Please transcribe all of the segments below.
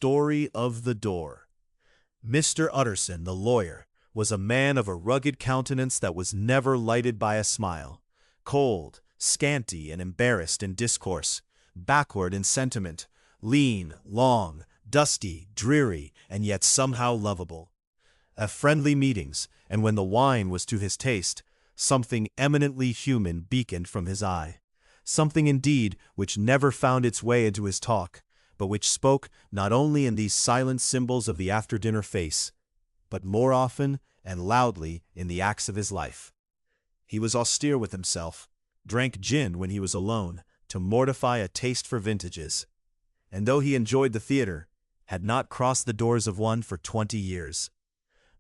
story of the door. Mr. Utterson, the lawyer, was a man of a rugged countenance that was never lighted by a smile, cold, scanty, and embarrassed in discourse, backward in sentiment, lean, long, dusty, dreary, and yet somehow lovable. At friendly meetings, and when the wine was to his taste, something eminently human beaconed from his eye, something indeed which never found its way into his talk, but which spoke not only in these silent symbols of the after-dinner face, but more often and loudly in the acts of his life. He was austere with himself, drank gin when he was alone, to mortify a taste for vintages, and though he enjoyed the theater, had not crossed the doors of one for 20 years.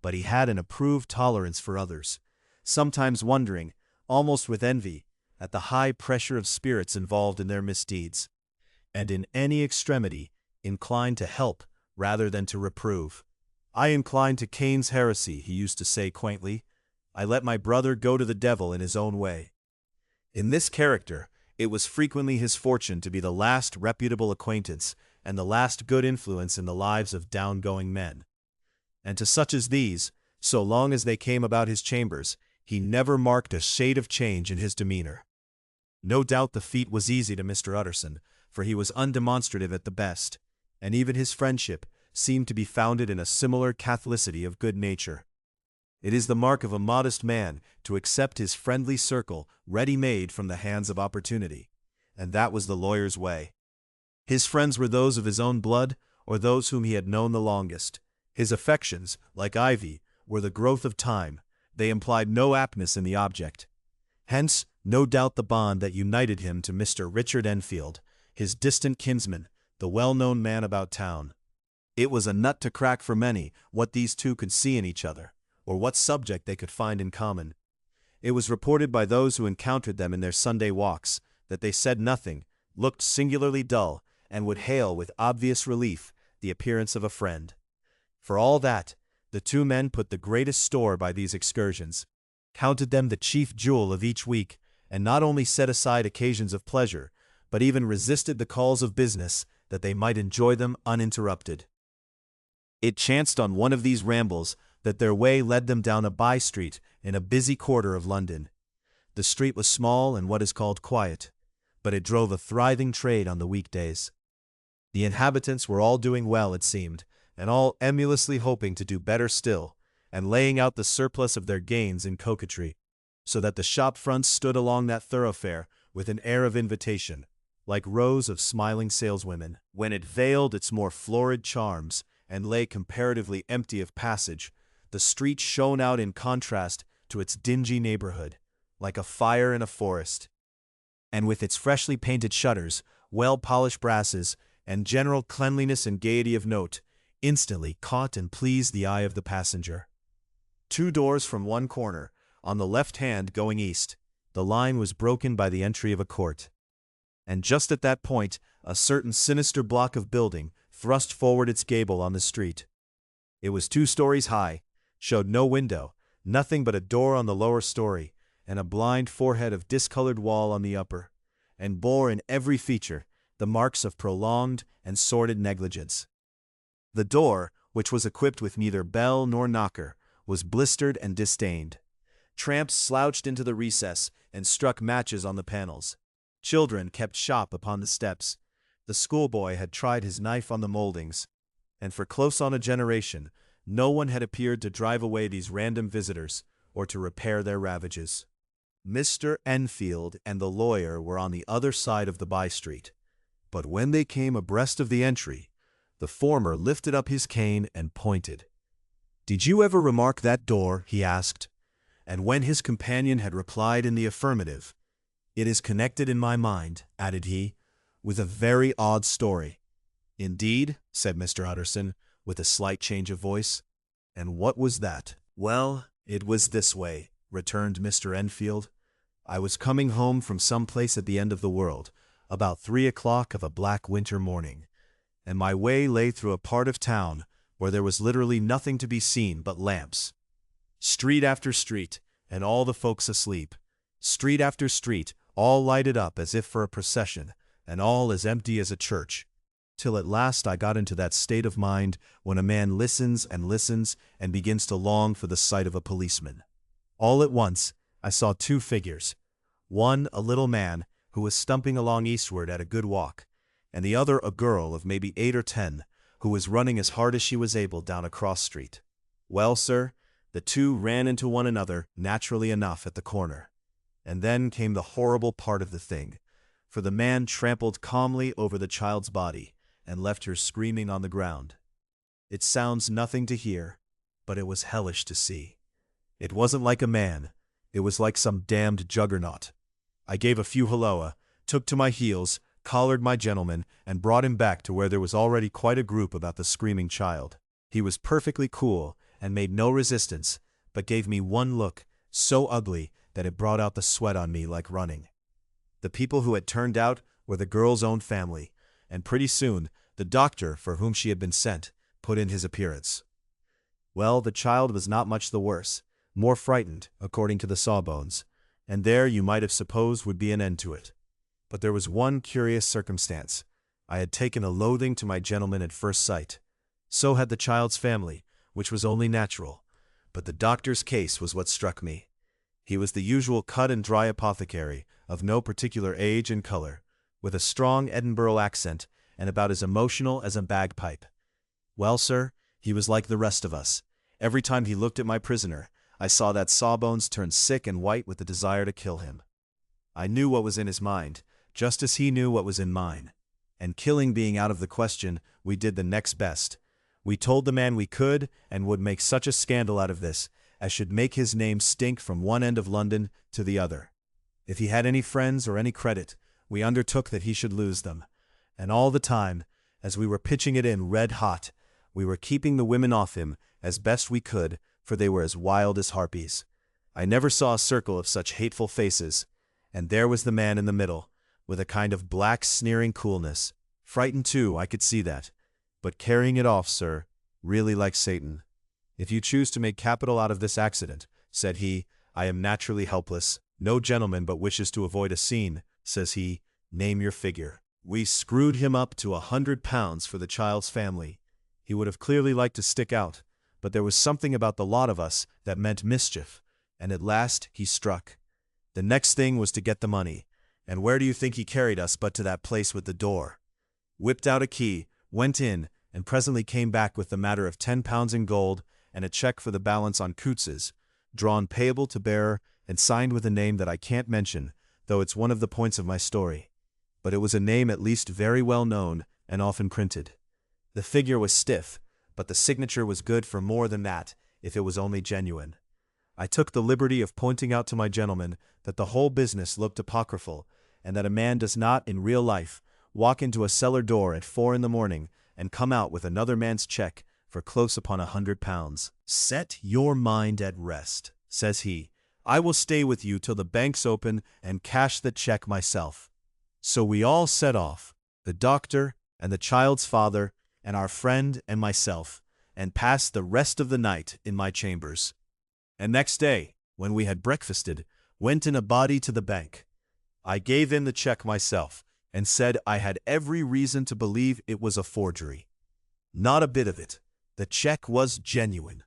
But he had an approved tolerance for others, sometimes wondering, almost with envy, at the high pressure of spirits involved in their misdeeds, and in any extremity inclined to help rather than to reprove. "I incline to Cain's heresy," he used to say quaintly. "I let my brother go to the devil in his own way." In this character, it was frequently his fortune to be the last reputable acquaintance and the last good influence in the lives of down-going men. And to such as these, so long as they came about his chambers, he never marked a shade of change in his demeanor. No doubt the feat was easy to Mr. Utterson, for he was undemonstrative at the best, and even his friendship seemed to be founded in a similar catholicity of good nature. It is the mark of a modest man to accept his friendly circle ready-made from the hands of opportunity, and that was the lawyer's way. His friends were those of his own blood or those whom he had known the longest. His affections, like ivy, were the growth of time. They implied no aptness in the object. Hence, no doubt the bond that united him to Mr. Richard Enfield, his distant kinsman, the well-known man about town. It was a nut to crack for many what these two could see in each other, or what subject they could find in common. It was reported by those who encountered them in their Sunday walks that they said nothing, looked singularly dull, and would hail with obvious relief the appearance of a friend. For all that, the two men put the greatest store by these excursions, counted them the chief jewel of each week, and not only set aside occasions of pleasure, but even resisted the calls of business that they might enjoy them uninterrupted. It chanced on one of these rambles that their way led them down a by-street in a busy quarter of London. The street was small and what is called quiet, but it drove a thriving trade on the weekdays. The inhabitants were all doing well, it seemed, and all emulously hoping to do better still, and laying out the surplus of their gains in coquetry, so that the shop fronts stood along that thoroughfare with an air of invitation, like rows of smiling saleswomen. When it veiled its more florid charms and lay comparatively empty of passage, the street shone out in contrast to its dingy neighborhood, like a fire in a forest, and with its freshly painted shutters, well-polished brasses, and general cleanliness and gaiety of note, instantly caught and pleased the eye of the passenger. 2 doors from one corner, on the left hand going east, the line was broken by the entry of a court. And just at that point, a certain sinister block of building thrust forward its gable on the street. It was 2 stories high, showed no window, nothing but a door on the lower story, and a blind forehead of discolored wall on the upper, and bore in every feature the marks of prolonged and sordid negligence. The door, which was equipped with neither bell nor knocker, was blistered and disdained. Tramps slouched into the recess and struck matches on the panels. Children kept shop upon the steps. The schoolboy had tried his knife on the moldings, and for close on a generation, no one had appeared to drive away these random visitors or to repair their ravages. Mr. Enfield and the lawyer were on the other side of the by-street, but when they came abreast of the entry, the former lifted up his cane and pointed. "Did you ever remark that door?" he asked, and when his companion had replied in the affirmative, "It is connected in my mind," added he, "with a very odd story." "Indeed?" said Mr. Utterson, with a slight change of voice. "And what was that?" "Well, it was this way," returned Mr. Enfield. "I was coming home from some place at the end of the world, about 3 o'clock of a black winter morning, and my way lay through a part of town where there was literally nothing to be seen but lamps. Street after street, and all the folks asleep. Street after street, all lighted up as if for a procession, and all as empty as a church. till at last I got into that state of mind when a man listens and begins to long for the sight of a policeman. All at once, I saw two figures. One, a little man, who was stumping along eastward at a good walk, and the other a girl of maybe 8 or 10, who was running as hard as she was able down a cross street. Well, sir, the two ran into one another naturally enough at the corner. And then came the horrible part of the thing, for the man trampled calmly over the child's body and left her screaming on the ground. It sounds nothing to hear, but it was hellish to see. It wasn't like a man, it was like some damned juggernaut. I gave a few halloa, took to my heels, collared my gentleman, and brought him back to where there was already quite a group about the screaming child. He was perfectly cool and made no resistance, but gave me one look, so ugly that it brought out the sweat on me like running. The people who had turned out were the girl's own family, and pretty soon the doctor for whom she had been sent put in his appearance. Well, the child was not much the worse, more frightened, according to the sawbones, and there you might have supposed would be an end to it. But there was one curious circumstance. I had taken a loathing to my gentleman at first sight. So had the child's family, which was only natural. But the doctor's case was what struck me. He was the usual cut-and-dry apothecary, of no particular age and color, with a strong Edinburgh accent and about as emotional as a bagpipe. Well, sir, he was like the rest of us. Every time he looked at my prisoner, I saw that Sawbones turn sick and white with the desire to kill him. I knew what was in his mind, just as he knew what was in mine. And killing being out of the question, we did the next best. We told the man we could and would make such a scandal out of this as should make his name stink from one end of London to the other. If he had any friends or any credit, we undertook that he should lose them. And all the time, as we were pitching it in red hot, we were keeping the women off him as best we could, for they were as wild as harpies. I never saw a circle of such hateful faces, and there was the man in the middle, with a kind of black sneering coolness. Frightened too, I could see that, but carrying it off, sir, really like Satan. If you choose to make capital out of this accident, said he, I am naturally helpless. No gentleman but wishes to avoid a scene, says he, name your figure. We screwed him up to £100 for the child's family. He would have clearly liked to stick out, but there was something about the lot of us that meant mischief, and at last he struck. The next thing was to get the money, and where do you think he carried us but to that place with the door? Whipped out a key, went in, and presently came back with the matter of £10 in gold and a check for the balance on Coots's, drawn payable to bearer and signed with a name that I can't mention, though it's one of the points of my story. But it was a name at least very well known and often printed. The figure was stiff, but the signature was good for more than that, if it was only genuine. I took the liberty of pointing out to my gentleman that the whole business looked apocryphal, and that a man does not, in real life, walk into a cellar door at 4 in the morning and come out with another man's check for close upon £100. Set your mind at rest, says he. I will stay with you till the banks open and cash the check myself. So we all set off, the doctor and the child's father and our friend and myself, and passed the rest of the night in my chambers. And next day, when we had breakfasted, went in a body to the bank. I gave in the check myself, and said I had every reason to believe it was a forgery. Not a bit of it. The check was genuine.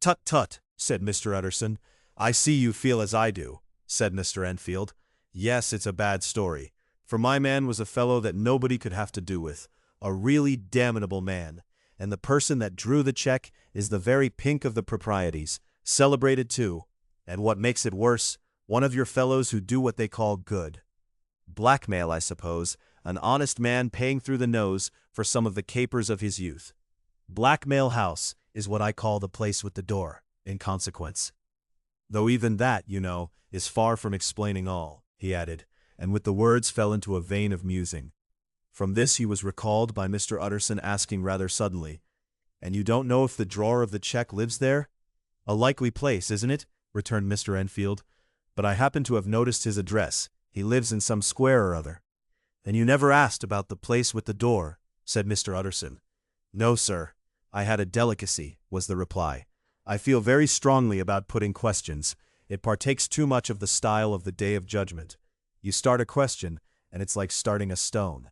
Tut tut, said Mr. Utterson. I see you feel as I do, said Mr. Enfield. Yes, it's a bad story, for my man was a fellow that nobody could have to do with, a really damnable man, and the person that drew the check is the very pink of the proprieties, celebrated too, and what makes it worse, one of your fellows who do what they call good. Blackmail, I suppose, an honest man paying through the nose for some of the capers of his youth. Blackmail House is what I call the place with the door, in consequence. Though even that, you know, is far from explaining all, he added, and with the words fell into a vein of musing. From this he was recalled by Mr. Utterson asking rather suddenly, "And you don't know if the drawer of the check lives there?" "A likely place, isn't it?" returned Mr. Enfield. "But I happen to have noticed his address. He lives in some square or other." "Then you never asked about the place with the door?" said Mr. Utterson. "No, sir. I had a delicacy," was the reply. "I feel very strongly about putting questions. It partakes too much of the style of the Day of Judgment. You start a question, and it's like starting a stone.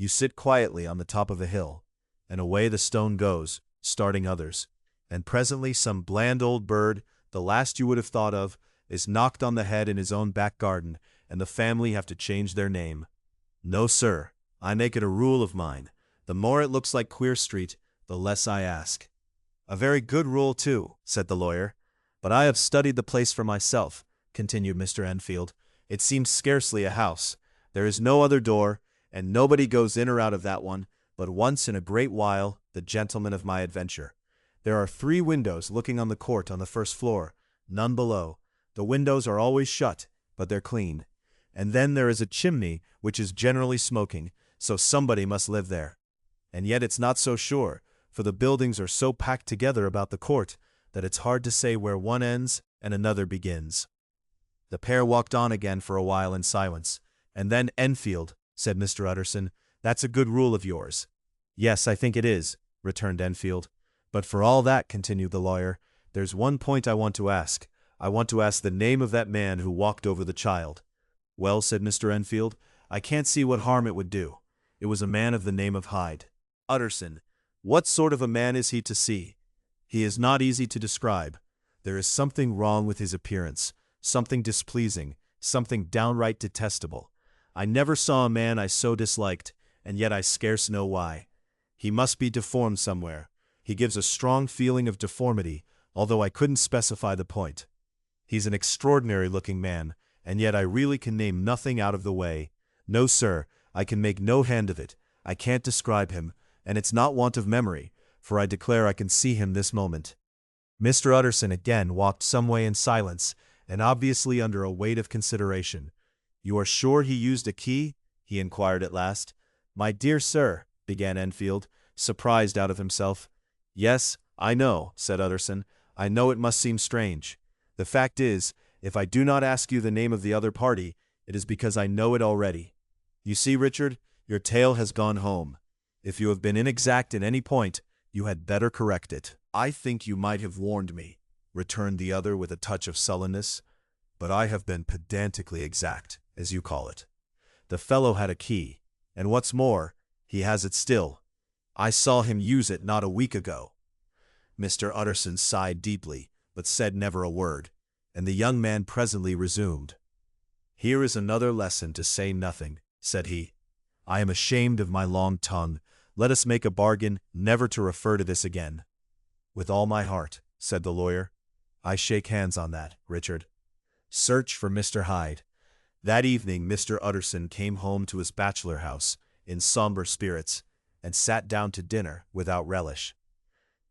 You sit quietly on the top of a hill, and away the stone goes, starting others. And presently some bland old bird, the last you would have thought of, is knocked on the head in his own back garden, and the family have to change their name. No, sir, I make it a rule of mine. The more it looks like Queer Street, the less I ask. A very good rule, too, said the lawyer. But I have studied the place for myself, continued Mr. Enfield. It seems scarcely a house. There is no other door, and nobody goes in or out of that one, but once in a great while, the gentleman of my adventure. There are 3 windows looking on the court on the first floor, none below. The windows are always shut, but they're clean. And then there is a chimney, which is generally smoking, so somebody must live there. And yet it's not so sure, for the buildings are so packed together about the court that it's hard to say where one ends and another begins. The pair walked on again for a while in silence, and then Enfield, said Mr. Utterson, that's a good rule of yours. Yes, I think it is, returned Enfield. But for all that, continued the lawyer, there's one point I want to ask. I want to ask the name of that man who walked over the child. Well, said Mr. Enfield, I can't see what harm it would do. It was a man of the name of Hyde. Utterson, what sort of a man is he to see? He is not easy to describe. There is something wrong with his appearance, something displeasing, something downright detestable. I never saw a man I so disliked, and yet I scarce know why. He must be deformed somewhere. He gives a strong feeling of deformity, although I couldn't specify the point. He's an extraordinary-looking man, and yet I really can name nothing out of the way. No, sir, I can make no hand of it. I can't describe him, and it's not want of memory, for I declare I can see him this moment. Mr. Utterson again walked some way in silence, and obviously under a weight of consideration. You are sure he used a key? He inquired at last. My dear sir, began Enfield, surprised out of himself. Yes, I know, said Utterson. I know it must seem strange. The fact is, if I do not ask you the name of the other party, it is because I know it already. You see, Richard, your tale has gone home. If you have been inexact at any point, you had better correct it. I think you might have warned me, returned the other with a touch of sullenness, but I have been pedantically exact, as you call it. The fellow had a key, and what's more, he has it still. I saw him use it not a week ago. Mr. Utterson sighed deeply, but said never a word, and the young man presently resumed. Here is another lesson to say nothing, said he. I am ashamed of my long tongue. Let us make a bargain never to refer to this again. With all my heart, said the lawyer. I shake hands on that, Richard. Search for Mr. Hyde. That evening Mr. Utterson came home to his bachelor house in somber spirits, and sat down to dinner without relish.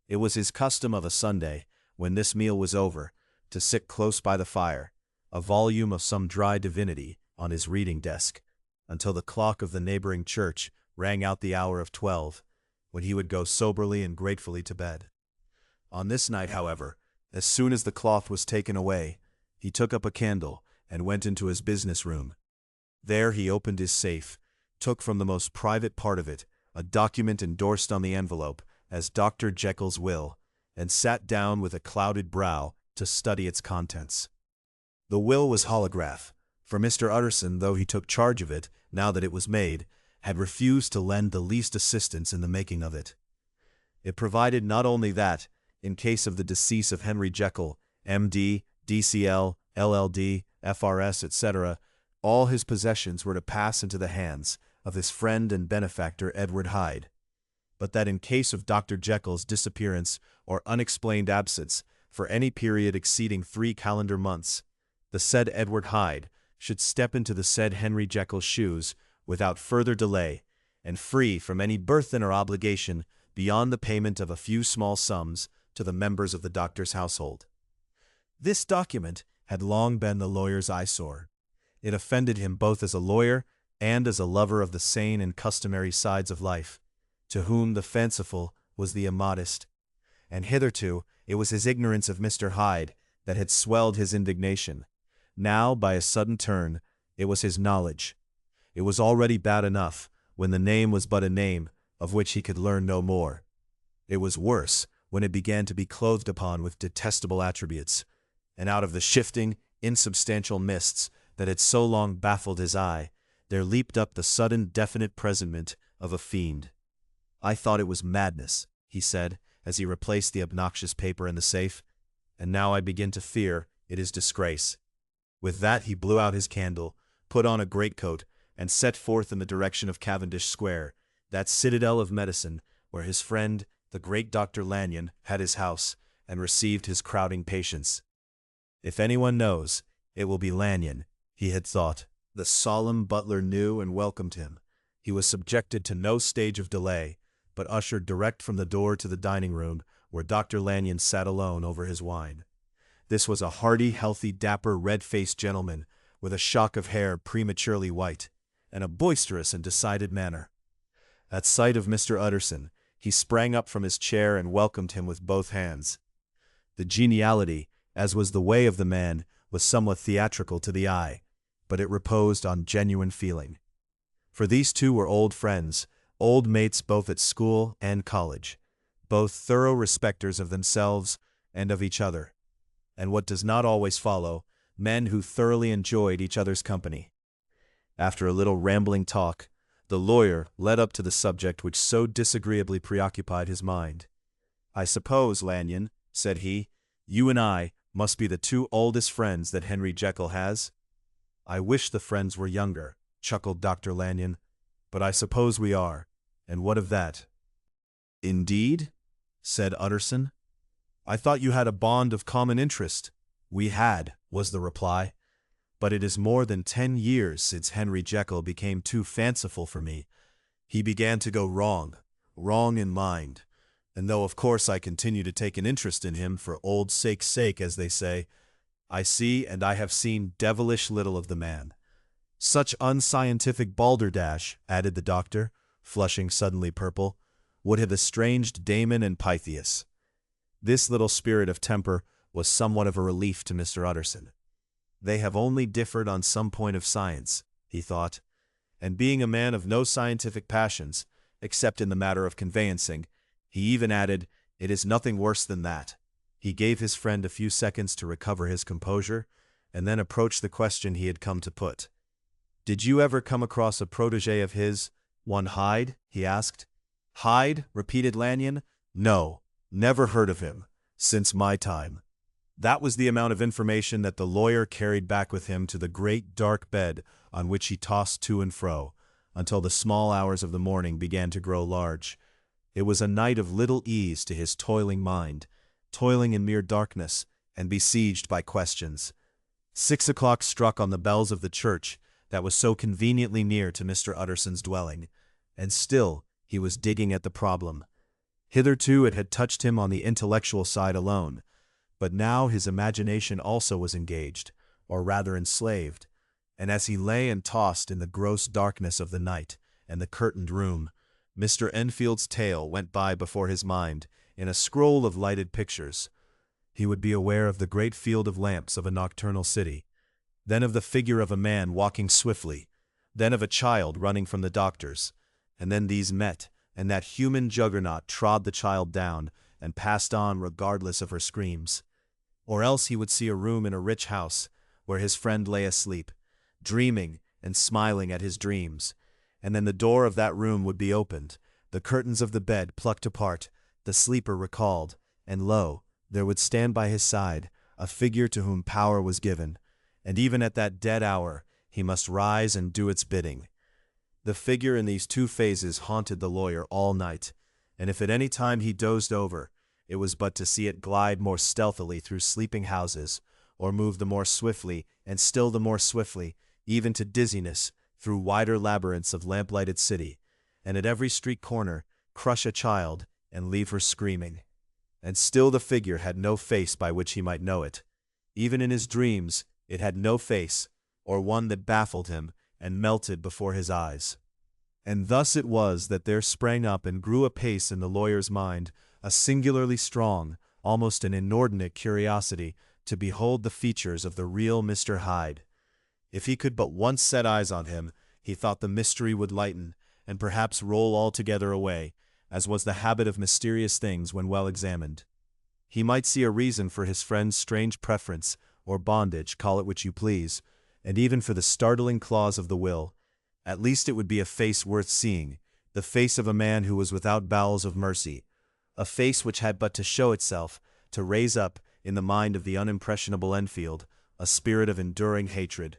It was his custom of a Sunday, when this meal was over, to sit close by the fire, a volume of some dry divinity on his reading desk, until the clock of the neighboring church rang out the hour of 12, when he would go soberly and gratefully to bed. On this night, however, as soon as the cloth was taken away, he took up a candle and went into his business room. There he opened his safe, took from the most private part of it a document endorsed on the envelope as Dr. Jekyll's will, and sat down with a clouded brow to study its contents. The will was holograph, for Mr. Utterson, though he took charge of it, now that it was made, had refused to lend the least assistance in the making of it. It provided not only that, in case of the decease of Henry Jekyll, M.D., D.C.L., LL.D., F.R.S., etc., all his possessions were to pass into the hands of his friend and benefactor Edward Hyde, but that in case of Dr. Jekyll's disappearance or unexplained absence for any period exceeding 3 calendar months, the said Edward Hyde should step into the said Henry Jekyll's shoes without further delay, and free from any burthen or obligation beyond the payment of a few small sums to the members of the doctor's household. This document had long been the lawyer's eyesore. It offended him both as a lawyer and as a lover of the sane and customary sides of life, to whom the fanciful was the immodest, and hitherto it was his ignorance of Mr. Hyde that had swelled his indignation. Now, by a sudden turn, it was his knowledge. It was already bad enough when the name was but a name of which he could learn no more. It was worse when it began to be clothed upon with detestable attributes, and out of the shifting, insubstantial mists that had so long baffled his eye, there leaped up the sudden definite presentment of a fiend. "I thought it was madness," he said, as he replaced the obnoxious paper in the safe, "and now I begin to fear it is disgrace." With that he blew out his candle, put on a greatcoat, and set forth in the direction of Cavendish Square, that citadel of medicine where his friend, the great Dr. Lanyon, had his house, and received his crowding patients. If anyone knows, it will be Lanyon, he had thought. The solemn butler knew and welcomed him. He was subjected to no stage of delay, but ushered direct from the door to the dining room, where Dr. Lanyon sat alone over his wine. This was a hearty, healthy, dapper, red-faced gentleman, with a shock of hair prematurely white, and a boisterous and decided manner. At sight of Mr. Utterson, he sprang up from his chair and welcomed him with both hands. The geniality, as was the way of the man, was somewhat theatrical to the eye, but it reposed on genuine feeling. For these two were old friends, old mates both at school and college, both thorough respecters of themselves and of each other, and what does not always follow, men who thoroughly enjoyed each other's company. After a little rambling talk, the lawyer led up to the subject which so disagreeably preoccupied his mind. "I suppose, Lanyon," said he, "you and I must be the two oldest friends that Henry Jekyll has?" "I wish the friends were younger," chuckled Dr. Lanyon, "but I suppose we are, and what of that?" "Indeed?" said Utterson. "I thought you had a bond of common interest." "We had," was the reply, "but it is more than 10 years since Henry Jekyll became too fanciful for me. He began to go wrong in mind, and though of course I continue to take an interest in him for old sake's sake, as they say, I see and I have seen devilish little of the man." "Such unscientific balderdash," added the doctor, flushing suddenly purple, "would have estranged Damon and Pythias." This little spirit of temper was somewhat of a relief to Mr. Utterson. They have only differed on some point of science, he thought, and being a man of no scientific passions, except in the matter of conveyancing, he even added, "It is nothing worse than that." He gave his friend a few seconds to recover his composure, and then approached the question he had come to put. "Did you ever come across a protégé of his, one Hyde?" he asked. "Hyde?" repeated Lanyon. "No, never heard of him, since my time." That was the amount of information that the lawyer carried back with him to the great dark bed on which he tossed to and fro, until the small hours of the morning began to grow large. It was a night of little ease to his toiling mind, toiling in mere darkness, and besieged by questions. 6 o'clock struck on the bells of the church that was so conveniently near to Mr. Utterson's dwelling, and still he was digging at the problem. Hitherto it had touched him on the intellectual side alone, but now his imagination also was engaged, or rather enslaved, and as he lay and tossed in the gross darkness of the night and the curtained room, Mr. Enfield's tale went by before his mind in a scroll of lighted pictures. He would be aware of the great field of lamps of a nocturnal city, then of the figure of a man walking swiftly, then of a child running from the doctor's, and then these met, and that human juggernaut trod the child down and passed on regardless of her screams. Or else he would see a room in a rich house where his friend lay asleep, dreaming and smiling at his dreams, and then the door of that room would be opened, the curtains of the bed plucked apart, the sleeper recalled, and lo, there would stand by his side a figure to whom power was given, and even at that dead hour he must rise and do its bidding. The figure in these two phases haunted the lawyer all night, and if at any time he dozed over, it was but to see it glide more stealthily through sleeping houses, or move the more swiftly, and still the more swiftly, even to dizziness, through wider labyrinths of lamplighted city, and at every street corner crush a child and leave her screaming. And still the figure had no face by which he might know it. Even in his dreams it had no face, or one that baffled him and melted before his eyes. And thus it was that there sprang up and grew apace in the lawyer's mind a singularly strong, almost an inordinate curiosity to behold the features of the real Mr. Hyde. If he could but once set eyes on him, he thought the mystery would lighten, and perhaps roll altogether away, as was the habit of mysterious things when well examined. He might see a reason for his friend's strange preference, or bondage, call it which you please, and even for the startling clause of the will. At least it would be a face worth seeing, the face of a man who was without bowels of mercy, a face which had but to show itself, to raise up, in the mind of the unimpressionable Enfield, a spirit of enduring hatred.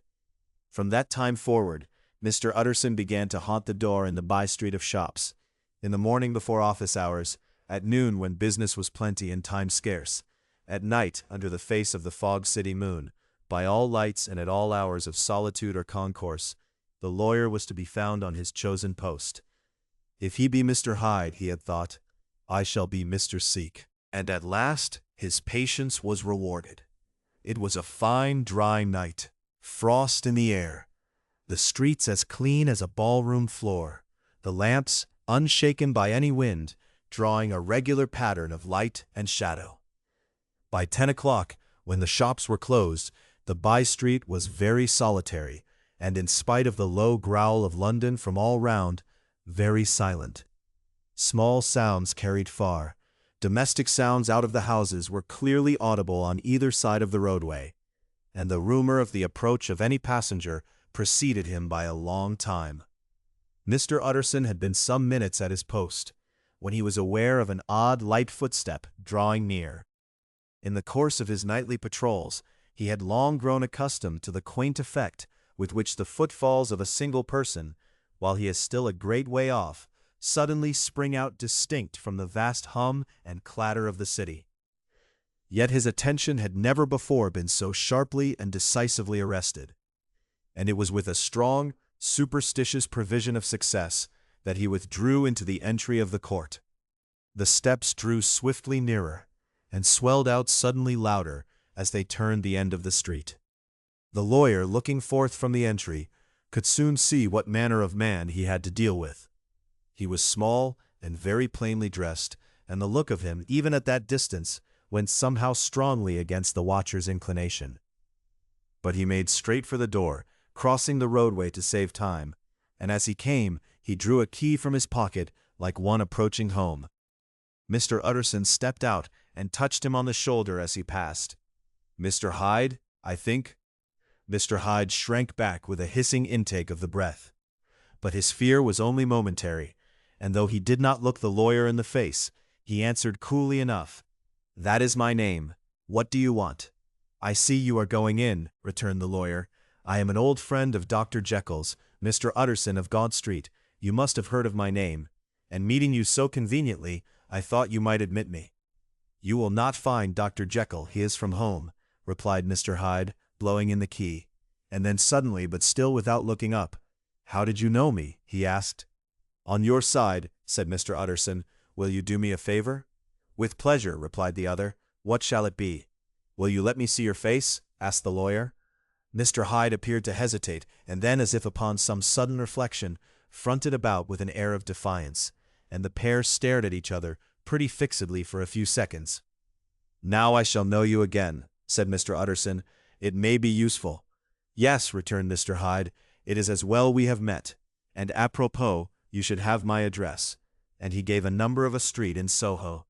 From that time forward, Mr. Utterson began to haunt the door in the by-street of shops, in the morning before office hours, at noon when business was plenty and time scarce, at night under the face of the fog city moon, by all lights and at all hours of solitude or concourse, the lawyer was to be found on his chosen post. If he be Mr. Hyde, he had thought, I shall be Mr. Seek. And at last his patience was rewarded. It was a fine, dry night, frost in the air, the streets as clean as a ballroom floor, the lamps, unshaken by any wind, drawing a regular pattern of light and shadow. By 10 o'clock, when the shops were closed, the by-street was very solitary, and in spite of the low growl of London from all round, very silent. Small sounds carried far. Domestic sounds out of the houses were clearly audible on either side of the roadway, and the rumor of the approach of any passenger preceded him by a long time. Mr. Utterson had been some minutes at his post, when he was aware of an odd light footstep drawing near. In the course of his nightly patrols, he had long grown accustomed to the quaint effect with which the footfalls of a single person, while he is still a great way off, suddenly spring out distinct from the vast hum and clatter of the city. Yet his attention had never before been so sharply and decisively arrested, and it was with a strong, superstitious prevision of success that he withdrew into the entry of the court. The steps drew swiftly nearer, and swelled out suddenly louder as they turned the end of the street. The lawyer, looking forth from the entry, could soon see what manner of man he had to deal with. He was small and very plainly dressed, and the look of him, even at that distance, went somehow strongly against the watcher's inclination. But he made straight for the door, crossing the roadway to save time, and as he came, he drew a key from his pocket like one approaching home. Mr. Utterson stepped out and touched him on the shoulder as he passed. "Mr. Hyde, I think?" Mr. Hyde shrank back with a hissing intake of the breath. But his fear was only momentary, and though he did not look the lawyer in the face, he answered coolly enough, "That is my name. What do you want?" "I see you are going in," returned the lawyer. "I am an old friend of Dr. Jekyll's, Mr. Utterson of God Street. You must have heard of my name, and meeting you so conveniently, I thought you might admit me." "You will not find Dr. Jekyll, he is from home," replied Mr. Hyde, blowing in the key, and then suddenly, but still without looking up, "How did you know me?" he asked. "On your side," said Mr. Utterson. "Will you do me a favor?" "With pleasure," replied the other. "What shall it be?" "Will you let me see your face?" asked the lawyer. Mr. Hyde appeared to hesitate, and then, as if upon some sudden reflection, fronted about with an air of defiance, and the pair stared at each other pretty fixedly for a few seconds. "Now I shall know you again," said Mr. Utterson. "It may be useful." "Yes," returned Mr. Hyde, "it is as well we have met, and apropos, you should have my address," and he gave a number of a street in Soho.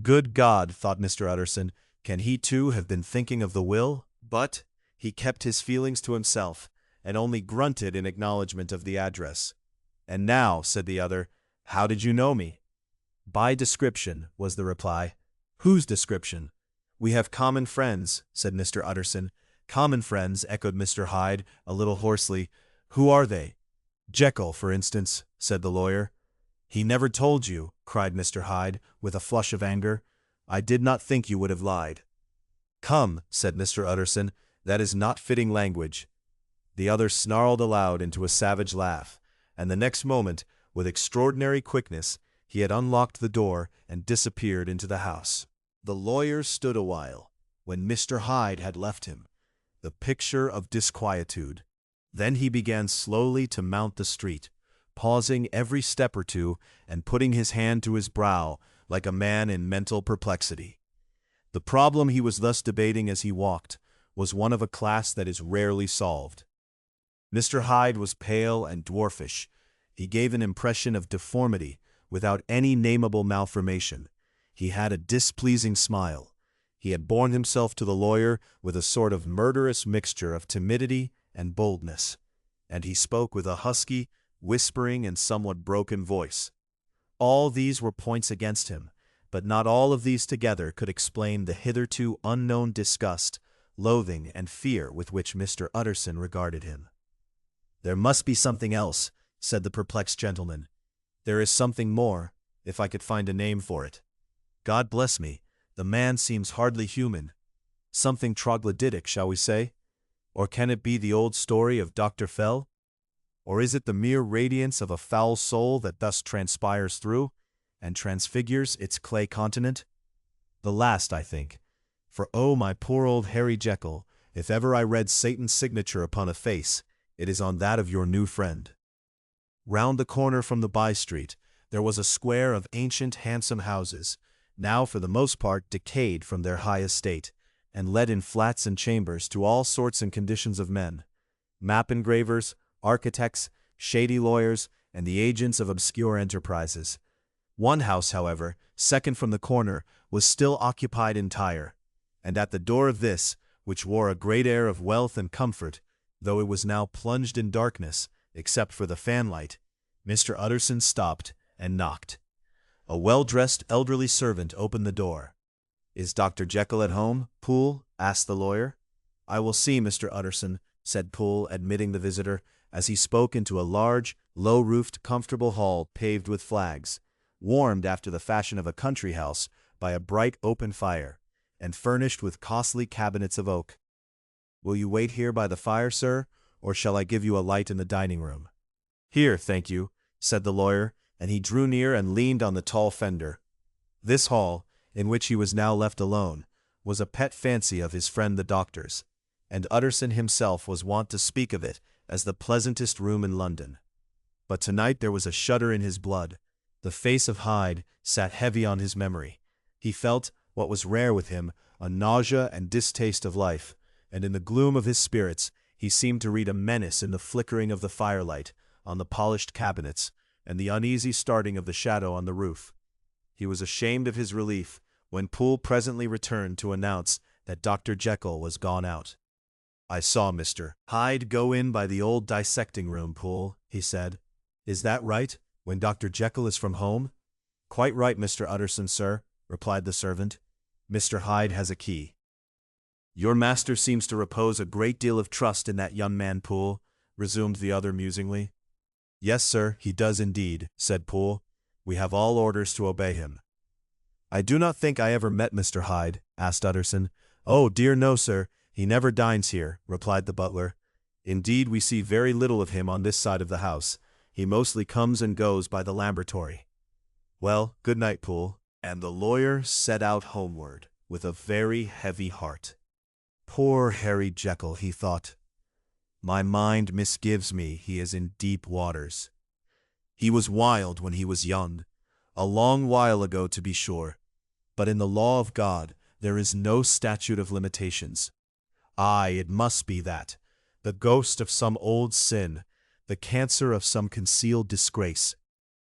Good God, thought Mr. Utterson, can he too have been thinking of the will? But he kept his feelings to himself, and only grunted in acknowledgment of the address. "And now," said the other, "how did you know me?" "By description," was the reply. "Whose description?" "We have common friends," said Mr. Utterson. "Common friends," echoed Mr. Hyde, a little hoarsely. "Who are they?" "Jekyll, for instance," said the lawyer. "He never told you," cried Mr. Hyde, with a flush of anger. "I did not think you would have lied." "Come," said Mr. Utterson, "that is not fitting language." The other snarled aloud into a savage laugh, and the next moment, with extraordinary quickness, he had unlocked the door and disappeared into the house. The lawyer stood a while, when Mr. Hyde had left him, the picture of disquietude. Then he began slowly to mount the street, pausing every step or two and putting his hand to his brow like a man in mental perplexity. The problem he was thus debating as he walked was one of a class that is rarely solved. Mr. Hyde was pale and dwarfish. He gave an impression of deformity without any nameable malformation. He had a displeasing smile. He had borne himself to the lawyer with a sort of murderous mixture of timidity and boldness, and he spoke with a husky, whispering in somewhat broken voice. All these were points against him, but not all of these together could explain the hitherto unknown disgust, loathing, and fear with which Mr. Utterson regarded him. "There must be something else," said the perplexed gentleman. "There is something more, if I could find a name for it. God bless me, the man seems hardly human. Something troglodytic, shall we say? Or can it be the old story of Dr. Fell? Or is it the mere radiance of a foul soul that thus transpires through, and transfigures its clay continent? The last, I think. For oh, my poor old Harry Jekyll, if ever I read Satan's signature upon a face, it is on that of your new friend." Round the corner from the by-street, there was a square of ancient, handsome houses, now for the most part decayed from their high estate, and let in flats and chambers to all sorts and conditions of men: map engravers, architects, shady lawyers, and the agents of obscure enterprises. One house, however, second from the corner, was still occupied entire, and at the door of this, which wore a great air of wealth and comfort, though it was now plunged in darkness, except for the fanlight, Mr. Utterson stopped and knocked. A well-dressed elderly servant opened the door. "Is Dr. Jekyll at home, Poole?" asked the lawyer. "I will see Mr. Utterson," said Poole, admitting the visitor, as he spoke into a large, low-roofed, comfortable hall paved with flags, warmed after the fashion of a country house by a bright open fire, and furnished with costly cabinets of oak. "Will you wait here by the fire, sir, or shall I give you a light in the dining-room?" "Here, thank you," said the lawyer, and he drew near and leaned on the tall fender. This hall, in which he was now left alone, was a pet fancy of his friend the doctor's, and Utterson himself was wont to speak of it as the pleasantest room in London. But tonight there was a shudder in his blood. The face of Hyde sat heavy on his memory. He felt, what was rare with him, a nausea and distaste of life, and in the gloom of his spirits he seemed to read a menace in the flickering of the firelight on the polished cabinets and the uneasy starting of the shadow on the roof. He was ashamed of his relief when Poole presently returned to announce that Dr. Jekyll was gone out. "I saw Mr. Hyde go in by the old dissecting-room, Poole," he said. "Is that right, when Dr. Jekyll is from home?" "Quite right, Mr. Utterson, sir," replied the servant. "Mr. Hyde has a key." "Your master seems to repose a great deal of trust in that young man, Poole," resumed the other musingly. "Yes, sir, he does indeed," said Poole. "We have all orders to obey him." "I do not think I ever met Mr. Hyde," asked Utterson. "Oh, dear no, sir, he never dines here," replied the butler. "Indeed, we see very little of him on this side of the house. He mostly comes and goes by the laboratory." "Well, good night, Poole." And the lawyer set out homeward with a very heavy heart. "Poor Harry Jekyll," he thought. "My mind misgives me he is in deep waters. He was wild when he was young, a long while ago to be sure, but in the law of God there is no statute of limitations. Aye, it must be that, the ghost of some old sin, the cancer of some concealed disgrace,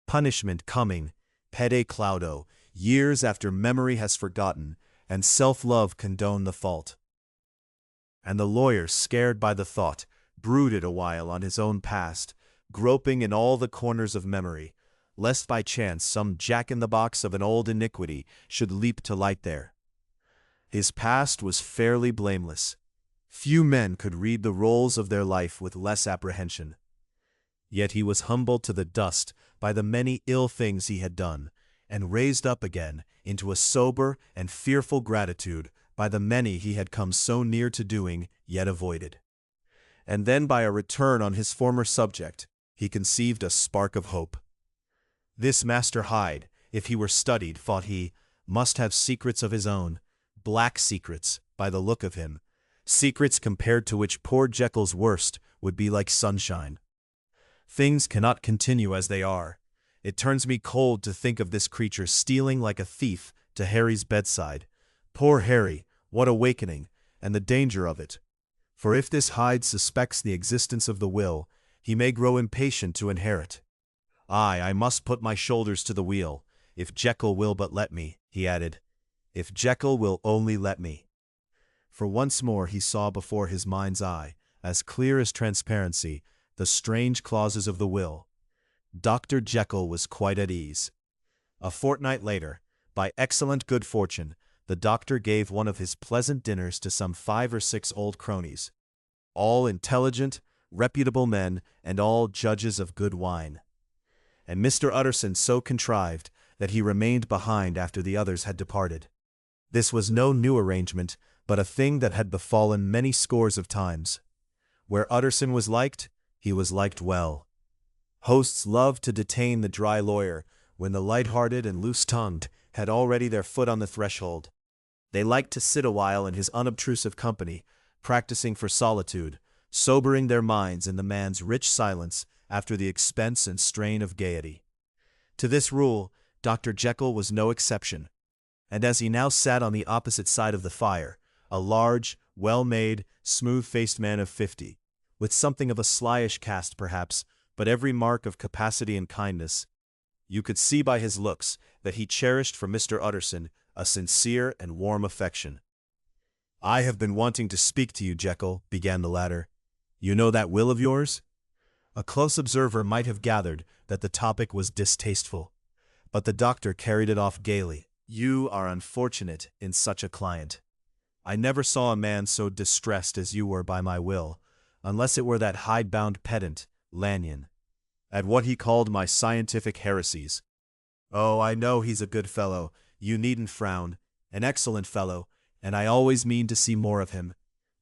punishment coming, pede claudo, years after memory has forgotten, and self-love condone the fault." And the lawyer, scared by the thought, brooded a while on his own past, groping in all the corners of memory, lest by chance some jack-in-the-box of an old iniquity should leap to light there. His past was fairly blameless. Few men could read the rolls of their life with less apprehension. Yet he was humbled to the dust by the many ill things he had done, and raised up again into a sober and fearful gratitude by the many he had come so near to doing, yet avoided. And then by a return on his former subject, he conceived a spark of hope. This Master Hyde, if he were studied, thought he, must have secrets of his own, black secrets, by the look of him, secrets compared to which poor Jekyll's worst would be like sunshine. Things cannot continue as they are. It turns me cold to think of this creature stealing like a thief to Harry's bedside. Poor Harry, what awakening, and the danger of it. For if this Hyde suspects the existence of the will, he may grow impatient to inherit. "Aye, I must put my shoulders to the wheel, if Jekyll will but let me," he added. "If Jekyll will only let me." For once more he saw before his mind's eye, as clear as transparency, the strange clauses of the will, Dr. Jekyll was quite at ease. A fortnight later, by excellent good fortune, the doctor gave one of his pleasant dinners to some 5 or 6 old cronies, all intelligent, reputable men, and all judges of good wine. And Mr. Utterson so contrived that he remained behind after the others had departed. This was no new arrangement, but a thing that had befallen many scores of times. Where Utterson was liked, he was liked well. Hosts loved to detain the dry lawyer when the light-hearted and loose-tongued had already their foot on the threshold. They liked to sit a while in his unobtrusive company, practicing for solitude, sobering their minds in the man's rich silence after the expense and strain of gaiety. To this rule, Dr. Jekyll was no exception, and as he now sat on the opposite side of the fire, a large, well-made, smooth-faced man of 50, with something of a slyish cast perhaps, but every mark of capacity and kindness, you could see by his looks that he cherished for Mr. Utterson a sincere and warm affection. "I have been wanting to speak to you, Jekyll," began the latter. "You know that will of yours?" A close observer might have gathered that the topic was distasteful, but the doctor carried it off gaily. "You are unfortunate in such a client. I never saw a man so distressed as you were by my will, unless it were that hide-bound pedant, Lanyon, at what he called my scientific heresies. Oh, I know he's a good fellow, you needn't frown, an excellent fellow, and I always mean to see more of him,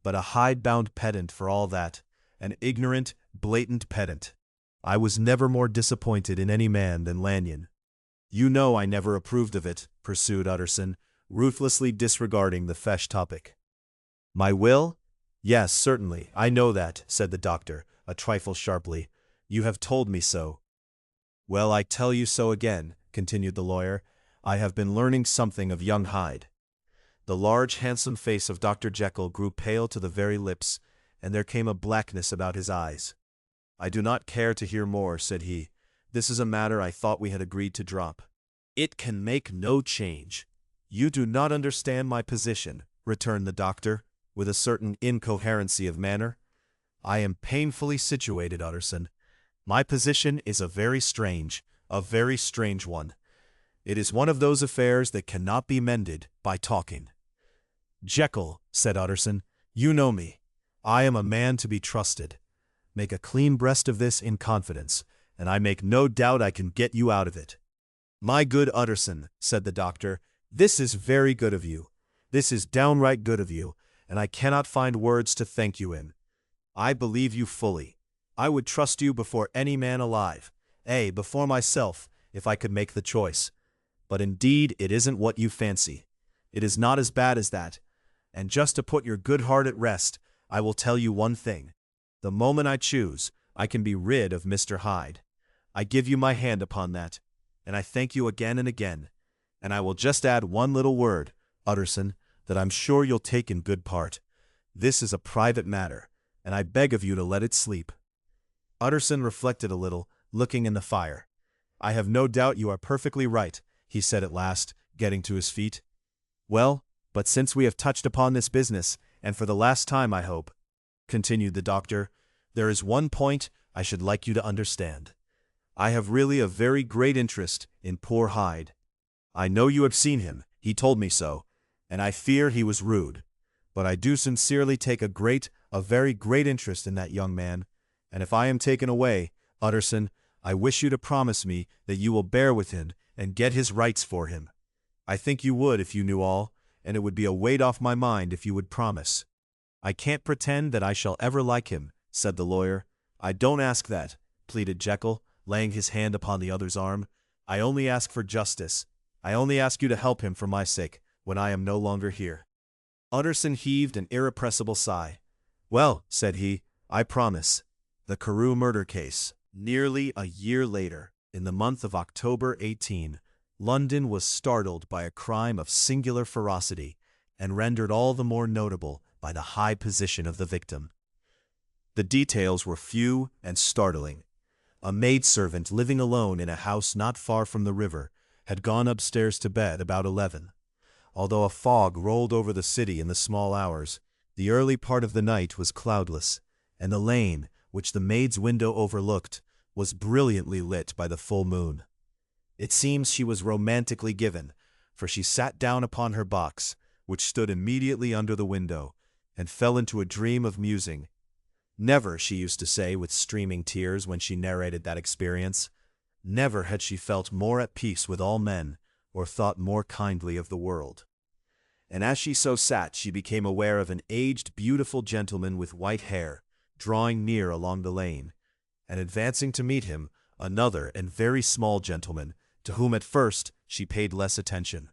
but a hide-bound pedant for all that, an ignorant, blatant pedant. I was never more disappointed in any man than Lanyon. You know I never approved of it," pursued Utterson, ruthlessly disregarding the fesh topic. "My will? Yes, certainly, I know that," said the doctor, a trifle sharply. "You have told me so." "Well, I tell you so again," continued the lawyer. "I have been learning something of young Hyde." The large, handsome face of Dr. Jekyll grew pale to the very lips, and there came a blackness about his eyes. "I do not care to hear more," said he. "This is a matter I thought we had agreed to drop." "It can make no change. You do not understand my position," returned the doctor, with a certain incoherency of manner. "I am painfully situated, Utterson. My position is a very strange one. It is one of those affairs that cannot be mended by talking." "Jekyll," said Utterson, "you know me. I am a man to be trusted. Make a clean breast of this in confidence, and I make no doubt I can get you out of it." "My good Utterson," said the doctor, "this is very good of you. This is downright good of you, and I cannot find words to thank you in. I believe you fully. I would trust you before any man alive, before myself, if I could make the choice. But indeed it isn't what you fancy. It is not as bad as that. And just to put your good heart at rest, I will tell you one thing. The moment I choose, I can be rid of Mr. Hyde. I give you my hand upon that, and I thank you again and again. And I will just add one little word, Utterson, that I'm sure you'll take in good part. This is a private matter, and I beg of you to let it sleep." Utterson reflected a little, looking in the fire. "I have no doubt you are perfectly right," he said at last, getting to his feet. "Well, but since we have touched upon this business, and for the last time, I hope," continued the doctor, "there is one point I should like you to understand. I have really a very great interest in poor Hyde. I know you have seen him, he told me so, and I fear he was rude. But I do sincerely take a very great interest in that young man, and if I am taken away, Utterson, I wish you to promise me that you will bear with him and get his rights for him. I think you would if you knew all, and it would be a weight off my mind if you would promise." "I can't pretend that I shall ever like him," said the lawyer. "I don't ask that," pleaded Jekyll, laying his hand upon the other's arm. "I only ask for justice. I only ask you to help him for my sake, when I am no longer here." Utterson heaved an irrepressible sigh. "Well," said he, "I promise." The Carew murder case. Nearly a year later, in the month of October 18, London was startled by a crime of singular ferocity, and rendered all the more notable by the high position of the victim. The details were few and startling. A maidservant living alone in a house not far from the river had gone upstairs to bed about 11. Although a fog rolled over the city in the small hours, the early part of the night was cloudless, and the lane, which the maid's window overlooked, was brilliantly lit by the full moon. It seems she was romantically given, for she sat down upon her box, which stood immediately under the window, and fell into a dream of musing. Never, she used to say with streaming tears when she narrated that experience, never had she felt more at peace with all men, or thought more kindly of the world. And as she so sat, she became aware of an aged, beautiful gentleman with white hair, drawing near along the lane, and advancing to meet him, another and very small gentleman, to whom at first she paid less attention.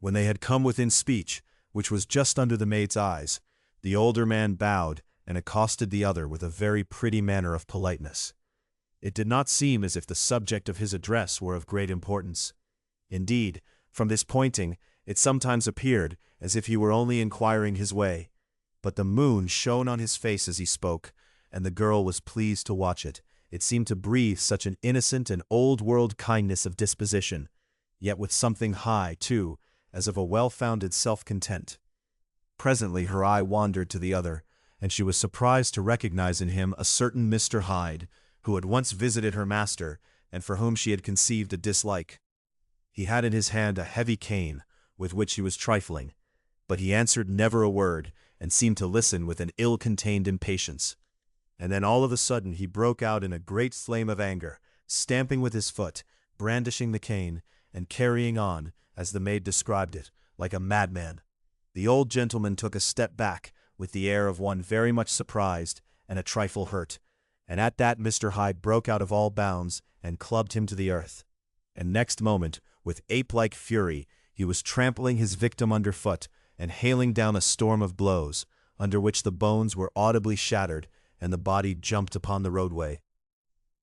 When they had come within speech, which was just under the maid's eyes, the older man bowed and accosted the other with a very pretty manner of politeness. It did not seem as if the subject of his address were of great importance. Indeed, from this pointing, it sometimes appeared as if he were only inquiring his way, but the moon shone on his face as he spoke, and the girl was pleased to watch it. It seemed to breathe such an innocent and old-world kindness of disposition, yet with something high, too, as of a well-founded self-content. Presently her eye wandered to the other, and she was surprised to recognize in him a certain Mr. Hyde, who had once visited her master, and for whom she had conceived a dislike. He had in his hand a heavy cane, with which he was trifling, but he answered never a word, and seemed to listen with an ill-contained impatience. And then all of a sudden he broke out in a great flame of anger, stamping with his foot, brandishing the cane, and carrying on, as the maid described it, like a madman. The old gentleman took a step back, with the air of one very much surprised and a trifle hurt, and at that Mr. Hyde broke out of all bounds and clubbed him to the earth. And next moment, with ape-like fury, he was trampling his victim underfoot and hailing down a storm of blows, under which the bones were audibly shattered and the body jumped upon the roadway.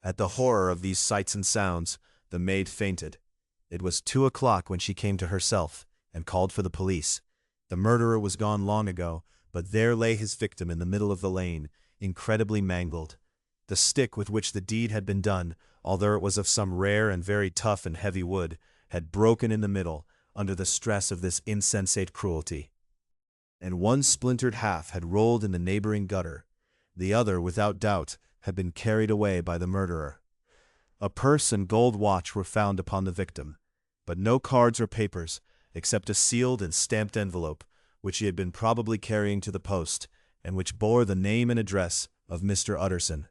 At the horror of these sights and sounds, the maid fainted. It was 2 o'clock when she came to herself and called for the police. The murderer was gone long ago, but there lay his victim in the middle of the lane, incredibly mangled. The stick with which the deed had been done, although it was of some rare and very tough and heavy wood, had broken in the middle under the stress of this insensate cruelty, and one splintered half had rolled in the neighboring gutter. The other, without doubt, had been carried away by the murderer. A purse and gold watch were found upon the victim, but no cards or papers, except a sealed and stamped envelope, which he had been probably carrying to the post, and which bore the name and address of Mr. Utterson.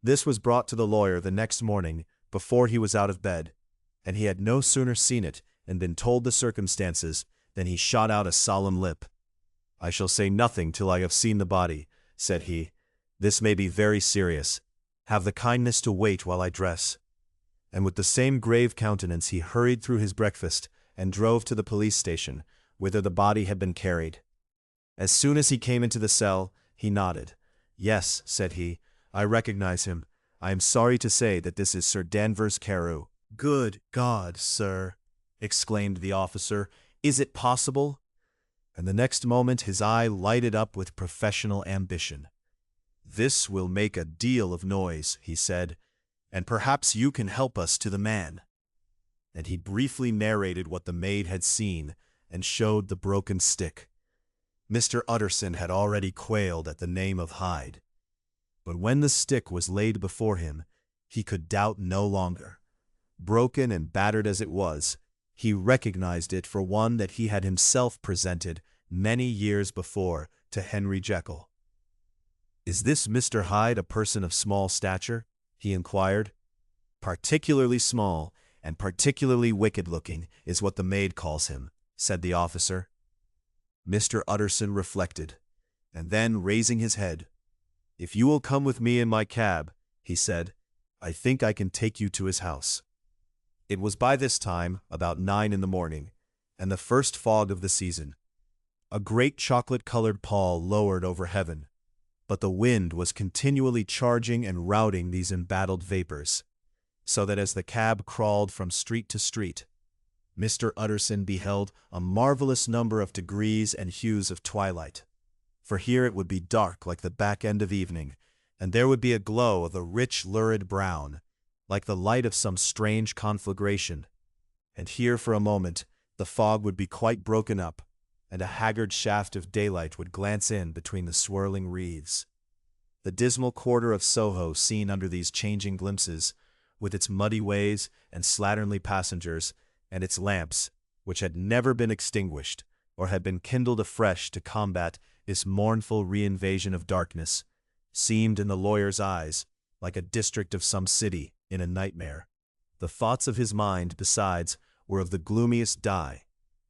This was brought to the lawyer the next morning, before he was out of bed, and he had no sooner seen it and been told the circumstances than he shot out a solemn lip. "I shall say nothing till I have seen the body," said he. "This may be very serious. Have the kindness to wait while I dress." And with the same grave countenance he hurried through his breakfast and drove to the police station, whither the body had been carried. As soon as he came into the cell, he nodded. "Yes," said he, "I recognize him. I am sorry to say that this is Sir Danvers Carew." "Good God, sir!" exclaimed the officer. "Is it possible?" And the next moment his eye lighted up with professional ambition. "This will make a deal of noise," he said, "and perhaps you can help us to the man." And he briefly narrated what the maid had seen, and showed the broken stick. Mr. Utterson had already quailed at the name of Hyde. But when the stick was laid before him, he could doubt no longer. Broken and battered as it was, he recognized it for one that he had himself presented many years before to Henry Jekyll. "Is this Mr. Hyde a person of small stature?" he inquired. "Particularly small, and particularly wicked-looking is what the maid calls him," said the officer. Mr. Utterson reflected, and then, raising his head, "If you will come with me in my cab," he said, "I think I can take you to his house." It was by this time about 9 in the morning, and the first fog of the season. A great chocolate-colored pall lowered over heaven, but the wind was continually charging and routing these embattled vapors, so that as the cab crawled from street to street, Mr. Utterson beheld a marvelous number of degrees and hues of twilight. For here it would be dark like the back end of evening, and there would be a glow of a rich lurid brown, like the light of some strange conflagration. And here for a moment the fog would be quite broken up, and a haggard shaft of daylight would glance in between the swirling wreaths. The dismal quarter of Soho seen under these changing glimpses, with its muddy ways and slatternly passengers, and its lamps, which had never been extinguished, or had been kindled afresh to combat this mournful reinvasion of darkness, seemed in the lawyer's eyes like a district of some city in a nightmare. The thoughts of his mind, besides, were of the gloomiest dye,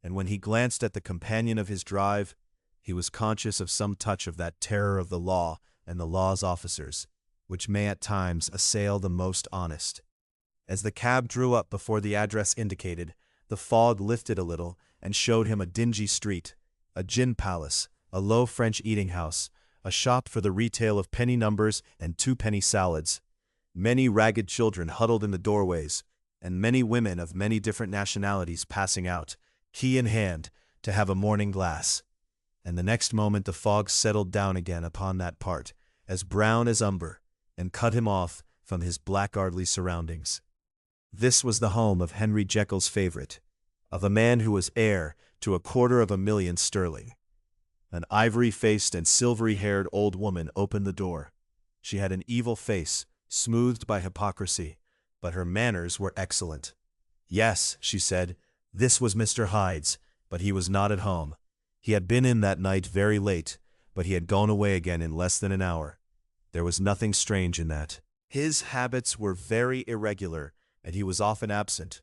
and when he glanced at the companion of his drive, he was conscious of some touch of that terror of the law and the law's officers, which may at times assail the most honest. As the cab drew up before the address indicated, the fog lifted a little and showed him a dingy street, a gin palace, a low French eating-house, a shop for the retail of penny numbers and two-penny salads, many ragged children huddled in the doorways, and many women of many different nationalities passing out, key in hand, to have a morning glass. And the next moment the fog settled down again upon that part, as brown as umber, and cut him off from his blackguardly surroundings. This was the home of Henry Jekyll's favorite, of a man who was heir to £250,000 sterling. An ivory-faced and silvery-haired old woman opened the door. She had an evil face, smoothed by hypocrisy, but her manners were excellent. Yes, she said, this was Mr. Hyde's, but he was not at home. He had been in that night very late, but he had gone away again in less than an hour. There was nothing strange in that. His habits were very irregular, and he was often absent.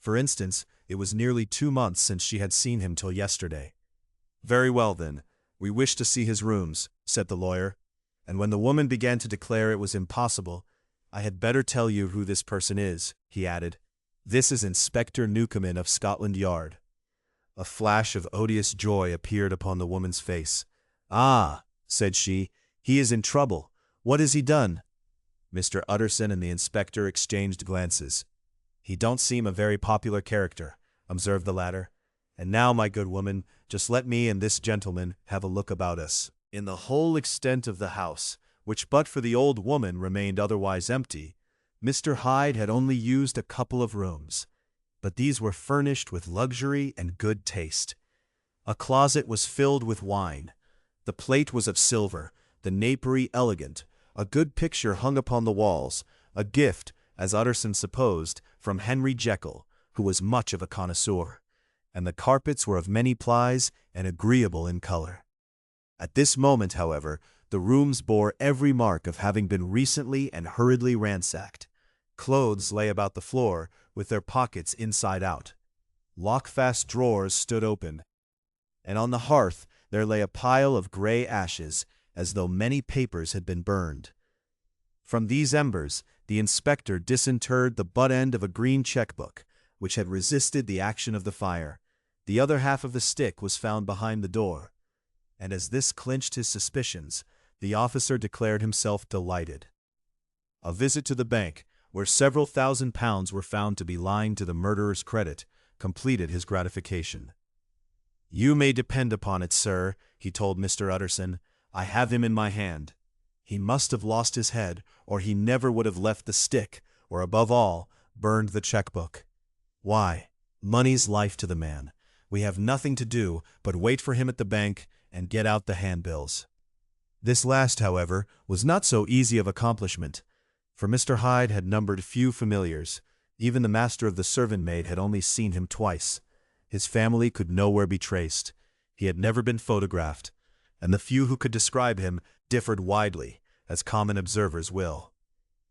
For instance, it was nearly 2 months since she had seen him till yesterday. Very well, then, we wish to see his rooms, said the lawyer, and when the woman began to declare it was impossible, I had better tell you who this person is, he added. This is Inspector Newcomen of Scotland Yard. A flash of odious joy appeared upon the woman's face. Ah, said she, he is in trouble. What has he done? Mr. Utterson and the inspector exchanged glances. He don't seem a very popular character, observed the latter. And now, my good woman, just let me and this gentleman have a look about us. In the whole extent of the house, which but for the old woman remained otherwise empty, Mr. Hyde had only used a couple of rooms, but these were furnished with luxury and good taste. A closet was filled with wine. The plate was of silver, the napery elegant, a good picture hung upon the walls, a gift, as Utterson supposed, from Henry Jekyll, who was much of a connoisseur, and the carpets were of many plies and agreeable in color. At this moment, however, the rooms bore every mark of having been recently and hurriedly ransacked. Clothes lay about the floor, with their pockets inside out. Lock-fast drawers stood open, and on the hearth there lay a pile of gray ashes, as though many papers had been burned. From these embers, the inspector disinterred the butt end of a green checkbook, which had resisted the action of the fire. The other half of the stick was found behind the door, and as this clinched his suspicions, the officer declared himself delighted. A visit to the bank, where several £1,000s were found to be lying to the murderer's credit, completed his gratification. You may depend upon it, sir, he told Mr. Utterson, I have him in my hand. He must have lost his head, or he never would have left the stick, or above all, burned the checkbook. Why, money's life to the man. We have nothing to do but wait for him at the bank and get out the handbills. This last, however, was not so easy of accomplishment, for Mr. Hyde had numbered few familiars. Even the master of the servant-maid had only seen him twice. His family could nowhere be traced. He had never been photographed, and the few who could describe him differed widely, as common observers will.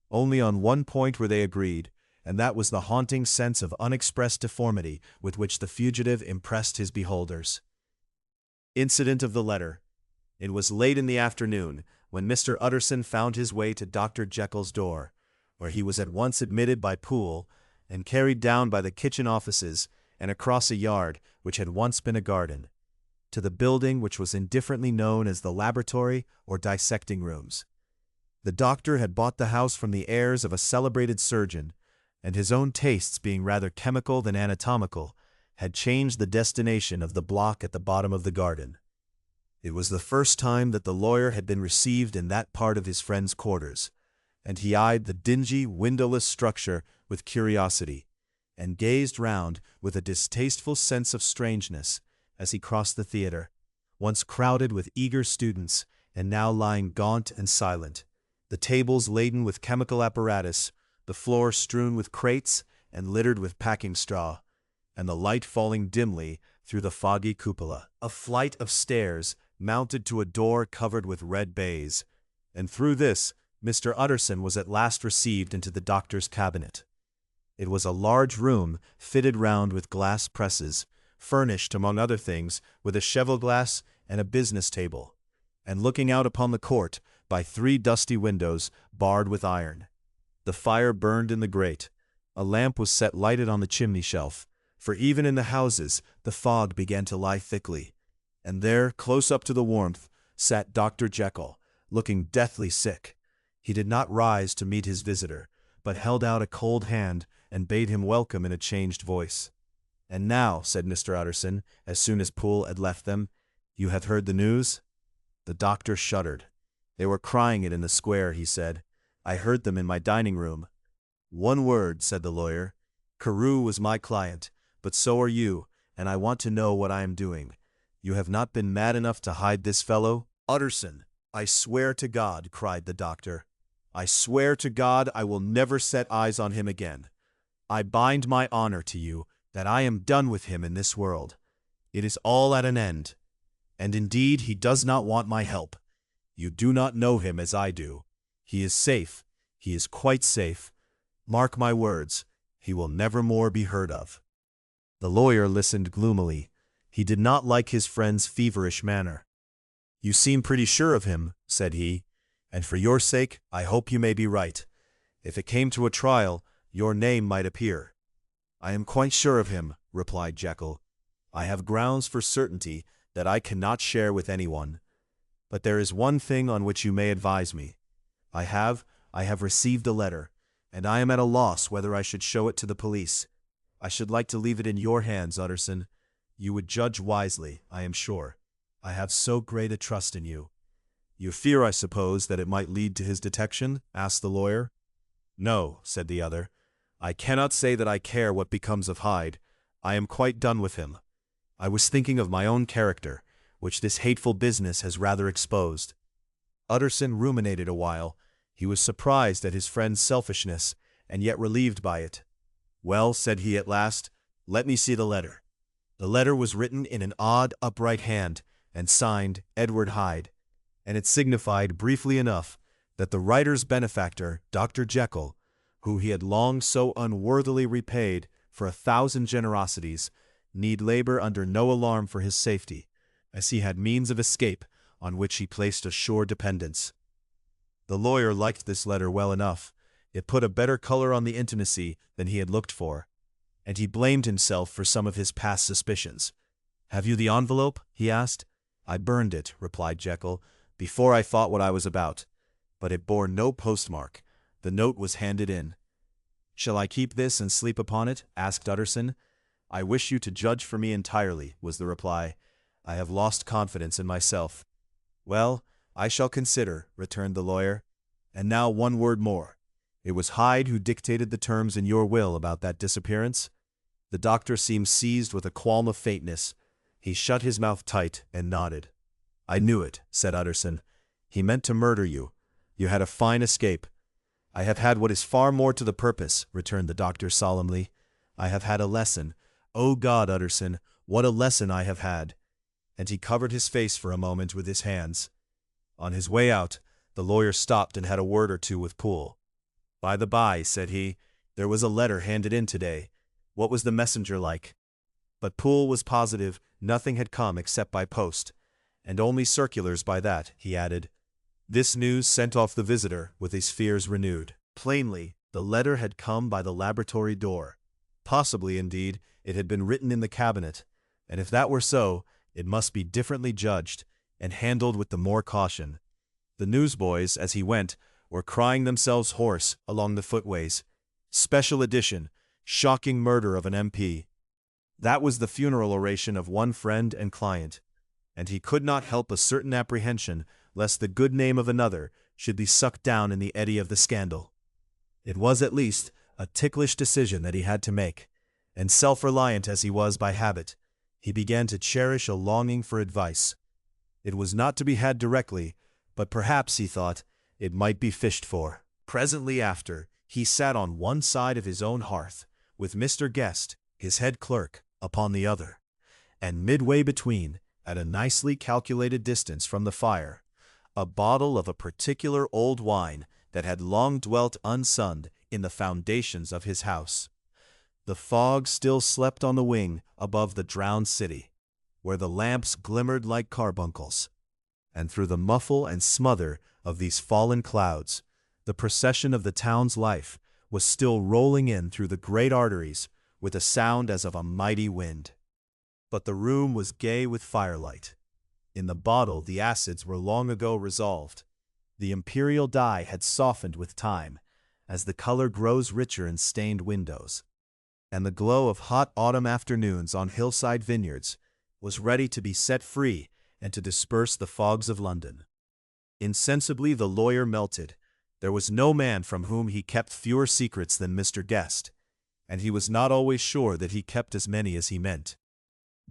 Only on one point were they agreed, and that was the haunting sense of unexpressed deformity with which the fugitive impressed his beholders. Incident of the letter. It was late in the afternoon when Mr. Utterson found his way to Dr. Jekyll's door, where he was at once admitted by Poole and carried down by the kitchen offices and across a yard which had once been a garden, to the building which was indifferently known as the laboratory or dissecting rooms. The doctor had bought the house from the heirs of a celebrated surgeon, and his own tastes being rather chemical than anatomical, had changed the destination of the block at the bottom of the garden. It was the first time that the lawyer had been received in that part of his friend's quarters, and he eyed the dingy, windowless structure with curiosity, and gazed round with a distasteful sense of strangeness as he crossed the theatre, once crowded with eager students, and now lying gaunt and silent, the tables laden with chemical apparatus, the floor strewn with crates and littered with packing straw, and the light falling dimly through the foggy cupola. A flight of stairs mounted to a door covered with red baize, and through this Mr. Utterson was at last received into the doctor's cabinet. It was a large room fitted round with glass presses, furnished, among other things, with a cheval-glass and a business table, and looking out upon the court by 3 dusty windows barred with iron. The fire burned in the grate. A lamp was set lighted on the chimney shelf, for even in the houses the fog began to lie thickly, and there, close up to the warmth, sat Dr. Jekyll, looking deathly sick. He did not rise to meet his visitor, but held out a cold hand and bade him welcome in a changed voice. "And now," said Mr. Utterson, as soon as Poole had left them, "you have heard the news?" The doctor shuddered. "They were crying it in the square," he said. "I heard them in my dining-room." "One word," said the lawyer. "Carew was my client, but so are you, and I want to know what I am doing. You have not been mad enough to hide this fellow?" "Utterson, I swear to God," cried the doctor. "I swear to God I will never set eyes on him again. I bind my honor to you that I am done with him in this world. It is all at an end. And indeed he does not want my help. You do not know him as I do. He is safe. He is quite safe. Mark my words, he will never more be heard of." The lawyer listened gloomily. He did not like his friend's feverish manner. "You seem pretty sure of him," said he, "and for your sake I hope you may be right. If it came to a trial, your name might appear." "I am quite sure of him," replied Jekyll. "I have grounds for certainty that I cannot share with anyone. But there is one thing on which you may advise me. I have received a letter, and I am at a loss whether I should show it to the police. I should like to leave it in your hands, Utterson. You would judge wisely, I am sure. I have so great a trust in you." "You fear, I suppose, that it might lead to his detection?" asked the lawyer. "No," said the other. "I cannot say that I care what becomes of Hyde. I am quite done with him. I was thinking of my own character, which this hateful business has rather exposed." Utterson ruminated a while. He was surprised at his friend's selfishness, and yet relieved by it. "Well," said he at last, "let me see the letter." The letter was written in an odd, upright hand, and signed Edward Hyde, and it signified, briefly enough, that the writer's benefactor, Dr. Jekyll, who he had long so unworthily repaid for 1,000 generosities, need labor under no alarm for his safety, as he had means of escape on which he placed a sure dependence. The lawyer liked this letter well enough. It put a better color on the intimacy than he had looked for, and he blamed himself for some of his past suspicions. "Have you the envelope?" he asked. "I burned it," replied Jekyll, "before I thought what I was about. But it bore no postmark. The note was handed in." "Shall I keep this and sleep upon it?" asked Utterson. "I wish you to judge for me entirely," was the reply. "I have lost confidence in myself." "Well, I shall consider," returned the lawyer. "And now one word more. It was Hyde who dictated the terms in your will about that disappearance?" The doctor seemed seized with a qualm of faintness. He shut his mouth tight and nodded. "I knew it," said Utterson. "He meant to murder you. You had a fine escape." "I have had what is far more to the purpose," returned the doctor solemnly. "I have had a lesson. O God, Utterson, what a lesson I have had!" And he covered his face for a moment with his hands. On his way out, the lawyer stopped and had a word or two with Poole. "By the by," said he, "there was a letter handed in today. What was the messenger like?" But Poole was positive nothing had come except by post, and only circulars by that, he added. This news sent off the visitor with his fears renewed. Plainly, the letter had come by the laboratory door. Possibly, indeed, it had been written in the cabinet, and if that were so, it must be differently judged, and handled with the more caution. The newsboys, as he went, were crying themselves hoarse along the footways. Special edition, shocking murder of an MP. That was the funeral oration of one friend and client, and he could not help a certain apprehension lest the good name of another should be sucked down in the eddy of the scandal. It was at least a ticklish decision that he had to make, and self-reliant as he was by habit, he began to cherish a longing for advice. It was not to be had directly, but perhaps, he thought, it might be fished for. Presently after, he sat on one side of his own hearth, with Mr. Guest, his head clerk, upon the other, and midway between, at a nicely calculated distance from the fire, a bottle of a particular old wine that had long dwelt unsunned in the foundations of his house. The fog still slept on the wing above the drowned city, where the lamps glimmered like carbuncles, and through the muffle and smother of these fallen clouds, the procession of the town's life was still rolling in through the great arteries with a sound as of a mighty wind. But the room was gay with firelight. In the bottle the acids were long ago resolved. The imperial dye had softened with time, as the color grows richer in stained windows, and the glow of hot autumn afternoons on hillside vineyards was ready to be set free and to disperse the fogs of London. Insensibly the lawyer melted. There was no man from whom he kept fewer secrets than Mr. Guest, and he was not always sure that he kept as many as he meant.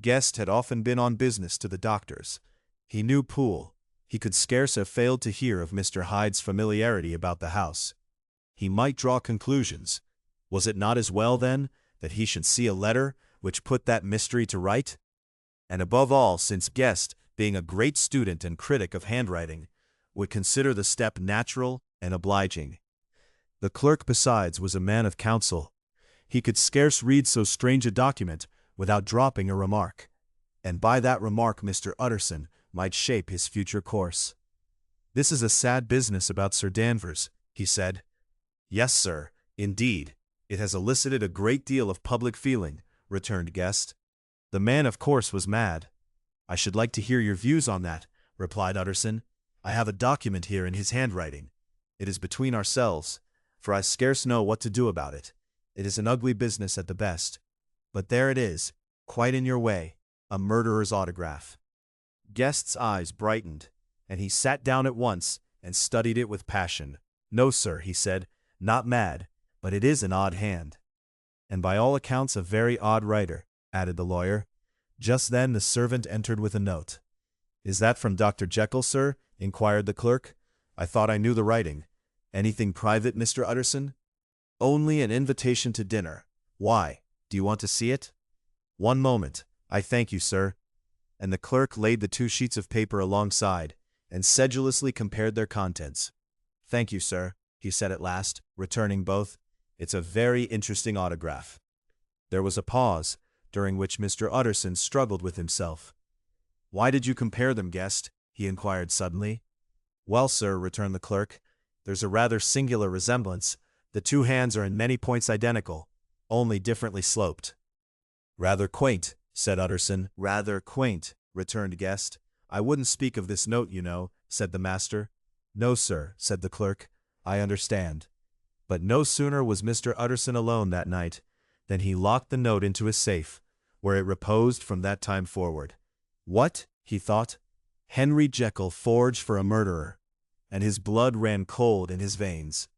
Guest had often been on business to the doctors. He knew Poole. He could scarce have failed to hear of Mr. Hyde's familiarity about the house. He might draw conclusions. Was it not as well, then, that he should see a letter which put that mystery to right? And above all, since Guest, being a great student and critic of handwriting, would consider the step natural and obliging. The clerk, besides, was a man of counsel. He could scarce read so strange a document without dropping a remark, and by that remark Mr. Utterson might shape his future course. "This is a sad business about Sir Danvers," he said. "Yes, sir, indeed. It has elicited a great deal of public feeling," returned Guest. "The man, of course, was mad." "I should like to hear your views on that," replied Utterson. "I have a document here in his handwriting. It is between ourselves, for I scarce know what to do about it. It is an ugly business at the best. But there it is, quite in your way, a murderer's autograph." Guest's eyes brightened, and he sat down at once and studied it with passion. "No, sir," he said, "not mad, but it is an odd hand." "And by all accounts a very odd writer," added the lawyer. Just then the servant entered with a note. "Is that from Dr. Jekyll, sir?" inquired the clerk. "I thought I knew the writing. Anything private, Mr. Utterson?" "Only an invitation to dinner." "Why? Do you want to see it?" "One moment. I thank you, sir." And the clerk laid the 2 sheets of paper alongside, and sedulously compared their contents. "Thank you, sir," he said at last, returning both. "It's a very interesting autograph." There was a pause, during which Mr. Utterson struggled with himself. "Why did you compare them, Guest?" he inquired suddenly. "Well, sir," returned the clerk, "there's a rather singular resemblance. The 2 hands are in many points identical, only differently sloped." "Rather quaint," said Utterson. "Rather quaint," returned Guest. "I wouldn't speak of this note, you know," said the master. "No, sir," said the clerk. "I understand." But no sooner was Mr. Utterson alone that night than he locked the note into his safe, where it reposed from that time forward. "What?" he thought. "Henry Jekyll forged for a murderer," and his blood ran cold in his veins.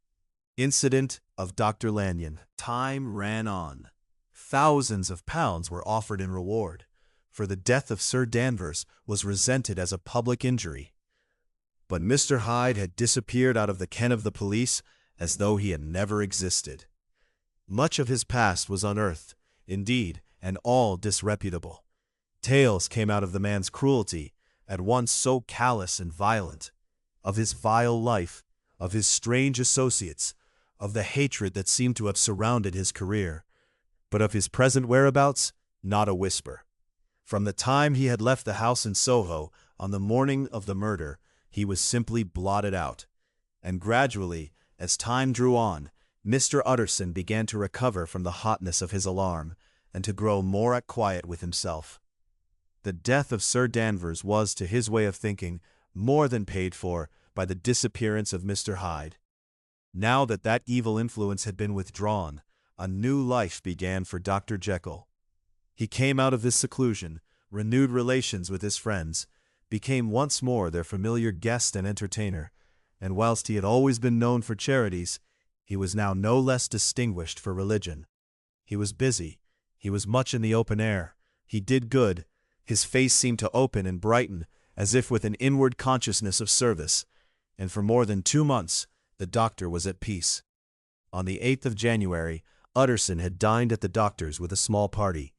Incident of Dr. Lanyon. Time ran on. Thousands of pounds were offered in reward, for the death of Sir Danvers was resented as a public injury. But Mr. Hyde had disappeared out of the ken of the police as though he had never existed. Much of his past was unearthed, indeed, and all disreputable. Tales came out of the man's cruelty, at once so callous and violent, of his vile life, of his strange associates, of the hatred that seemed to have surrounded his career. But of his present whereabouts, not a whisper. From the time he had left the house in Soho on the morning of the murder, he was simply blotted out. And gradually, as time drew on, Mr. Utterson began to recover from the hotness of his alarm, and to grow more at quiet with himself. The death of Sir Danvers was, to his way of thinking, more than paid for by the disappearance of Mr. Hyde. Now that that evil influence had been withdrawn, a new life began for Dr. Jekyll. He came out of this seclusion, renewed relations with his friends, became once more their familiar guest and entertainer, and whilst he had always been known for charities, he was now no less distinguished for religion. He was busy, he was much in the open air, he did good, his face seemed to open and brighten as if with an inward consciousness of service, and for more than 2 months the doctor was at peace. On the 8th of January, Utterson had dined at the doctor's with a small party.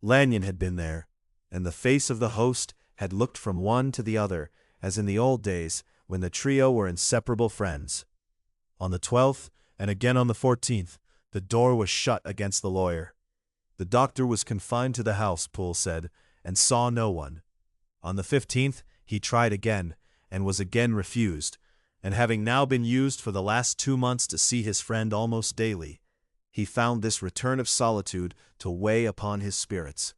Lanyon had been there, and the face of the host had looked from one to the other, as in the old days when the trio were inseparable friends. On the 12th, and again on the 14th, the door was shut against the lawyer. The doctor was confined to the house, Poole said, and saw no one. On the 15th, he tried again, and was again refused, and having now been used for the last 2 months to see his friend almost daily, he found this return of solitude to weigh upon his spirits.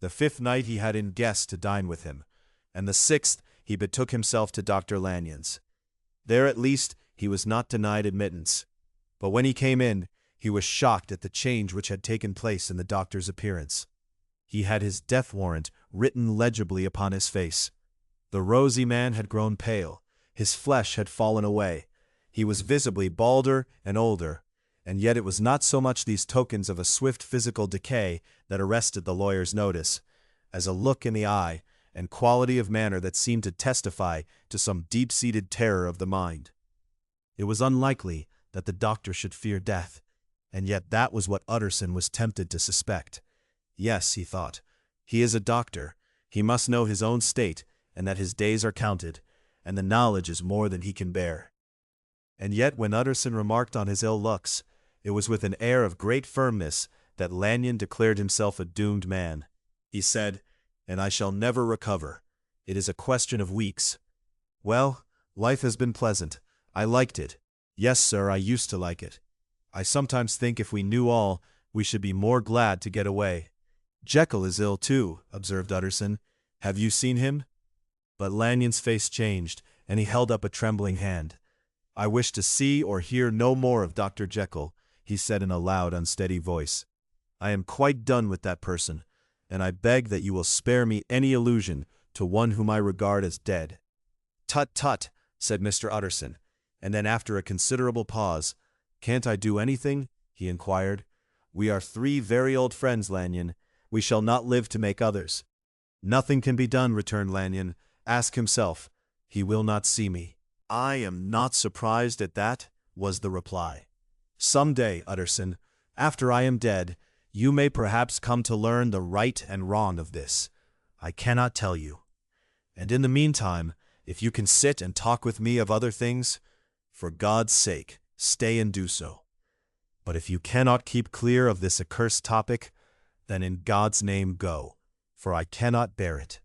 The 5th night he had in guests to dine with him, and the 6th he betook himself to Dr. Lanyon's. There at least he was not denied admittance, but when he came in, he was shocked at the change which had taken place in the doctor's appearance. He had his death warrant written legibly upon his face. The rosy man had grown pale, his flesh had fallen away, he was visibly balder and older, and yet it was not so much these tokens of a swift physical decay that arrested the lawyer's notice, as a look in the eye and quality of manner that seemed to testify to some deep-seated terror of the mind. It was unlikely that the doctor should fear death, and yet that was what Utterson was tempted to suspect. Yes, he thought, he is a doctor, he must know his own state, and that his days are counted, and the knowledge is more than he can bear. And yet when Utterson remarked on his ill looks, it was with an air of great firmness that Lanyon declared himself a doomed man. He said, "And I shall never recover. It is a question of weeks." "Well, life has been pleasant. I liked it. Yes, sir, I used to like it. I sometimes think if we knew all, we should be more glad to get away." "Jekyll is ill too," observed Utterson. "Have you seen him?" But Lanyon's face changed, and he held up a trembling hand. "I wish to see or hear no more of Dr. Jekyll," he said in a loud, unsteady voice. "I am quite done with that person, and I beg that you will spare me any allusion to one whom I regard as dead." "Tut, tut," said Mr. Utterson, and then after a considerable pause, "Can't I do anything?" he inquired. "We are 3 very old friends, Lanyon. We shall not live to make others." "Nothing can be done," returned Lanyon. "Ask himself. He will not see me." "I am not surprised at that," was the reply. "Some day, Utterson, after I am dead, you may perhaps come to learn the right and wrong of this. I cannot tell you. And in the meantime, if you can sit and talk with me of other things, for God's sake, stay and do so. But if you cannot keep clear of this accursed topic, then in God's name go, for I cannot bear it."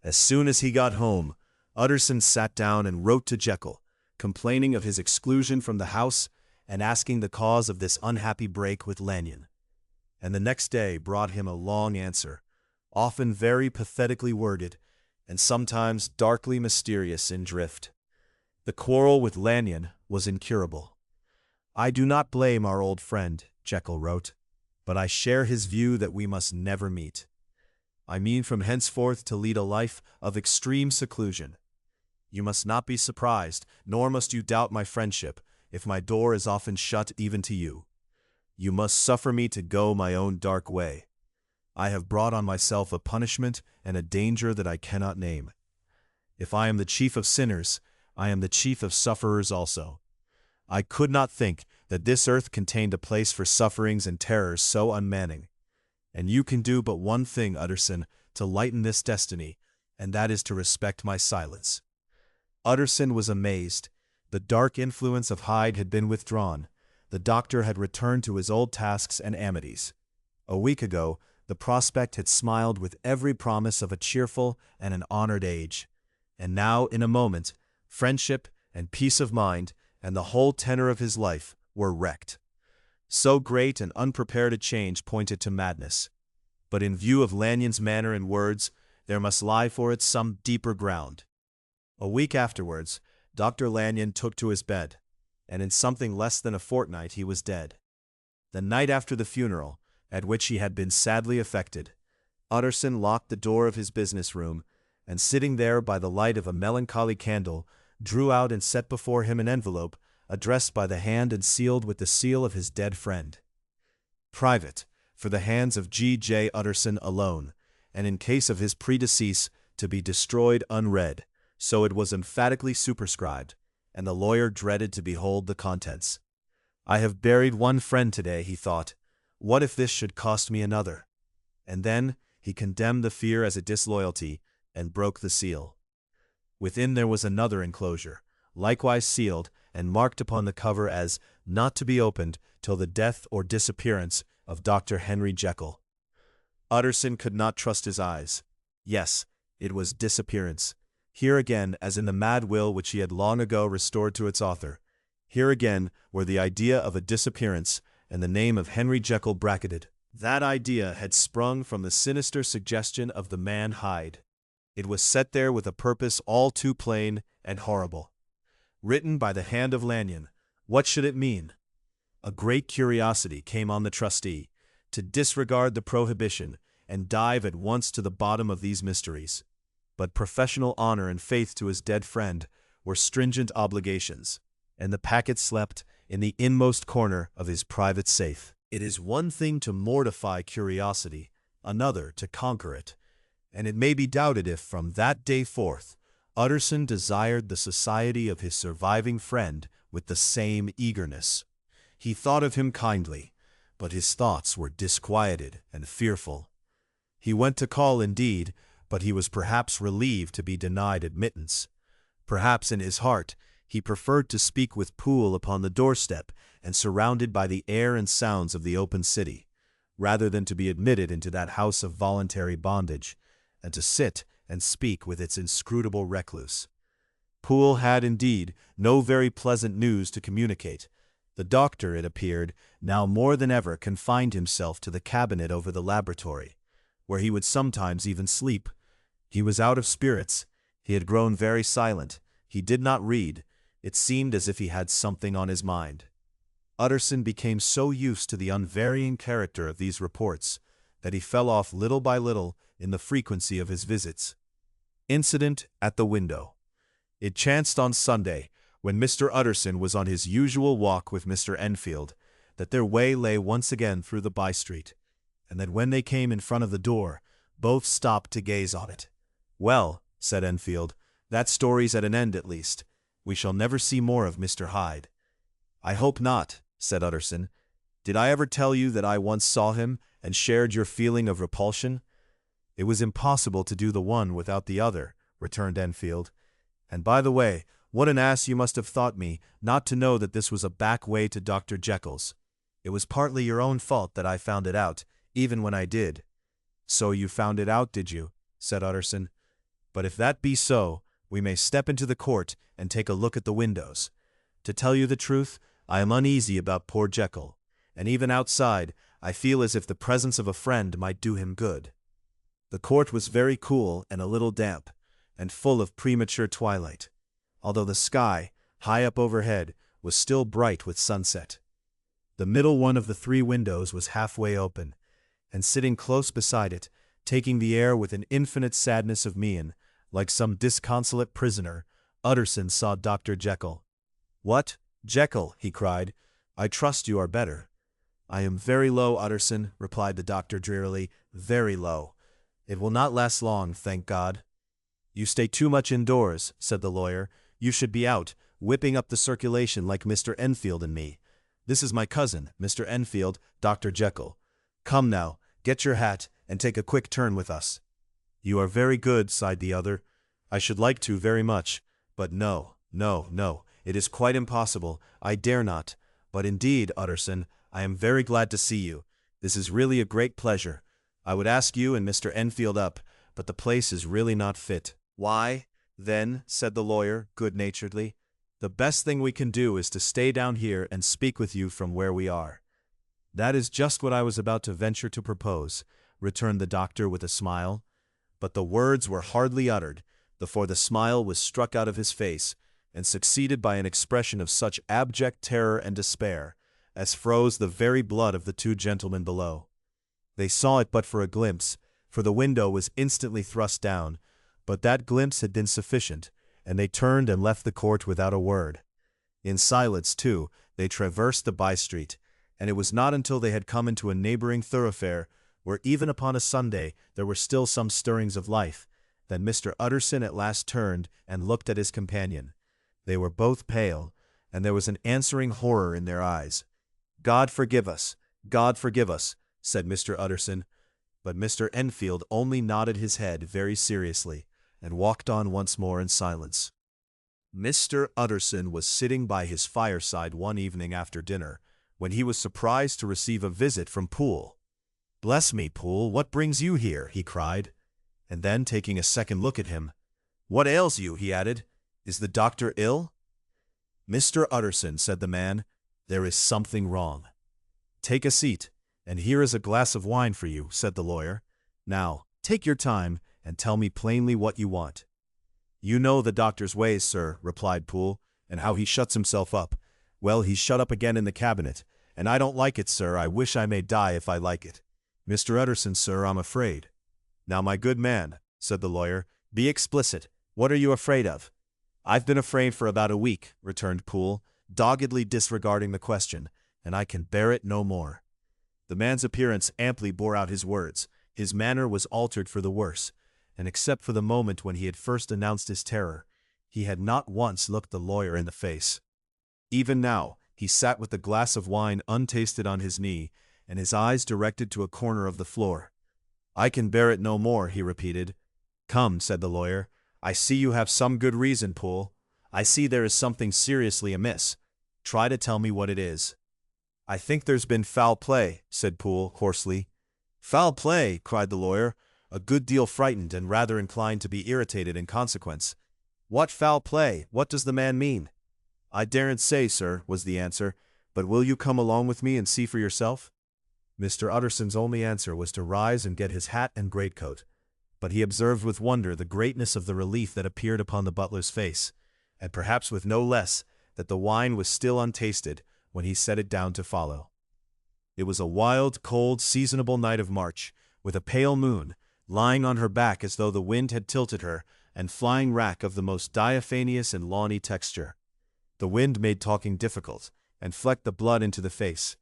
As soon as he got home, Utterson sat down and wrote to Jekyll, complaining of his exclusion from the house and asking the cause of this unhappy break with Lanyon. And the next day brought him a long answer, often very pathetically worded, and sometimes darkly mysterious in drift. The quarrel with Lanyon was incurable. "I do not blame our old friend," Jekyll wrote, "but I share his view that we must never meet. I mean from henceforth to lead a life of extreme seclusion. You must not be surprised, nor must you doubt my friendship, if my door is often shut even to you. You must suffer me to go my own dark way. I have brought on myself a punishment and a danger that I cannot name. If I am the chief of sinners, I am the chief of sufferers also. I could not think that this earth contained a place for sufferings and terrors so unmanning. And you can do but one thing, Utterson, to lighten this destiny, and that is to respect my silence." Utterson was amazed. The dark influence of Hyde had been withdrawn. The doctor had returned to his old tasks and amities. A week ago, the prospect had smiled with every promise of a cheerful and an honored age. And now, in a moment, friendship and peace of mind and the whole tenor of his life were wrecked. So great and unprepared a change pointed to madness. But in view of Lanyon's manner and words, there must lie for it some deeper ground. A week afterwards, Dr. Lanyon took to his bed, and in something less than a fortnight he was dead. The night after the funeral, at which he had been sadly affected, Utterson locked the door of his business room, and sitting there by the light of a melancholy candle, drew out and set before him an envelope addressed by the hand and sealed with the seal of his dead friend. "Private, for the hands of G. J. Utterson alone, and in case of his predecease, to be destroyed unread, so it was emphatically superscribed, and the lawyer dreaded to behold the contents. "I have buried one friend today," he thought. "What if this should cost me another?" And then he condemned the fear as a disloyalty, and broke the seal. Within there was another enclosure, likewise sealed, and marked upon the cover as "not to be opened till the death or disappearance of Dr. Henry Jekyll." Utterson could not trust his eyes. Yes, it was disappearance. Here again, as in the mad will which he had long ago restored to its author, here again were the idea of a disappearance and the name of Henry Jekyll bracketed. That idea had sprung from the sinister suggestion of the man Hyde. It was set there with a purpose all too plain and horrible. Written by the hand of Lanyon, what should it mean? A great curiosity came on the trustee, to disregard the prohibition and dive at once to the bottom of these mysteries. But professional honor and faith to his dead friend were stringent obligations, and the packet slept in the inmost corner of his private safe. It is one thing to mortify curiosity, another to conquer it, and it may be doubted if, from that day forth, Utterson desired the society of his surviving friend with the same eagerness. He thought of him kindly, but his thoughts were disquieted and fearful. He went to call indeed, but he was perhaps relieved to be denied admittance. Perhaps in his heart he preferred to speak with Poole upon the doorstep and surrounded by the air and sounds of the open city, rather than to be admitted into that house of voluntary bondage, and to sit and speak with its inscrutable recluse. Poole had, indeed, no very pleasant news to communicate. The doctor, it appeared, now more than ever confined himself to the cabinet over the laboratory, where he would sometimes even sleep. He was out of spirits. He had grown very silent. He did not read. It seemed as if he had something on his mind. Utterson became so used to the unvarying character of these reports that he fell off little by little in the frequency of his visits. Incident at the window. It chanced on Sunday, when Mr. Utterson was on his usual walk with Mr. Enfield, that their way lay once again through the by-street, and that when they came in front of the door, both stopped to gaze on it. "Well," said Enfield, "that story's at an end at least. We shall never see more of Mr. Hyde." "I hope not," said Utterson. "Did I ever tell you that I once saw him and shared your feeling of repulsion?" "It was impossible to do the one without the other," returned Enfield. "And by the way, what an ass you must have thought me not to know that this was a back way to Dr. Jekyll's. It was partly your own fault that I found it out, even when I did." "So you found it out, did you?" said Utterson. "But if that be so, we may step into the court and take a look at the windows. To tell you the truth, I am uneasy about poor Jekyll, and even outside I feel as if the presence of a friend might do him good." The court was very cool and a little damp, and full of premature twilight, although the sky, high up overhead, was still bright with sunset. The middle one of the three windows was halfway open, and sitting close beside it, taking the air with an infinite sadness of mien, like some disconsolate prisoner, Utterson saw Dr. Jekyll. "What, Jekyll?" he cried. "I trust you are better." "I am very low, Utterson," replied the doctor drearily, "very low. It will not last long, thank God." "You stay too much indoors," said the lawyer. "You should be out, whipping up the circulation like Mr. Enfield and me. This is my cousin, Mr. Enfield, Dr. Jekyll. Come now, get your hat, and take a quick turn with us." "You are very good," sighed the other. "I should like to very much, but no, it is quite impossible. I dare not. But indeed, Utterson, I am very glad to see you. This is really a great pleasure. I would ask you and Mr. Enfield up, but the place is really not fit." "Why, then," said the lawyer, good-naturedly, "the best thing we can do is to stay down here and speak with you from where we are." "That is just what I was about to venture to propose," returned the doctor with a smile. But the words were hardly uttered before the smile was struck out of his face, and succeeded by an expression of such abject terror and despair as froze the very blood of the two gentlemen below. They saw it but for a glimpse, for the window was instantly thrust down, but that glimpse had been sufficient, and they turned and left the court without a word. In silence, too, they traversed the by-street, and it was not until they had come into a neighboring thoroughfare, where even upon a Sunday there were still some stirrings of life, Then Mr. Utterson at last turned and looked at his companion. They were both pale, and there was an answering horror in their eyes. "God forgive us! God forgive us!" said Mr. Utterson. But Mr. Enfield only nodded his head very seriously, and walked on once more in silence. Mr. Utterson was sitting by his fireside one evening after dinner, when he was surprised to receive a visit from Poole. "Bless me, Poole, what brings you here?" he cried. And then, taking a second look at him, "What ails you?" he added. "Is the doctor ill?" "Mr. Utterson," said the man, "there is something wrong." "Take a seat, and here is a glass of wine for you," said the lawyer. "Now, take your time, and tell me plainly what you want." "You know the doctor's ways, sir," replied Poole, "and how he shuts himself up. Well, he's shut up again in the cabinet, and I don't like it, sir. I wish I may die if I like it. Mr. Utterson, sir, I'm afraid." "Now, my good man," said the lawyer, "be explicit. What are you afraid of?" "I've been afraid for about a week," returned Poole, doggedly disregarding the question, "and I can bear it no more." The man's appearance amply bore out his words. His manner was altered for the worse, and except for the moment when he had first announced his terror, he had not once looked the lawyer in the face. Even now, he sat with the glass of wine untasted on his knee, and his eyes directed to a corner of the floor. "I can bear it no more," he repeated. "Come," said the lawyer, "I see you have some good reason, Poole. I see there is something seriously amiss. Try to tell me what it is." "I think there's been foul play," said Poole, hoarsely. "Foul play!" cried the lawyer, a good deal frightened and rather inclined to be irritated in consequence. "What foul play? What does the man mean?" "I daren't say, sir," was the answer, "but will you come along with me and see for yourself?" Mr. Utterson's only answer was to rise and get his hat and greatcoat, but he observed with wonder the greatness of the relief that appeared upon the butler's face, and perhaps with no less, that the wine was still untasted when he set it down to follow. It was a wild, cold, seasonable night of March, with a pale moon, lying on her back as though the wind had tilted her, and flying rack of the most diaphanous and lawny texture. The wind made talking difficult, and flecked the blood into the face.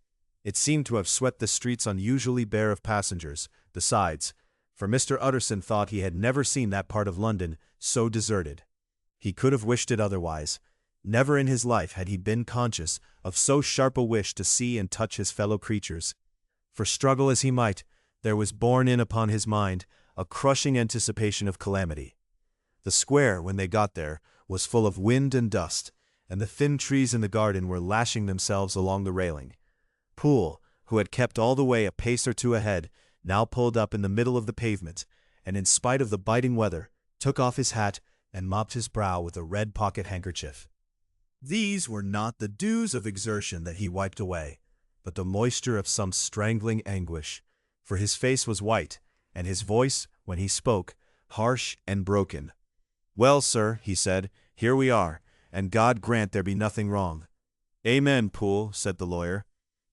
It seemed to have swept the streets unusually bare of passengers, besides, for Mr. Utterson thought he had never seen that part of London so deserted. He could have wished it otherwise. Never in his life had he been conscious of so sharp a wish to see and touch his fellow creatures. For struggle as he might, there was borne in upon his mind a crushing anticipation of calamity. The square, when they got there, was full of wind and dust, and the thin trees in the garden were lashing themselves along the railing. Poole, who had kept all the way a pace or two ahead, now pulled up in the middle of the pavement, and in spite of the biting weather, took off his hat and mopped his brow with a red pocket-handkerchief. These were not the dews of exertion that he wiped away, but the moisture of some strangling anguish, for his face was white, and his voice, when he spoke, harsh and broken. "Well, sir," he said, "here we are, and God grant there be nothing wrong." "Amen, Poole," said the lawyer.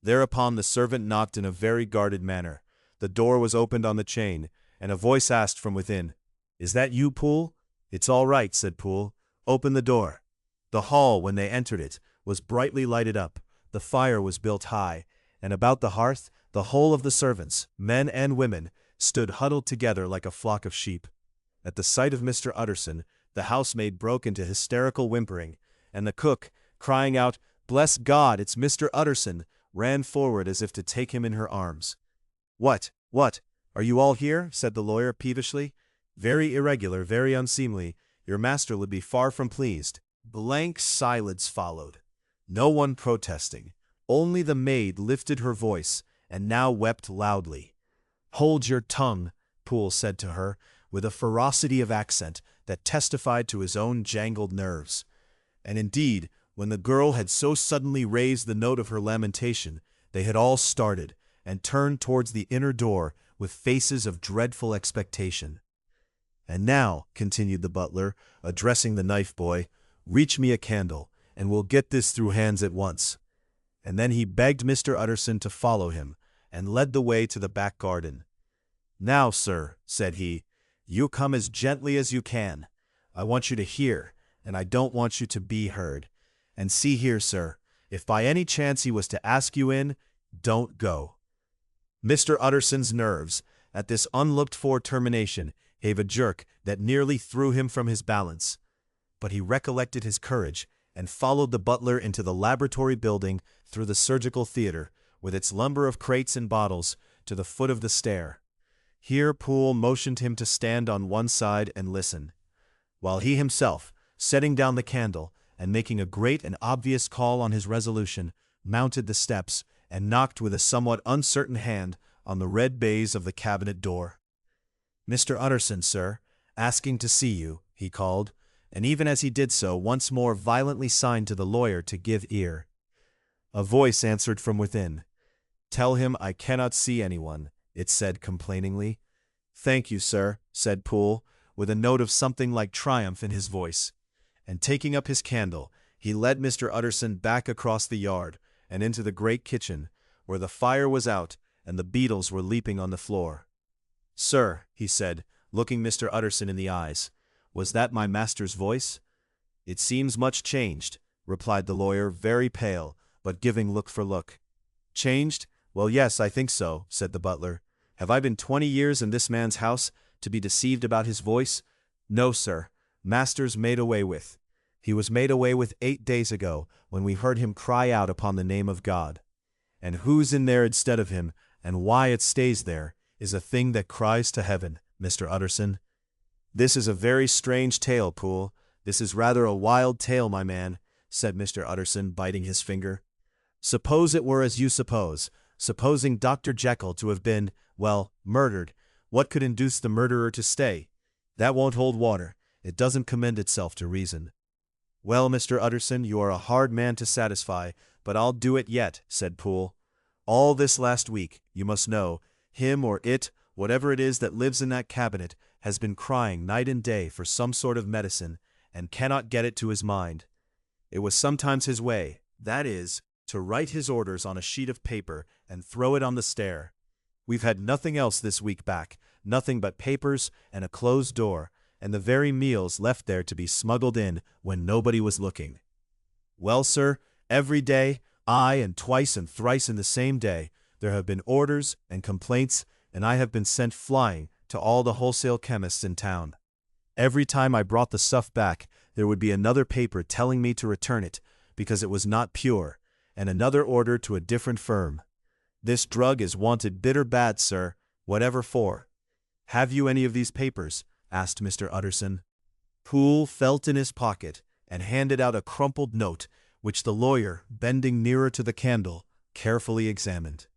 Thereupon the servant knocked in a very guarded manner. The door was opened on the chain, and a voice asked from within, "Is that you, Poole?" "It's all right," said Poole. "Open the door." The hall, when they entered it, was brightly lighted up. The fire was built high, and about the hearth the whole of the servants, men and women, stood huddled together like a flock of sheep. At the sight of Mr. Utterson, the housemaid broke into hysterical whimpering, and the cook, crying out, "Bless God, it's Mr. Utterson," ran forward as if to take him in her arms. What, are you all here?" said the lawyer peevishly. "Very irregular, very unseemly. Your master would be far from pleased." Blank silence followed, no one protesting. Only the maid lifted her voice, and now wept loudly. "Hold your tongue," Poole said to her, with a ferocity of accent that testified to his own jangled nerves. And indeed, when the girl had so suddenly raised the note of her lamentation, they had all started, and turned towards the inner door with faces of dreadful expectation. "And now," continued the butler, addressing the knife-boy, "reach me a candle, and we'll get this through hands at once." And then he begged Mr. Utterson to follow him, and led the way to the back garden. "Now, sir," said he, "you come as gently as you can. I want you to hear, and I don't want you to be heard. And see here, sir, if by any chance he was to ask you in, don't go." Mr. Utterson's nerves, at this unlooked-for termination, gave a jerk that nearly threw him from his balance. But he recollected his courage and followed the butler into the laboratory building through the surgical theater, with its lumber of crates and bottles, to the foot of the stair. Here Poole motioned him to stand on one side and listen, while he himself, setting down the candle and making a great and obvious call on his resolution, mounted the steps and knocked with a somewhat uncertain hand on the red baize of the cabinet door. "Mr. Utterson, sir, asking to see you," he called, and even as he did so once more violently signed to the lawyer to give ear. A voice answered from within. "Tell him I cannot see anyone," it said complainingly. "Thank you, sir," said Poole, with a note of something like triumph in his voice. And taking up his candle, he led Mr. Utterson back across the yard and into the great kitchen, where the fire was out and the beetles were leaping on the floor. "Sir," he said, looking Mr. Utterson in the eyes, "was that my master's voice?" "It seems much changed," replied the lawyer, very pale, but giving look for look. "Changed? Well, yes, I think so," said the butler. "Have I been 20 years in this man's house to be deceived about his voice? No, sir. Master's made away with. He was made away with 8 days ago, when we heard him cry out upon the name of God. And who's in there instead of him, and why it stays there, is a thing that cries to heaven, Mr. Utterson. This is a very strange tale, Poole. This is rather a wild tale, my man," said Mr. Utterson, biting his finger. "Suppose it were as you suppose. Supposing Dr. Jekyll to have been, well, murdered, what could induce the murderer to stay? That won't hold water. It doesn't commend itself to reason." "Well, Mr. Utterson, you are a hard man to satisfy, but I'll do it yet," said Poole. "All this last week, you must know, him or it, whatever it is that lives in that cabinet, has been crying night and day for some sort of medicine, and cannot get it to his mind. It was sometimes his way, that is, to write his orders on a sheet of paper and throw it on the stair. We've had nothing else this week back, nothing but papers and a closed door, and the very meals left there to be smuggled in when nobody was looking. Well, sir, every day, aye, and twice and thrice in the same day, there have been orders and complaints, and I have been sent flying to all the wholesale chemists in town. Every time I brought the stuff back, there would be another paper telling me to return it, because it was not pure, and another order to a different firm. This drug is wanted bitter bad, sir, whatever for." "Have you any of these papers?" asked Mr. Utterson. Poole felt in his pocket and handed out a crumpled note, which the lawyer, bending nearer to the candle, carefully examined.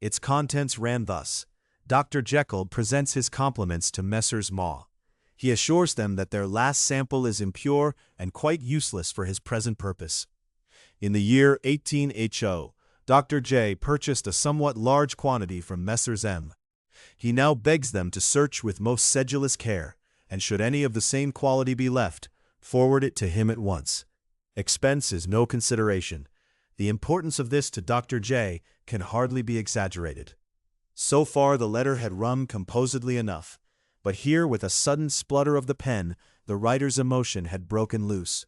Its contents ran thus: "Dr. Jekyll presents his compliments to Messrs. Maw. He assures them that their last sample is impure and quite useless for his present purpose. In the year 18HO, Dr. J purchased a somewhat large quantity from Messrs. M. He now begs them to search with most sedulous care, and should any of the same quality be left, forward it to him at once. Expense is no consideration. The importance of this to Dr. J can hardly be exaggerated." So far the letter had run composedly enough, but here with a sudden splutter of the pen the writer's emotion had broken loose.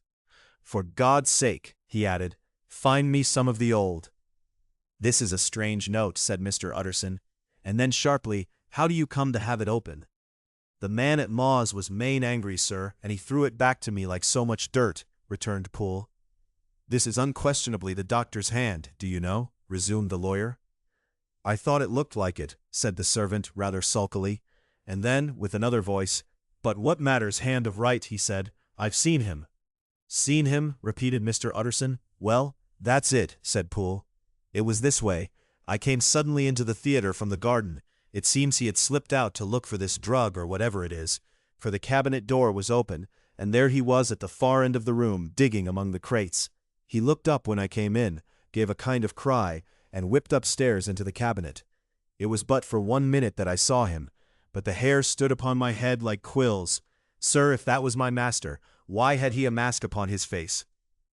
"For God's sake," he added, "find me some of the old." "This is a strange note," said Mr. Utterson, and then sharply, "How do you come to have it open?" "The man at Maw's was main angry, sir, and he threw it back to me like so much dirt," returned Poole. "This is unquestionably the doctor's hand, do you know?" resumed the lawyer. "I thought it looked like it," said the servant rather sulkily, and then, with another voice, "But what matters hand of right," he said. "I've seen him." "Seen him?" repeated Mr. Utterson. "Well, that's it," said Poole. "It was this way. I came suddenly into the theater from the garden. It seems he had slipped out to look for this drug or whatever it is, for the cabinet door was open, and there he was at the far end of the room, digging among the crates. He looked up when I came in, gave a kind of cry, and whipped upstairs into the cabinet. It was but for 1 minute that I saw him, but the hair stood upon my head like quills. Sir, if that was my master, why had he a mask upon his face?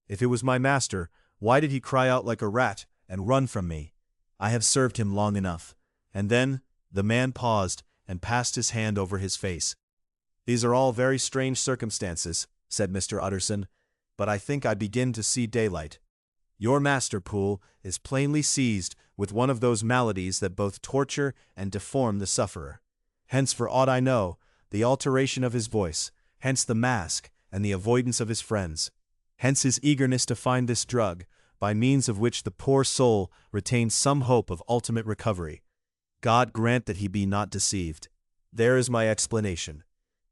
If it was my master, why did he cry out like a rat and run from me? I have served him long enough." And then the man paused and passed his hand over his face. "These are all very strange circumstances," said Mr. Utterson, "but I think I begin to see daylight. Your master, Poole, is plainly seized with one of those maladies that both torture and deform the sufferer. Hence, for aught I know, the alteration of his voice, hence the mask and the avoidance of his friends. Hence his eagerness to find this drug, by means of which the poor soul retains some hope of ultimate recovery. God grant that he be not deceived. There is my explanation.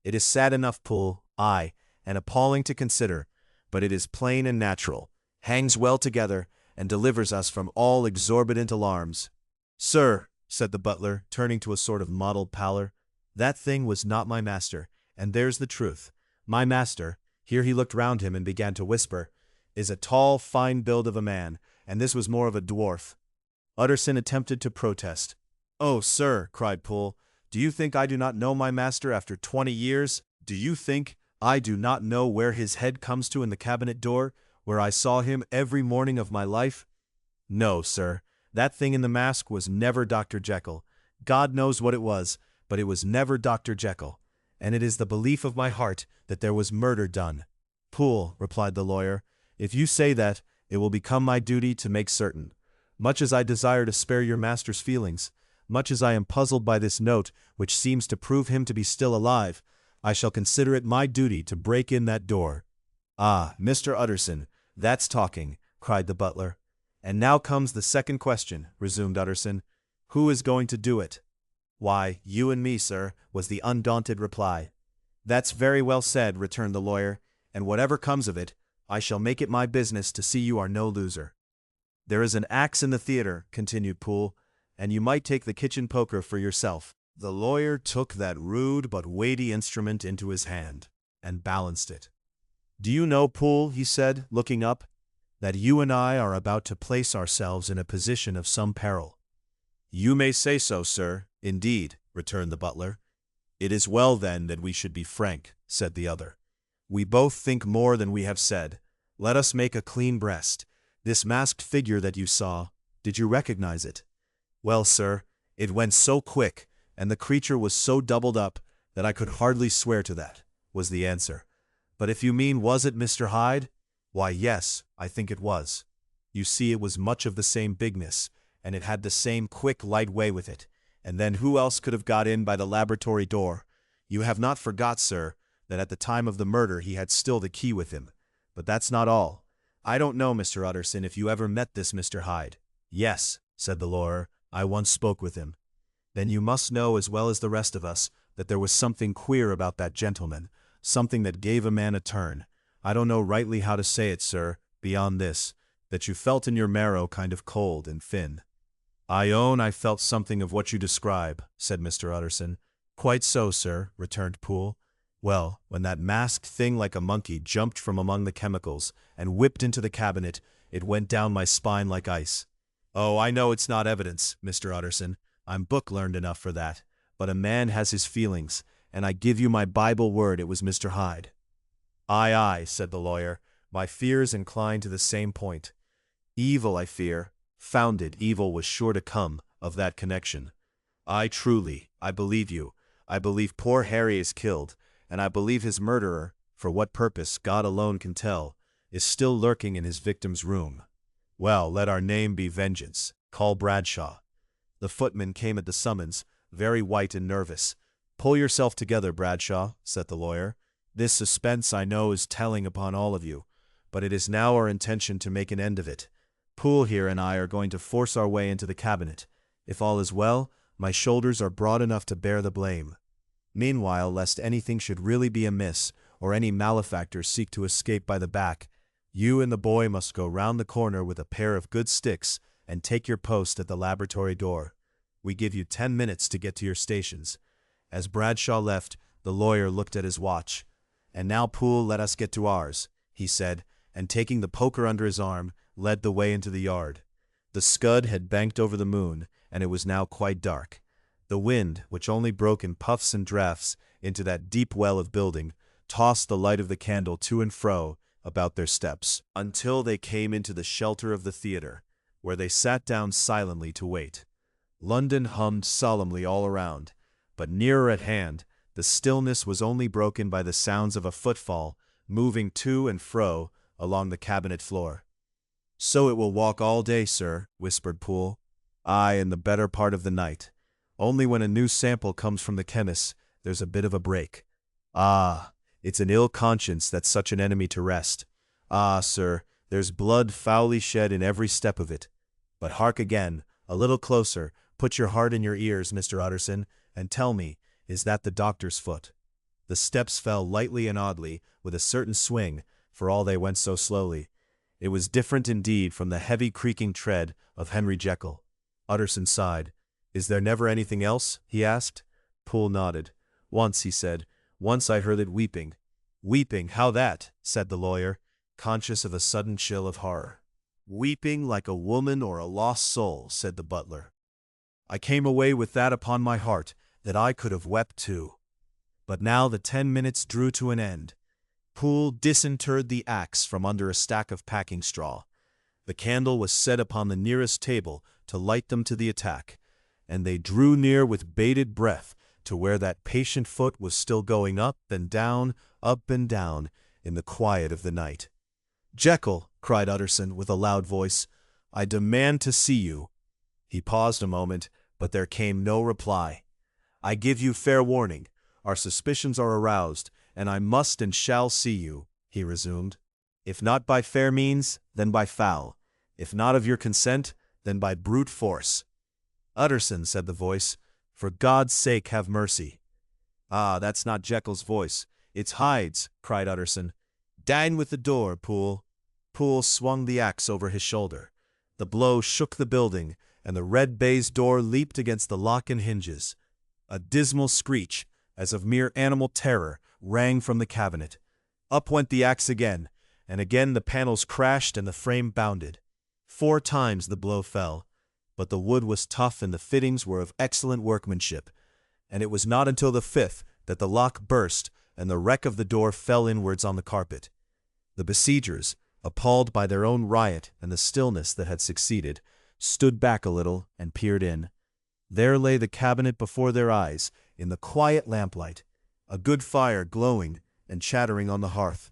It is sad enough, Poole, aye, and appalling to consider, but it is plain and natural, hangs well together, and delivers us from all exorbitant alarms. Sir, said the butler, turning to a sort of mottled pallor, that thing was not my master, and there's the truth. My master, here he looked round him and began to whisper, is a tall, fine build of a man, and this was more of a dwarf. Utterson attempted to protest. Oh, sir, cried Poole, do you think I do not know my master after 20 years? Do you think I do not know where his head comes to in the cabinet door, where I saw him every morning of my life? No, sir, that thing in the mask was never Dr. Jekyll. God knows what it was, but it was never Dr. Jekyll, and it is the belief of my heart that there was murder done. Poole, replied the lawyer, if you say that, it will become my duty to make certain. Much as I desire to spare your master's feelings, much as I am puzzled by this note, which seems to prove him to be still alive, I shall consider it my duty to break in that door. Ah, Mr. Utterson, that's talking, cried the butler. And now comes the second question, resumed Utterson. Who is going to do it? Why, you and me, sir, was the undaunted reply. That's very well said, returned the lawyer, and whatever comes of it, I shall make it my business to see you are no loser. There is an axe in the theater, continued Poole, and you might take the kitchen poker for yourself. The lawyer took that rude but weighty instrument into his hand, and balanced it. Do you know, Poole, he said, looking up, that you and I are about to place ourselves in a position of some peril? You may say so, sir, indeed, returned the butler. It is well, then, that we should be frank, said the other. We both think more than we have said. Let us make a clean breast. This masked figure that you saw, did you recognize it? Well, sir, it went so quick, and the creature was so doubled up, that I could hardly swear to that, was the answer. But if you mean was it Mr. Hyde? Why, yes, I think it was. You see, it was much of the same bigness, and it had the same quick, light way with it. And then who else could have got in by the laboratory door? You have not forgot, sir, that at the time of the murder he had still the key with him. But that's not all. I don't know, Mr. Utterson, if you ever met this Mr. Hyde. Yes, said the lawyer, I once spoke with him. Then you must know as well as the rest of us that there was something queer about that gentleman, something that gave a man a turn. I don't know rightly how to say it, sir, beyond this, that you felt in your marrow kind of cold and thin. I own I felt something of what you describe, said Mr. Utterson. Quite so, sir, returned Poole. Well, when that masked thing like a monkey jumped from among the chemicals and whipped into the cabinet, it went down my spine like ice. Oh, I know it's not evidence, Mr. Utterson. I'm book-learned enough for that. But a man has his feelings, and I give you my Bible word it was Mr. Hyde. Aye, aye, said the lawyer. My fears incline to the same point. Evil, I fear, founded evil was sure to come of that connection. Aye, truly, I believe you. I believe poor Harry is killed, and I believe his murderer, for what purpose God alone can tell, is still lurking in his victim's room. Well, let our name be Vengeance. Call Bradshaw. The footman came at the summons, very white and nervous. Pull yourself together, Bradshaw, said the lawyer. This suspense, I know, is telling upon all of you, but it is now our intention to make an end of it. Poole here and I are going to force our way into the cabinet. If all is well, my shoulders are broad enough to bear the blame. Meanwhile, lest anything should really be amiss, or any malefactor seek to escape by the back, you and the boy must go round the corner with a pair of good sticks and take your post at the laboratory door. We give you 10 minutes to get to your stations. As Bradshaw left, the lawyer looked at his watch. And now, Poole, let us get to ours, he said, and taking the poker under his arm, led the way into the yard. The scud had banked over the moon, and it was now quite dark. The wind, which only broke in puffs and draughts into that deep well of building, tossed the light of the candle to and fro about their steps, until they came into the shelter of the theater, where they sat down silently to wait. London hummed solemnly all around, but nearer at hand, the stillness was only broken by the sounds of a footfall moving to and fro along the cabinet floor. So it will walk all day, sir, whispered Poole. Aye, and the better part of the night. Only when a new sample comes from the chemist's, there's a bit of a break. Ah, it's an ill conscience that's such an enemy to rest. Ah, sir, there's blood foully shed in every step of it. But hark again, a little closer, put your heart in your ears, Mr. Utterson, and tell me, is that the doctor's foot? The steps fell lightly and oddly, with a certain swing, for all they went so slowly. It was different indeed from the heavy creaking tread of Henry Jekyll. Utterson sighed. Is there never anything else? He asked. Poole nodded. Once, he said. Once I heard it weeping. Weeping, how that? Said the lawyer, conscious of a sudden chill of horror. Weeping like a woman or a lost soul, said the butler. I came away with that upon my heart, that I could have wept too. But now the 10 minutes drew to an end. Poole disinterred the axe from under a stack of packing straw. The candle was set upon the nearest table to light them to the attack, and they drew near with bated breath to where that patient foot was still going up and down in the quiet of the night. Jekyll, cried Utterson with a loud voice, I demand to see you. He paused a moment, but there came no reply. I give you fair warning. Our suspicions are aroused, and I must and shall see you, he resumed. If not by fair means, then by foul. If not of your consent, then by brute force. Utterson, said the voice, for God's sake have mercy. Ah, that's not Jekyll's voice. It's Hyde's, cried Utterson. Down with the door, Poole. Poole swung the axe over his shoulder. The blow shook the building, and the red baize door leaped against the lock and hinges. A dismal screech, as of mere animal terror, rang from the cabinet. Up went the axe again, and again the panels crashed and the frame bounded. 4 times the blow fell, but the wood was tough and the fittings were of excellent workmanship, and it was not until the 5th that the lock burst and the wreck of the door fell inwards on the carpet. The besiegers, appalled by their own riot and the stillness that had succeeded, stood back a little and peered in. There lay the cabinet before their eyes, in the quiet lamplight, a good fire glowing and chattering on the hearth,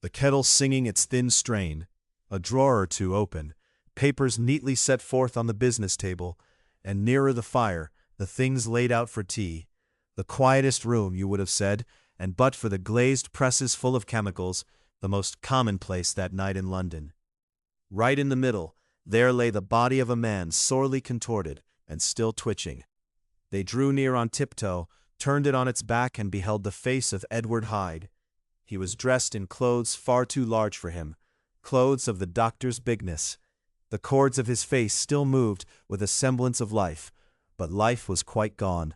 the kettle singing its thin strain, a drawer or two open, papers neatly set forth on the business table, and nearer the fire, the things laid out for tea. The quietest room, you would have said, and but for the glazed presses full of chemicals, the most commonplace that night in London. Right in the middle, there lay the body of a man sorely contorted and still twitching. They drew near on tiptoe, turned it on its back, and beheld the face of Edward Hyde. He was dressed in clothes far too large for him, clothes of the doctor's bigness. The cords of his face still moved with a semblance of life, but life was quite gone,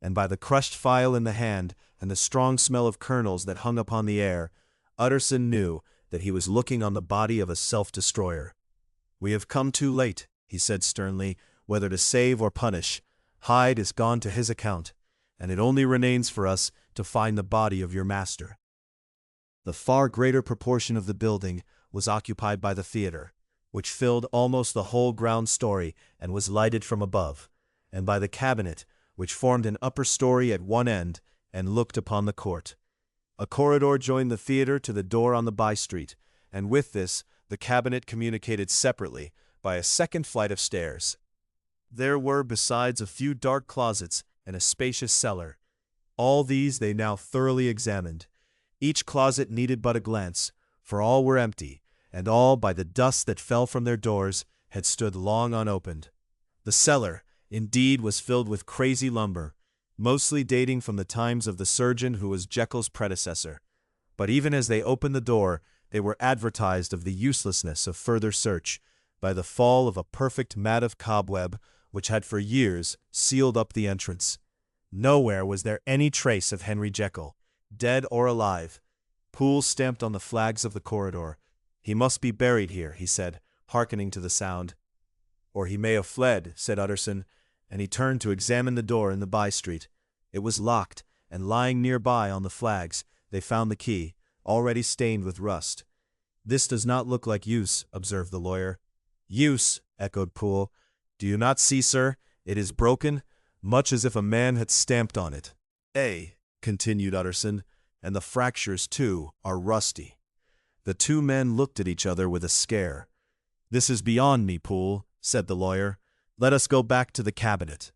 and by the crushed phial in the hand and the strong smell of kernels that hung upon the air, Utterson knew that he was looking on the body of a self-destroyer. We have come too late, he said sternly, whether to save or punish. Hyde is gone to his account, and it only remains for us to find the body of your master. The far greater proportion of the building was occupied by the theatre, which filled almost the whole ground story and was lighted from above, and by the cabinet, which formed an upper story at one end and looked upon the court. A corridor joined the theatre to the door on the by-street, and with this the cabinet communicated separately by a second flight of stairs. There were besides a few dark closets and a spacious cellar. All these they now thoroughly examined. Each closet needed but a glance, for all were empty, and all, by the dust that fell from their doors, had stood long unopened. The cellar, indeed, was filled with crazy lumber, mostly dating from the times of the surgeon who was Jekyll's predecessor. But even as they opened the door, they were advertised of the uselessness of further search by the fall of a perfect mat of cobweb which had for years sealed up the entrance. Nowhere was there any trace of Henry Jekyll, dead or alive. Poole stamped on the flags of the corridor. He must be buried here, he said, hearkening to the sound. Or he may have fled, said Utterson, and he turned to examine the door in the by-street. It was locked, and lying nearby on the flags, they found the key, already stained with rust. This does not look like use, observed the lawyer. Use, echoed Poole. Do you not see, sir? It is broken, much as if a man had stamped on it. Continued Utterson, and the fractures, too, are rusty. The two men looked at each other with a scare. This is beyond me, Poole, said the lawyer. Let us go back to the cabinet.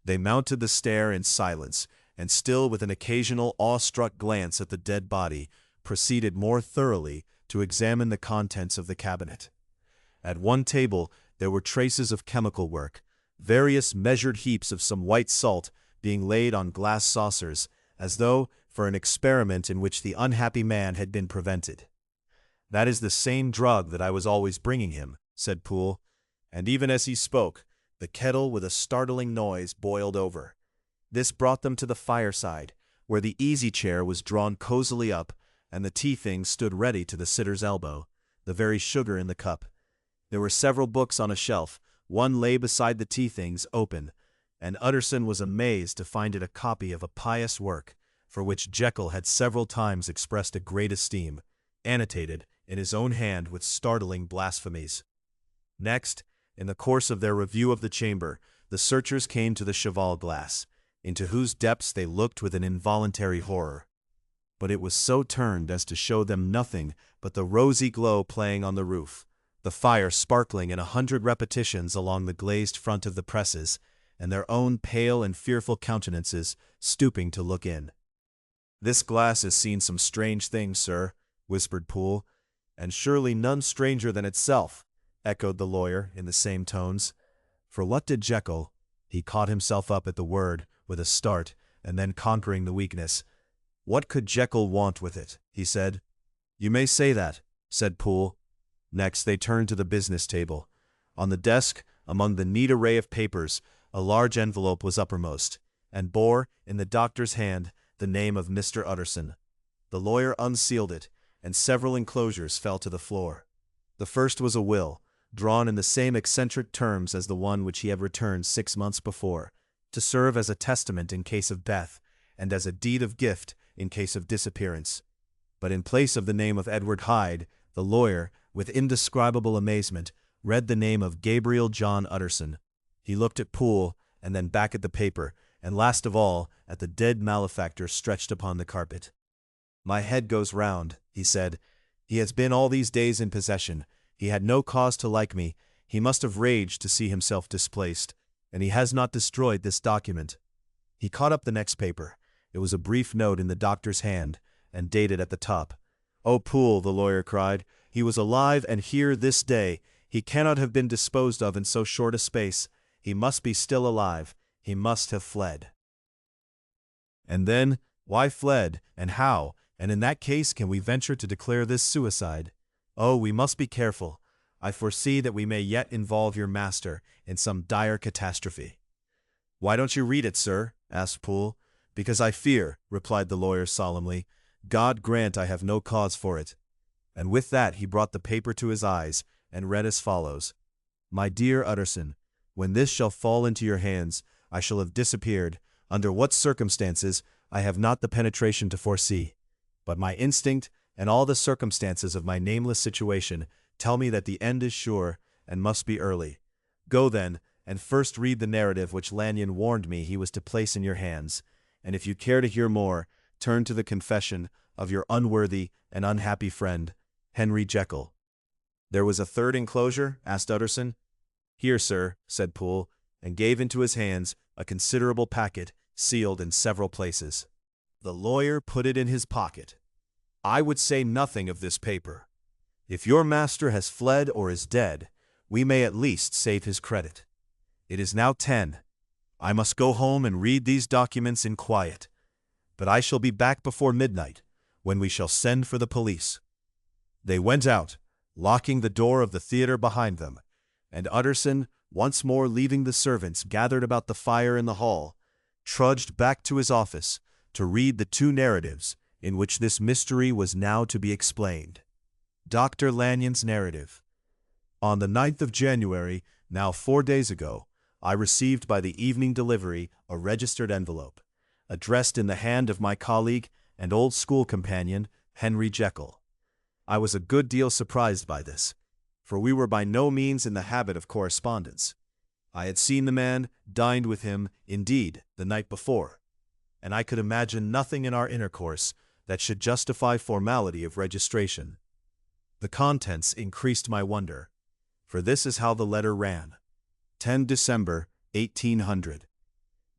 They mounted the stair in silence, and still with an occasional awestruck glance at the dead body, proceeded more thoroughly to examine the contents of the cabinet. At one table there were traces of chemical work, various measured heaps of some white salt being laid on glass saucers, as though for an experiment in which the unhappy man had been prevented. "That is the same drug that I was always bringing him," said Poole, and even as he spoke, the kettle with a startling noise boiled over. This brought them to the fireside, where the easy-chair was drawn cozily up, and the tea-things stood ready to the sitter's elbow, the very sugar in the cup. There were several books on a shelf. One lay beside the tea-things, open, and Utterson was amazed to find it a copy of a pious work, for which Jekyll had several times expressed a great esteem, annotated in his own hand with startling blasphemies. Next, in the course of their review of the chamber, the searchers came to the cheval glass, into whose depths they looked with an involuntary horror. But it was so turned as to show them nothing but the rosy glow playing on the roof, the fire sparkling in 100 repetitions along the glazed front of the presses, and their own pale and fearful countenances stooping to look in. "This glass has seen some strange things, sir," whispered Poole. "And surely none stranger than itself," echoed the lawyer in the same tones. For what did Jekyll— he caught himself up at the word with a start, and then conquering the weakness— "what could Jekyll want with it?" he said. "You may say that," said Poole. Next they turned to the business table. On the desk, among the neat array of papers, a large envelope was uppermost, and bore, in the doctor's hand, the name of Mr. Utterson. The lawyer unsealed it, and several enclosures fell to the floor. The first was a will, drawn in the same eccentric terms as the one which he had returned 6 months before, to serve as a testament in case of death, and as a deed of gift in case of disappearance. But in place of the name of Edward Hyde, the lawyer, with indescribable amazement, read the name of Gabriel John Utterson. He looked at Poole, and then back at the paper, and last of all at the dead malefactor stretched upon the carpet. "My head goes round," he said. "He has been all these days in possession. He had no cause to like me. He must have raged to see himself displaced, and he has not destroyed this document." He caught up the next paper. It was a brief note in the doctor's hand, and dated at the top. "Oh, Poole," the lawyer cried, "he was alive and here this day. He cannot have been disposed of in so short a space. He must be still alive. He must have fled." And then, why fled, and how, and in that case can we venture to declare this suicide? Oh, we must be careful. I foresee that we may yet involve your master in some dire catastrophe. "Why don't you read it, sir?" asked Poole. "Because I fear," replied the lawyer solemnly. "God grant I have no cause for it." And with that he brought the paper to his eyes, and read as follows: "My dear Utterson, when this shall fall into your hands, I shall have disappeared. Under what circumstances, I have not the penetration to foresee. But my instinct, and all the circumstances of my nameless situation, tell me that the end is sure, and must be early. Go then, and first read the narrative which Lanyon warned me he was to place in your hands, and if you care to hear more, turn to the confession of your unworthy and unhappy friend, Henry Jekyll." "There was a third enclosure?" asked Utterson. "Here, sir," said Poole, and gave into his hands a considerable packet, sealed in several places. The lawyer put it in his pocket. "I would say nothing of this paper. If your master has fled or is dead, we may at least save his credit. It is now 10. I must go home and read these documents in quiet, but I shall be back before midnight, when we shall send for the police." They went out, locking the door of the theater behind them, and Utterson, once more leaving the servants gathered about the fire in the hall, trudged back to his office to read the 2 narratives in which this mystery was now to be explained. Dr. Lanyon's narrative. "On the 9th of January, now 4 days ago, I received by the evening delivery a registered envelope, addressed in the hand of my colleague and old school companion, Henry Jekyll. I was a good deal surprised by this, for we were by no means in the habit of correspondence. I had seen the man, dined with him, indeed, the night before, and I could imagine nothing in our intercourse that should justify formality of registration. The contents increased my wonder, for this is how the letter ran: 10 December, 1800.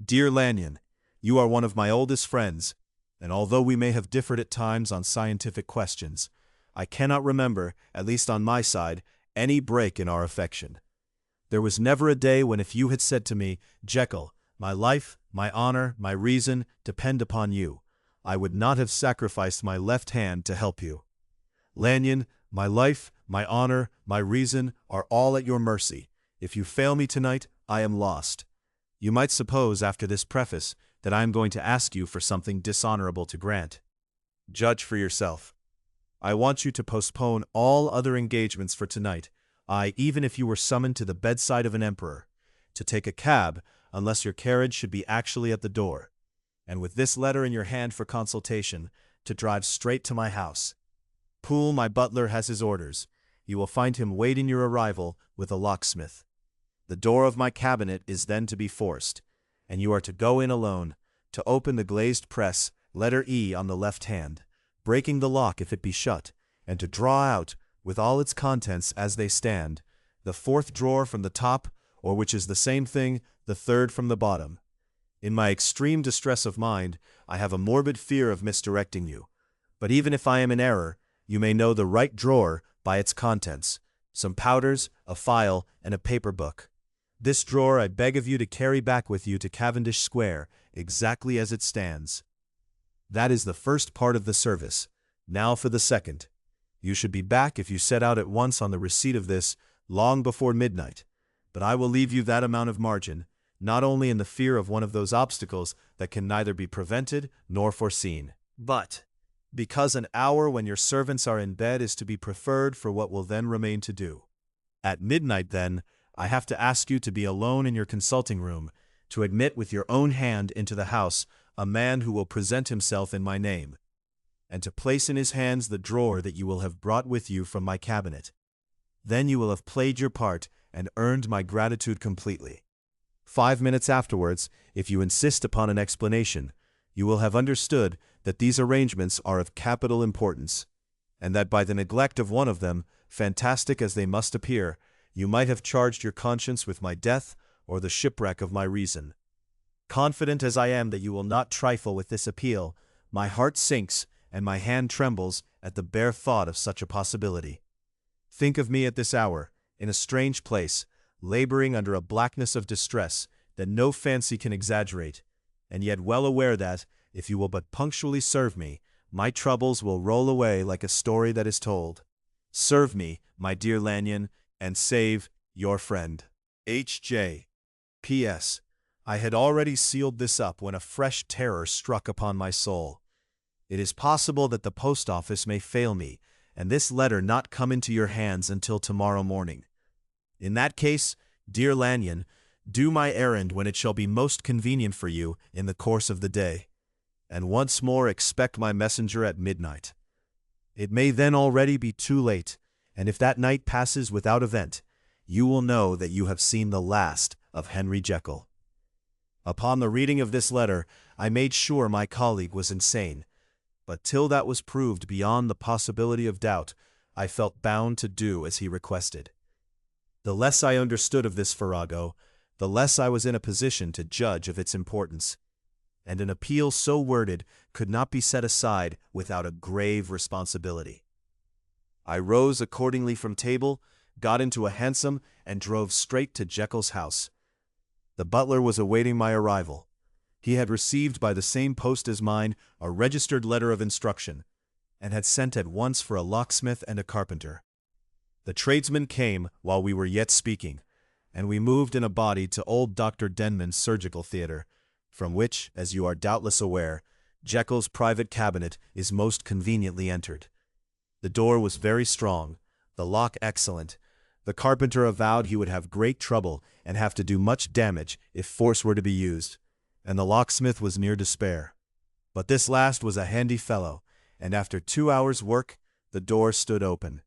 Dear Lanyon, You are one of my oldest friends, and although we may have differed at times on scientific questions, I cannot remember, at least on my side, any break in our affection. There was never a day when if you had said to me, Jekyll, my life, my honor, my reason depend upon you, I would not have sacrificed my left hand to help you. Lanyon, my life, my honor, my reason are all at your mercy. If you fail me tonight, I am lost. You might suppose after this preface that I am going to ask you for something dishonorable to grant. Judge for yourself. I want you to postpone all other engagements for tonight, even if you were summoned to the bedside of an emperor, to take a cab unless your carriage should be actually at the door, and with this letter in your hand for consultation, to drive straight to my house. Poole, my butler, has his orders. You will find him waiting your arrival with a locksmith. The door of my cabinet is then to be forced, and you are to go in alone, to open the glazed press, letter E on the left hand, breaking the lock if it be shut, and to draw out, with all its contents as they stand, the fourth drawer from the top, or which is the same thing, the third from the bottom. In my extreme distress of mind, I have a morbid fear of misdirecting you, but even if I am in error, you may know the right drawer by its contents, some powders, a file, and a paper book. This drawer I beg of you to carry back with you to Cavendish Square, exactly as it stands. That is the first part of the service. Now for the second. You should be back if you set out at once on the receipt of this, long before midnight. But I will leave you that amount of margin, not only in the fear of one of those obstacles that can neither be prevented nor foreseen, but because an hour when your servants are in bed is to be preferred for what will then remain to do. At midnight, then, I have to ask you to be alone in your consulting room, to admit with your own hand into the house a man who will present himself in my name, and to place in his hands the drawer that you will have brought with you from my cabinet. Then you will have played your part and earned my gratitude completely. 5 minutes afterwards, if you insist upon an explanation, you will have understood that these arrangements are of capital importance, and that by the neglect of one of them, fantastic as they must appear, you might have charged your conscience with my death or the shipwreck of my reason. Confident as I am that you will not trifle with this appeal, my heart sinks and my hand trembles at the bare thought of such a possibility. Think of me at this hour, in a strange place, laboring under a blackness of distress that no fancy can exaggerate, and yet well aware that, if you will but punctually serve me, my troubles will roll away like a story that is told. Serve me, my dear Lanyon, and save your friend. H.J. P.S. I had already sealed this up when a fresh terror struck upon my soul. It is possible that the post office may fail me, and this letter not come into your hands until tomorrow morning. In that case, dear Lanyon, do my errand when it shall be most convenient for you in the course of the day, and once more expect my messenger at midnight. It may then already be too late, and if that night passes without event, you will know that you have seen the last of Henry Jekyll. Upon the reading of this letter, I made sure my colleague was insane, but till that was proved beyond the possibility of doubt, I felt bound to do as he requested. The less I understood of this farrago, the less I was in a position to judge of its importance, and an appeal so worded could not be set aside without a grave responsibility. I rose accordingly from table, got into a hansom, and drove straight to Jekyll's house. The butler was awaiting my arrival. He had received by the same post as mine a registered letter of instruction, and had sent at once for a locksmith and a carpenter. The tradesmen came while we were yet speaking, and we moved in a body to old Dr. Denman's surgical theatre, from which, as you are doubtless aware, Jekyll's private cabinet is most conveniently entered. The door was very strong, the lock excellent. The carpenter avowed he would have great trouble and have to do much damage if force were to be used, and the locksmith was near despair. But this last was a handy fellow, and after 2 hours' work, the door stood open.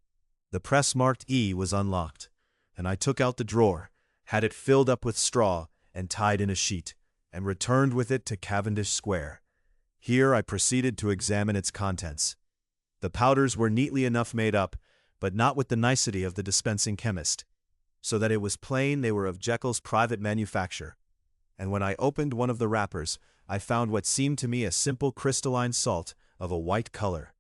The press marked E was unlocked, and I took out the drawer, had it filled up with straw and tied in a sheet, and returned with it to Cavendish Square. Here I proceeded to examine its contents. The powders were neatly enough made up, but not with the nicety of the dispensing chemist, so that it was plain they were of Jekyll's private manufacture, and when I opened one of the wrappers, I found what seemed to me a simple crystalline salt of a white color.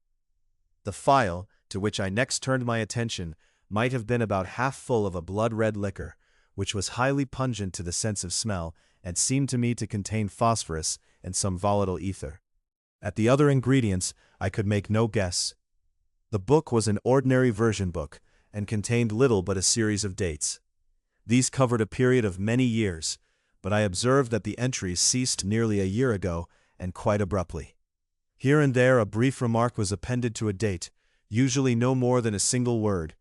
The phial, to which I next turned my attention, might have been about half full of a blood-red liquor, which was highly pungent to the sense of smell, and seemed to me to contain phosphorus and some volatile ether. At the other ingredients, I could make no guess. The book was an ordinary version book, and contained little but a series of dates. These covered a period of many years, but I observed that the entries ceased nearly a year ago, and quite abruptly. Here and there a brief remark was appended to a date, usually no more than a single word,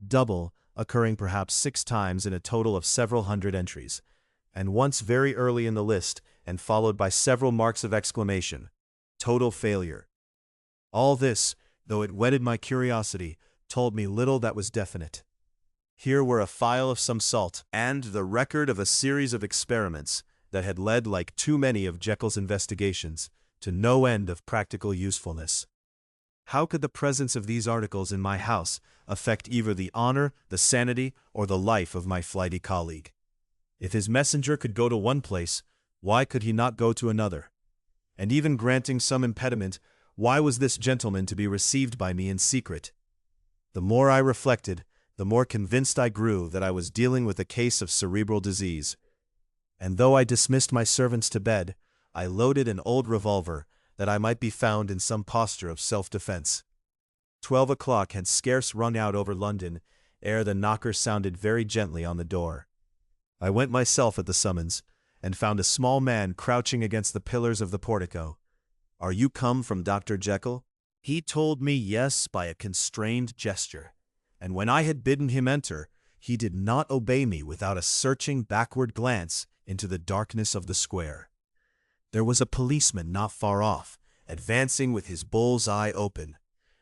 double, occurring perhaps 6 times in a total of several hundred entries, and once very early in the list, and followed by several marks of exclamation. Total failure. All this, though it whetted my curiosity, told me little that was definite. Here were a phial of some salt, and the record of a series of experiments that had led, like too many of Jekyll's investigations, to no end of practical usefulness. How could the presence of these articles in my house affect either the honor, the sanity, or the life of my flighty colleague? If his messenger could go to one place, why could he not go to another? And even granting some impediment, why was this gentleman to be received by me in secret? The more I reflected, the more convinced I grew that I was dealing with a case of cerebral disease. And though I dismissed my servants to bed, I loaded an old revolver, that I might be found in some posture of self-defense. 12 o'clock had scarce rung out over London, ere the knocker sounded very gently on the door. I went myself at the summons, and found a small man crouching against the pillars of the portico. "Are you come from Dr. Jekyll?" He told me yes by a constrained gesture, and when I had bidden him enter, he did not obey me without a searching backward glance into the darkness of the square. There was a policeman not far off, advancing with his bull's eye open,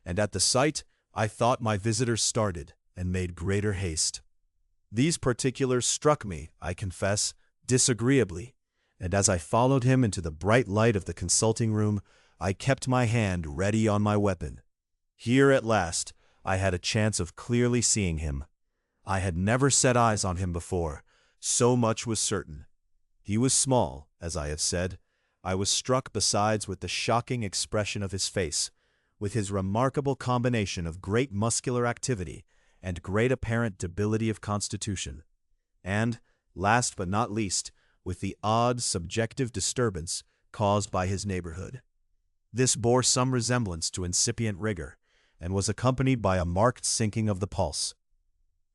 and at the sight I thought my visitor started and made greater haste. These particulars struck me, I confess, disagreeably, and as I followed him into the bright light of the consulting room, I kept my hand ready on my weapon. Here at last I had a chance of clearly seeing him. I had never set eyes on him before, so much was certain. He was small, as I have said. I was struck besides with the shocking expression of his face, with his remarkable combination of great muscular activity and great apparent debility of constitution, and, last but not least, with the odd subjective disturbance caused by his neighborhood. This bore some resemblance to incipient rigor, and was accompanied by a marked sinking of the pulse.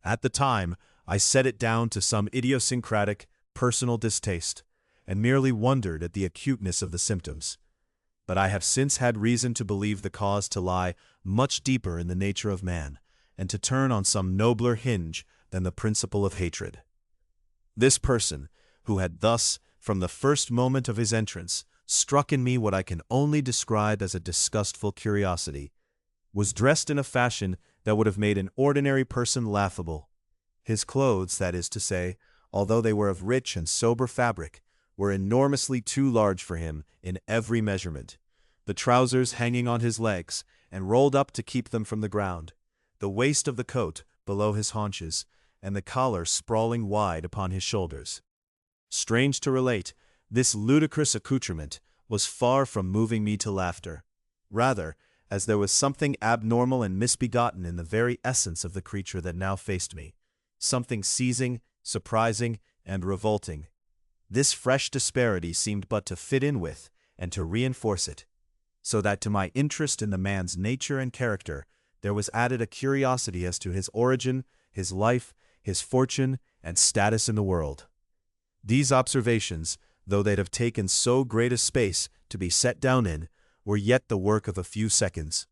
At the time, I set it down to some idiosyncratic, personal distaste, and merely wondered at the acuteness of the symptoms. But I have since had reason to believe the cause to lie much deeper in the nature of man, and to turn on some nobler hinge than the principle of hatred. This person, who had thus, from the first moment of his entrance, struck in me what I can only describe as a disgustful curiosity, was dressed in a fashion that would have made an ordinary person laughable. His clothes, that is to say, although they were of rich and sober fabric, were enormously too large for him in every measurement, the trousers hanging on his legs and rolled up to keep them from the ground, the waist of the coat below his haunches, and the collar sprawling wide upon his shoulders. Strange to relate, this ludicrous accoutrement was far from moving me to laughter. Rather, as there was something abnormal and misbegotten in the very essence of the creature that now faced me, something seizing, surprising, and revolting. This fresh disparity seemed but to fit in with and to reinforce it, so that to my interest in the man's nature and character there was added a curiosity as to his origin, his life, his fortune, and status in the world. These observations, though they'd have taken so great a space to be set down in, were yet the work of a few seconds.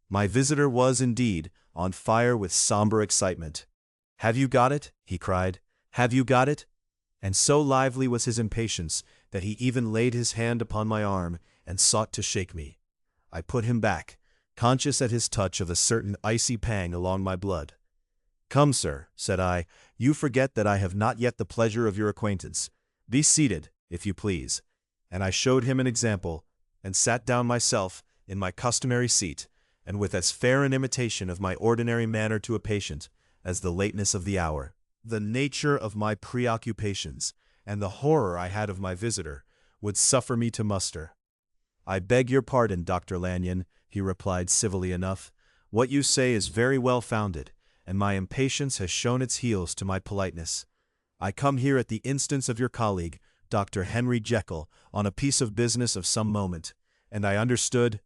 My visitor was, indeed, on fire with somber excitement. "Have you got it?" he cried. "Have you got it?" And so lively was his impatience that he even laid his hand upon my arm and sought to shake me. I put him back, conscious at his touch of a certain icy pang along my blood. "Come, sir," said I, "you forget that I have not yet the pleasure of your acquaintance. Be seated, if you please." And I showed him an example, and sat down myself in my customary seat, and with as fair an imitation of my ordinary manner to a patient as the lateness of the hour. The nature of my preoccupations and the horror I had of my visitor, would suffer me to muster. "I beg your pardon, Dr. Lanyon," he replied civilly enough. "What you say is very well founded, and my impatience has shown its heels to my politeness. I come here at the instance of your colleague, Dr. Henry Jekyll, on a piece of business of some moment, and I understood—"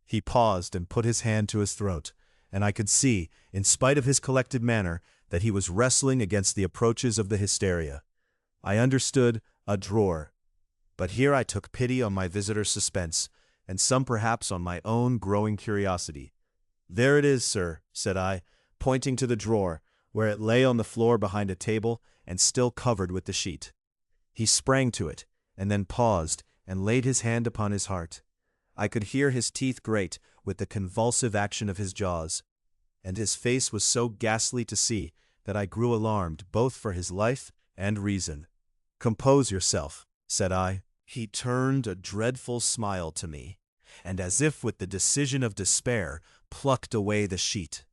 He paused and put his hand to his throat, and I could see, in spite of his collected manner, that he was wrestling against the approaches of the hysteria. I understood a drawer. But here I took pity on my visitor's suspense, and some perhaps on my own growing curiosity. "There it is, sir," said I, pointing to the drawer, where it lay on the floor behind a table and still covered with the sheet. He sprang to it, and then paused and laid his hand upon his heart. I could hear his teeth grate with the convulsive action of his jaws, and his face was so ghastly to see that I grew alarmed both for his life and reason. "Compose yourself," said I. He turned a dreadful smile to me, and as if with the decision of despair, plucked away the sheet.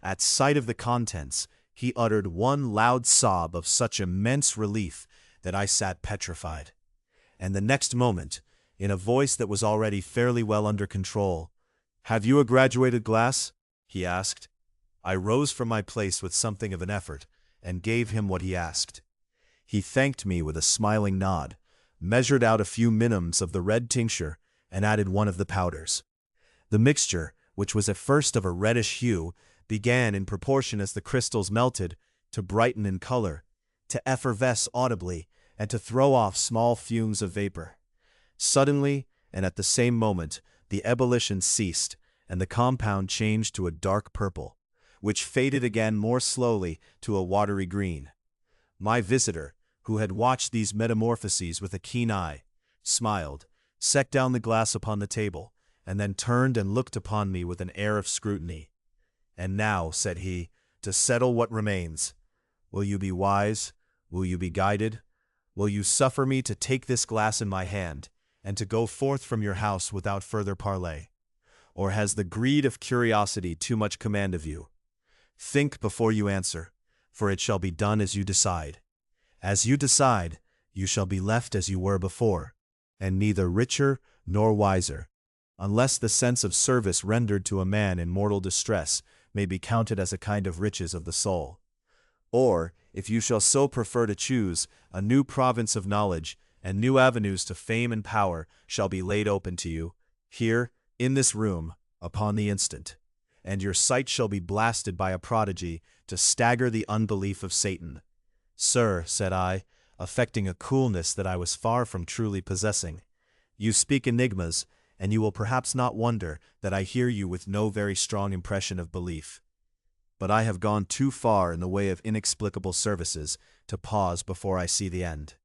At sight of the contents, he uttered one loud sob of such immense relief that I sat petrified. And the next moment, in a voice that was already fairly well under control, "Have you a graduated glass?" he asked. I rose from my place with something of an effort, and gave him what he asked. He thanked me with a smiling nod, measured out a few minims of the red tincture, and added one of the powders. The mixture, which was at first of a reddish hue, began, in proportion as the crystals melted, to brighten in color, to effervesce audibly, and to throw off small fumes of vapor. Suddenly, and at the same moment, the ebullition ceased, and the compound changed to a dark purple, which faded again more slowly to a watery green. My visitor, who had watched these metamorphoses with a keen eye, smiled, set down the glass upon the table, and then turned and looked upon me with an air of scrutiny. "And now," said he, "to settle what remains. Will you be wise? Will you be guided? Will you suffer me to take this glass in my hand, and to go forth from your house without further parley? Or has the greed of curiosity too much command of you? Think before you answer, for it shall be done as you decide. As you decide, you shall be left as you were before, and neither richer nor wiser, unless the sense of service rendered to a man in mortal distress may be counted as a kind of riches of the soul. Or, if you shall so prefer to choose, a new province of knowledge and new avenues to fame and power shall be laid open to you, here, in this room, upon the instant, and your sight shall be blasted by a prodigy to stagger the unbelief of Satan. "Sir," said I, affecting a coolness that I was far from truly possessing, "you speak enigmas, and you will perhaps not wonder that I hear you with no very strong impression of belief. But I have gone too far in the way of inexplicable services to pause before I see the end."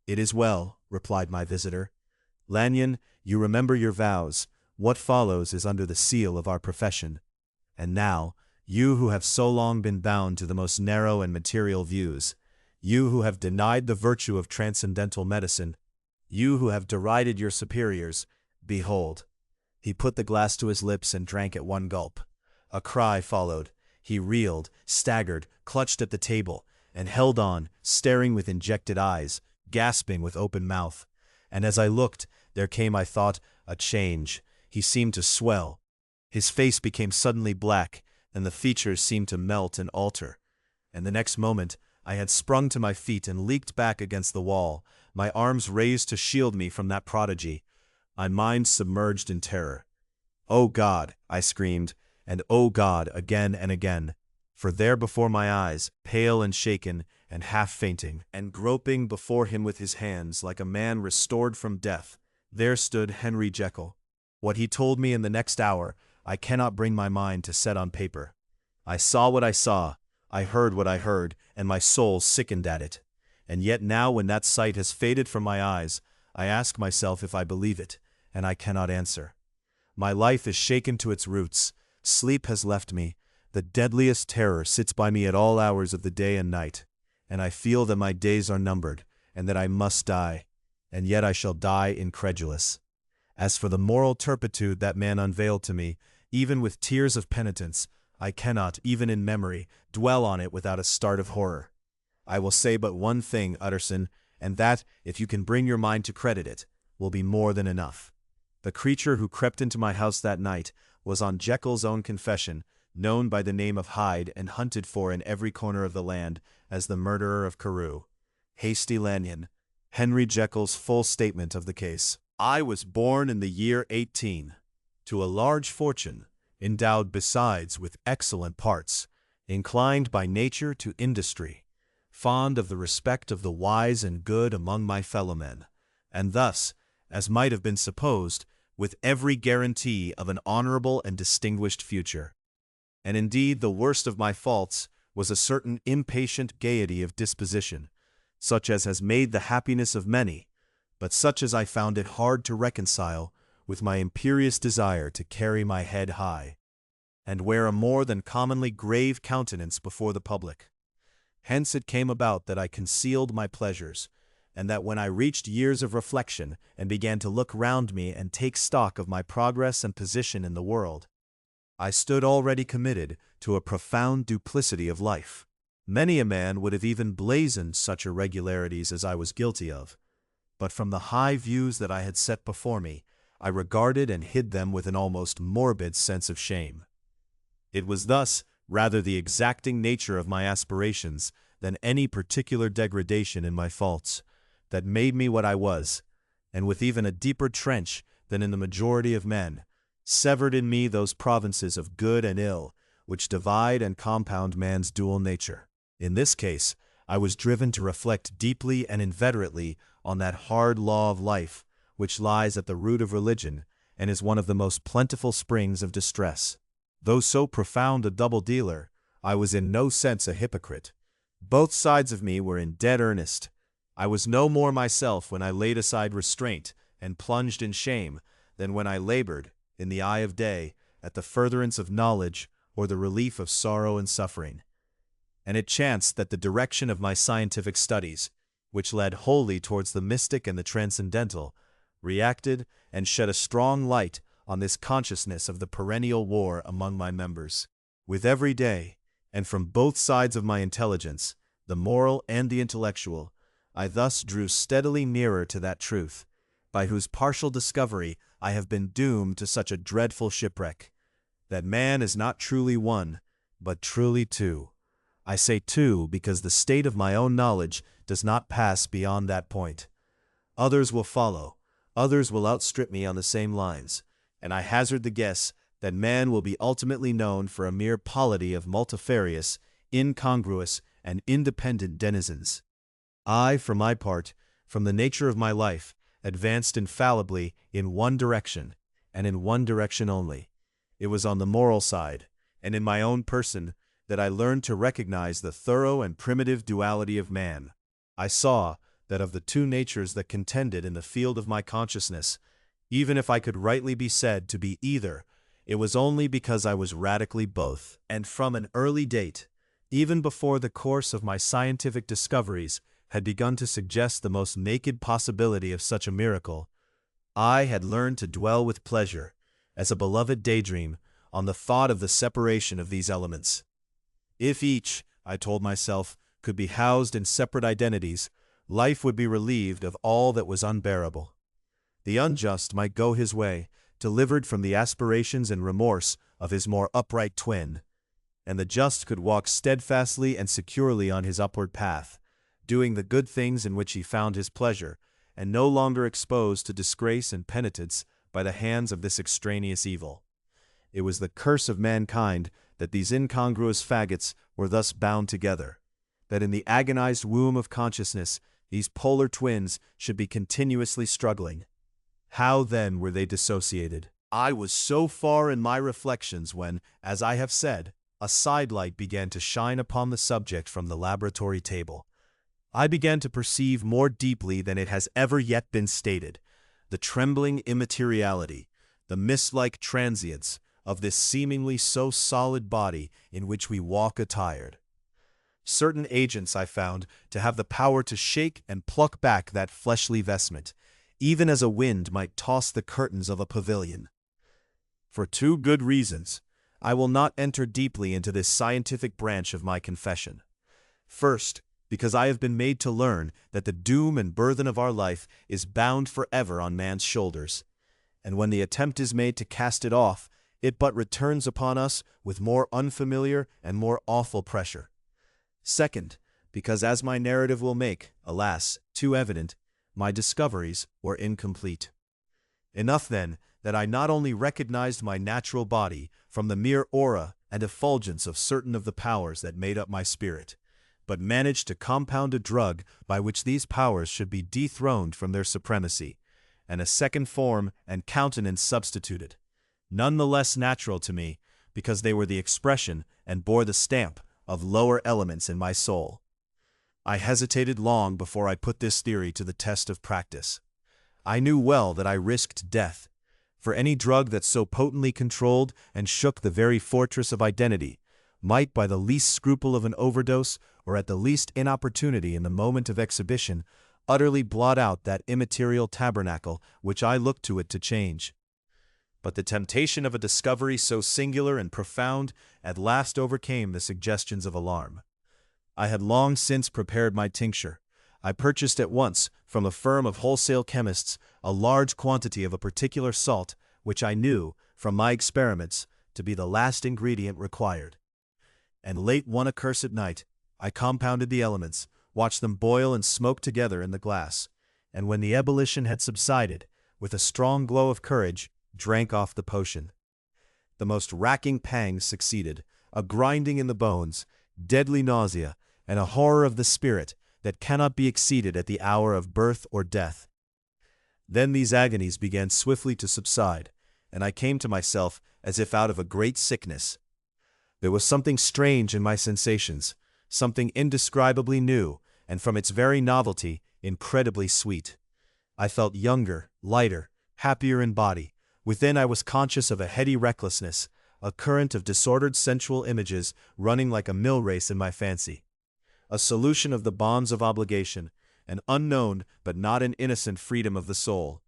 "It is well," replied my visitor. "Lanyon, you remember your vows. What follows is under the seal of our profession. And now, you who have so long been bound to the most narrow and material views, you who have denied the virtue of transcendental medicine, you who have derided your superiors, behold." He put the glass to his lips and drank at one gulp. A cry followed. He reeled, staggered, clutched at the table, and held on, staring with injected eyes, gasping with open mouth. And as I looked, there came, I thought, a change. He seemed to swell. His face became suddenly black, and the features seemed to melt and alter. And the next moment, I had sprung to my feet and leaped back against the wall, my arms raised to shield me from that prodigy, my mind submerged in terror. "Oh God!" I screamed, and "Oh God!" again and again. For there before my eyes, pale and shaken, and half fainting, and groping before him with his hands like a man restored from death, there stood Henry Jekyll. What he told me in the next hour, I cannot bring my mind to set on paper. I saw what I saw, I heard what I heard, and my soul sickened at it. And yet now when that sight has faded from my eyes, I ask myself if I believe it, and I cannot answer. My life is shaken to its roots, sleep has left me, the deadliest terror sits by me at all hours of the day and night, and I feel that my days are numbered, and that I must die, and yet I shall die incredulous. As for the moral turpitude that man unveiled to me, even with tears of penitence, I cannot, even in memory, dwell on it without a start of horror. I will say but one thing, Utterson, and that, if you can bring your mind to credit it, will be more than enough. The creature who crept into my house that night was on Jekyll's own confession, known by the name of Hyde and hunted for in every corner of the land as the murderer of Carew. Hasty Lanyon, Henry Jekyll's full statement of the case. I was born in the year 18, to a large fortune, endowed besides with excellent parts, inclined by nature to industry, fond of the respect of the wise and good among my fellowmen, and thus, as might have been supposed, with every guarantee of an honorable and distinguished future. And indeed the worst of my faults was a certain impatient gaiety of disposition, such as has made the happiness of many, but such as I found it hard to reconcile with my imperious desire to carry my head high, and wear a more than commonly grave countenance before the public. Hence it came about that I concealed my pleasures, and that when I reached years of reflection and began to look round me and take stock of my progress and position in the world, I stood already committed to a profound duplicity of life. Many a man would have even blazoned such irregularities as I was guilty of, but from the high views that I had set before me, I regarded and hid them with an almost morbid sense of shame. It was thus rather the exacting nature of my aspirations than any particular degradation in my faults that made me what I was, and with even a deeper trench than in the majority of men, severed in me those provinces of good and ill which divide and compound man's dual nature. In this case, I was driven to reflect deeply and inveterately on that hard law of life which lies at the root of religion and is one of the most plentiful springs of distress. Though so profound a double-dealer, I was in no sense a hypocrite. Both sides of me were in dead earnest. I was no more myself when I laid aside restraint and plunged in shame than when I labored, in the eye of day, at the furtherance of knowledge or the relief of sorrow and suffering. And it chanced that the direction of my scientific studies, which led wholly towards the mystic and the transcendental, reacted and shed a strong light on this consciousness of the perennial war among my members. With every day, and from both sides of my intelligence, the moral and the intellectual, I thus drew steadily nearer to that truth, by whose partial discovery I have been doomed to such a dreadful shipwreck, that man is not truly one, but truly two. I say two because the state of my own knowledge does not pass beyond that point. Others will follow, others will outstrip me on the same lines, and I hazard the guess that man will be ultimately known for a mere polity of multifarious, incongruous, and independent denizens. I, for my part, from the nature of my life, advanced infallibly in one direction, and in one direction only. It was on the moral side, and in my own person, that I learned to recognize the thorough and primitive duality of man. I saw that of the two natures that contended in the field of my consciousness, even if I could rightly be said to be either, it was only because I was radically both. And from an early date, even before the course of my scientific discoveries had begun to suggest the most naked possibility of such a miracle, I had learned to dwell with pleasure, as a beloved daydream, on the thought of the separation of these elements. If each, I told myself, could be housed in separate identities, life would be relieved of all that was unbearable. The unjust might go his way, delivered from the aspirations and remorse of his more upright twin, and the just could walk steadfastly and securely on his upward path, doing the good things in which he found his pleasure, and no longer exposed to disgrace and penitence by the hands of this extraneous evil. It was the curse of mankind that these incongruous faggots were thus bound together, that in the agonized womb of consciousness these polar twins should be continuously struggling. How then were they dissociated? I was so far in my reflections when, as I have said, a sidelight began to shine upon the subject from the laboratory table. I began to perceive more deeply than it has ever yet been stated the trembling immateriality, the mist-like transience of this seemingly so solid body in which we walk attired. Certain agents I found to have the power to shake and pluck back that fleshly vestment, even as a wind might toss the curtains of a pavilion. For two good reasons, I will not enter deeply into this scientific branch of my confession. First, because I have been made to learn that the doom and burthen of our life is bound forever on man's shoulders, and when the attempt is made to cast it off, it but returns upon us with more unfamiliar and more awful pressure. Second, because as my narrative will make, alas, too evident, my discoveries were incomplete. Enough, then, that I not only recognized my natural body from the mere aura and effulgence of certain of the powers that made up my spirit, but managed to compound a drug by which these powers should be dethroned from their supremacy, and a second form and countenance substituted, none the less natural to me, because they were the expression and bore the stamp of lower elements in my soul. I hesitated long before I put this theory to the test of practice. I knew well that I risked death, for any drug that so potently controlled and shook the very fortress of identity might, by the least scruple of an overdose or at the least inopportunity in the moment of exhibition, utterly blot out that immaterial tabernacle which I looked to it to change. But the temptation of a discovery so singular and profound at last overcame the suggestions of alarm. I had long since prepared my tincture. I purchased at once, from a firm of wholesale chemists, a large quantity of a particular salt, which I knew, from my experiments, to be the last ingredient required. And late one accursed night, I compounded the elements, watched them boil and smoke together in the glass, and when the ebullition had subsided, with a strong glow of courage, drank off the potion. The most racking pangs succeeded, a grinding in the bones, deadly nausea, and a horror of the spirit that cannot be exceeded at the hour of birth or death. Then these agonies began swiftly to subside, and I came to myself as if out of a great sickness. There was something strange in my sensations, something indescribably new, and from its very novelty, incredibly sweet. I felt younger, lighter, happier in body. Within I was conscious of a heady recklessness, a current of disordered sensual images running like a mill race in my fancy. A solution of the bonds of obligation, an unknown but not an innocent freedom of the soul.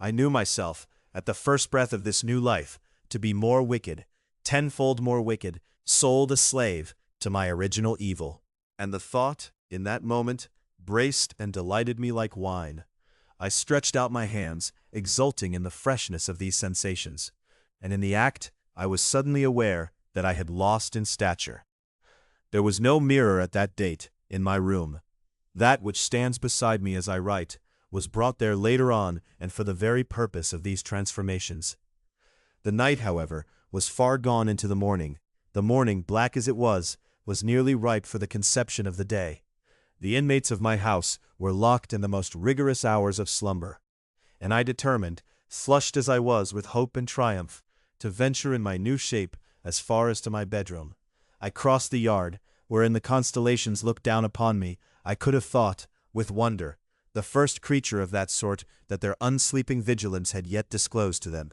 I knew myself, at the first breath of this new life, to be more wicked, tenfold more wicked, sold a slave to my original evil. And the thought, in that moment, braced and delighted me like wine. I stretched out my hands, exulting in the freshness of these sensations, and in the act I was suddenly aware that I had lost in stature. There was no mirror at that date in my room. That which stands beside me as I write was brought there later on and for the very purpose of these transformations. The night, however, was far gone into the morning. The morning, black as it was nearly ripe for the conception of the day. The inmates of my house were locked in the most rigorous hours of slumber, and I determined, flushed as I was with hope and triumph, to venture in my new shape as far as to my bedroom. I crossed the yard, wherein the constellations looked down upon me. I could have thought, with wonder, the first creature of that sort that their unsleeping vigilance had yet disclosed to them.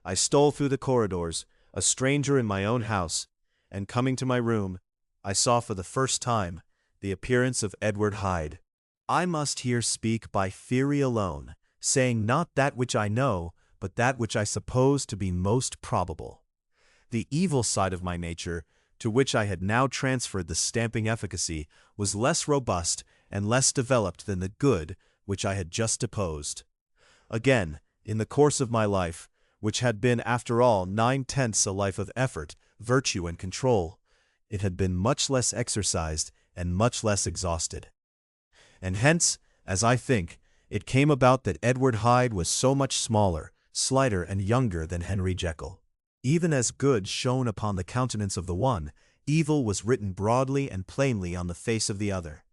I stole through the corridors, a stranger in my own house, and coming to my room, I saw for the first time the appearance of Edward Hyde. I must here speak by theory alone, saying not that which I know, but that which I suppose to be most probable. The evil side of my nature, to which I had now transferred the stamping efficacy, was less robust and less developed than the good which I had just deposed. Again, in the course of my life, which had been after all 9/10 a life of effort, virtue, and control, it had been much less exercised and much less exhausted. And hence, as I think, it came about that Edward Hyde was so much smaller, slighter, and younger than Henry Jekyll. Even as good shone upon the countenance of the one, evil was written broadly and plainly on the face of the other.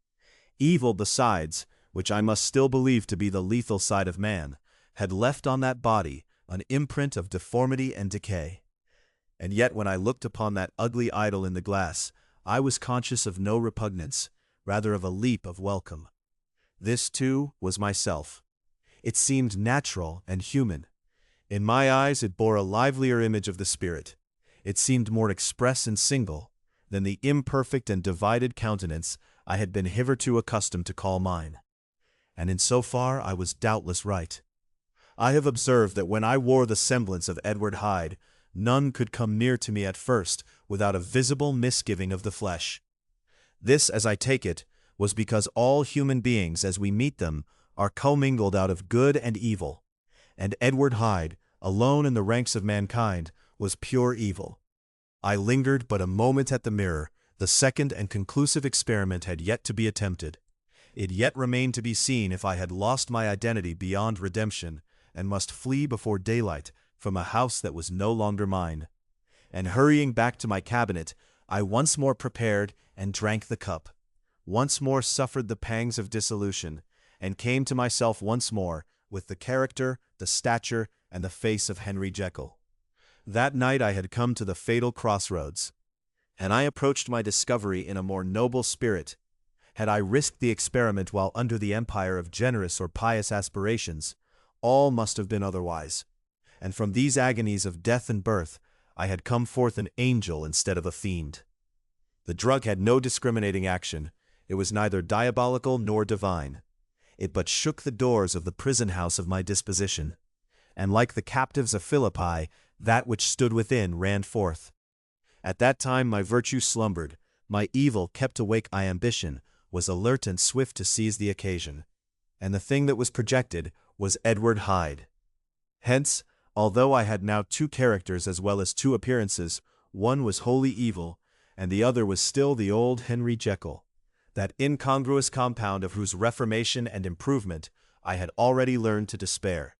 Evil, besides, which I must still believe to be the lethal side of man, had left on that body an imprint of deformity and decay. And yet when I looked upon that ugly idol in the glass, I was conscious of no repugnance, rather of a leap of welcome. This, too, was myself. It seemed natural and human. In my eyes it bore a livelier image of the spirit. It seemed more express and single than the imperfect and divided countenance I had been hitherto accustomed to call mine. And in so far I was doubtless right. I have observed that when I wore the semblance of Edward Hyde, none could come near to me at first without a visible misgiving of the flesh. This, as I take it, was because all human beings as we meet them are commingled out of good and evil, and Edward Hyde, alone in the ranks of mankind, was pure evil. I lingered but a moment at the mirror. The second and conclusive experiment had yet to be attempted. It yet remained to be seen if I had lost my identity beyond redemption and must flee before daylight from a house that was no longer mine. And hurrying back to my cabinet, I once more prepared and drank the cup, once more suffered the pangs of dissolution, and came to myself once more with the character, the stature, and the face of Henry Jekyll. That night I had come to the fatal crossroads, and I approached my discovery in a more noble spirit. Had I risked the experiment while under the empire of generous or pious aspirations, all must have been otherwise. And from these agonies of death and birth, I had come forth an angel instead of a fiend. The drug had no discriminating action. It was neither diabolical nor divine. It but shook the doors of the prison house of my disposition, and like the captives of Philippi, that which stood within ran forth. At that time my virtue slumbered, my evil kept awake. My ambition was alert and swift to seize the occasion, and the thing that was projected was Edward Hyde. Hence, although I had now two characters as well as two appearances, one was wholly evil, and the other was still the old Henry Jekyll, that incongruous compound of whose reformation and improvement I had already learned to despair.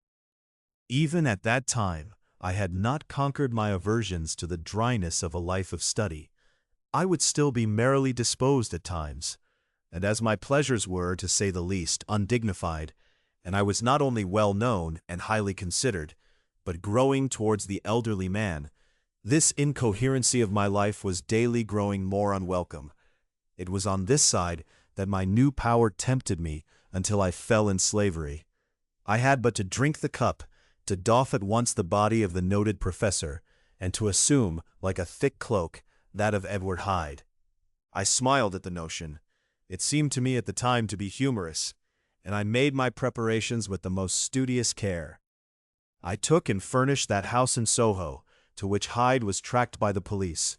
Even at that time, I had not conquered my aversions to the dryness of a life of study. I would still be merrily disposed at times, and as my pleasures were, to say the least, undignified, and I was not only well known and highly considered, but growing towards the elderly man, this incoherency of my life was daily growing more unwelcome. It was on this side that my new power tempted me until I fell in slavery. I had but to drink the cup, to doff at once the body of the noted professor, and to assume, like a thick cloak, that of Edward Hyde. I smiled at the notion. It seemed to me at the time to be humorous, and I made my preparations with the most studious care. I took and furnished that house in Soho, to which Hyde was tracked by the police,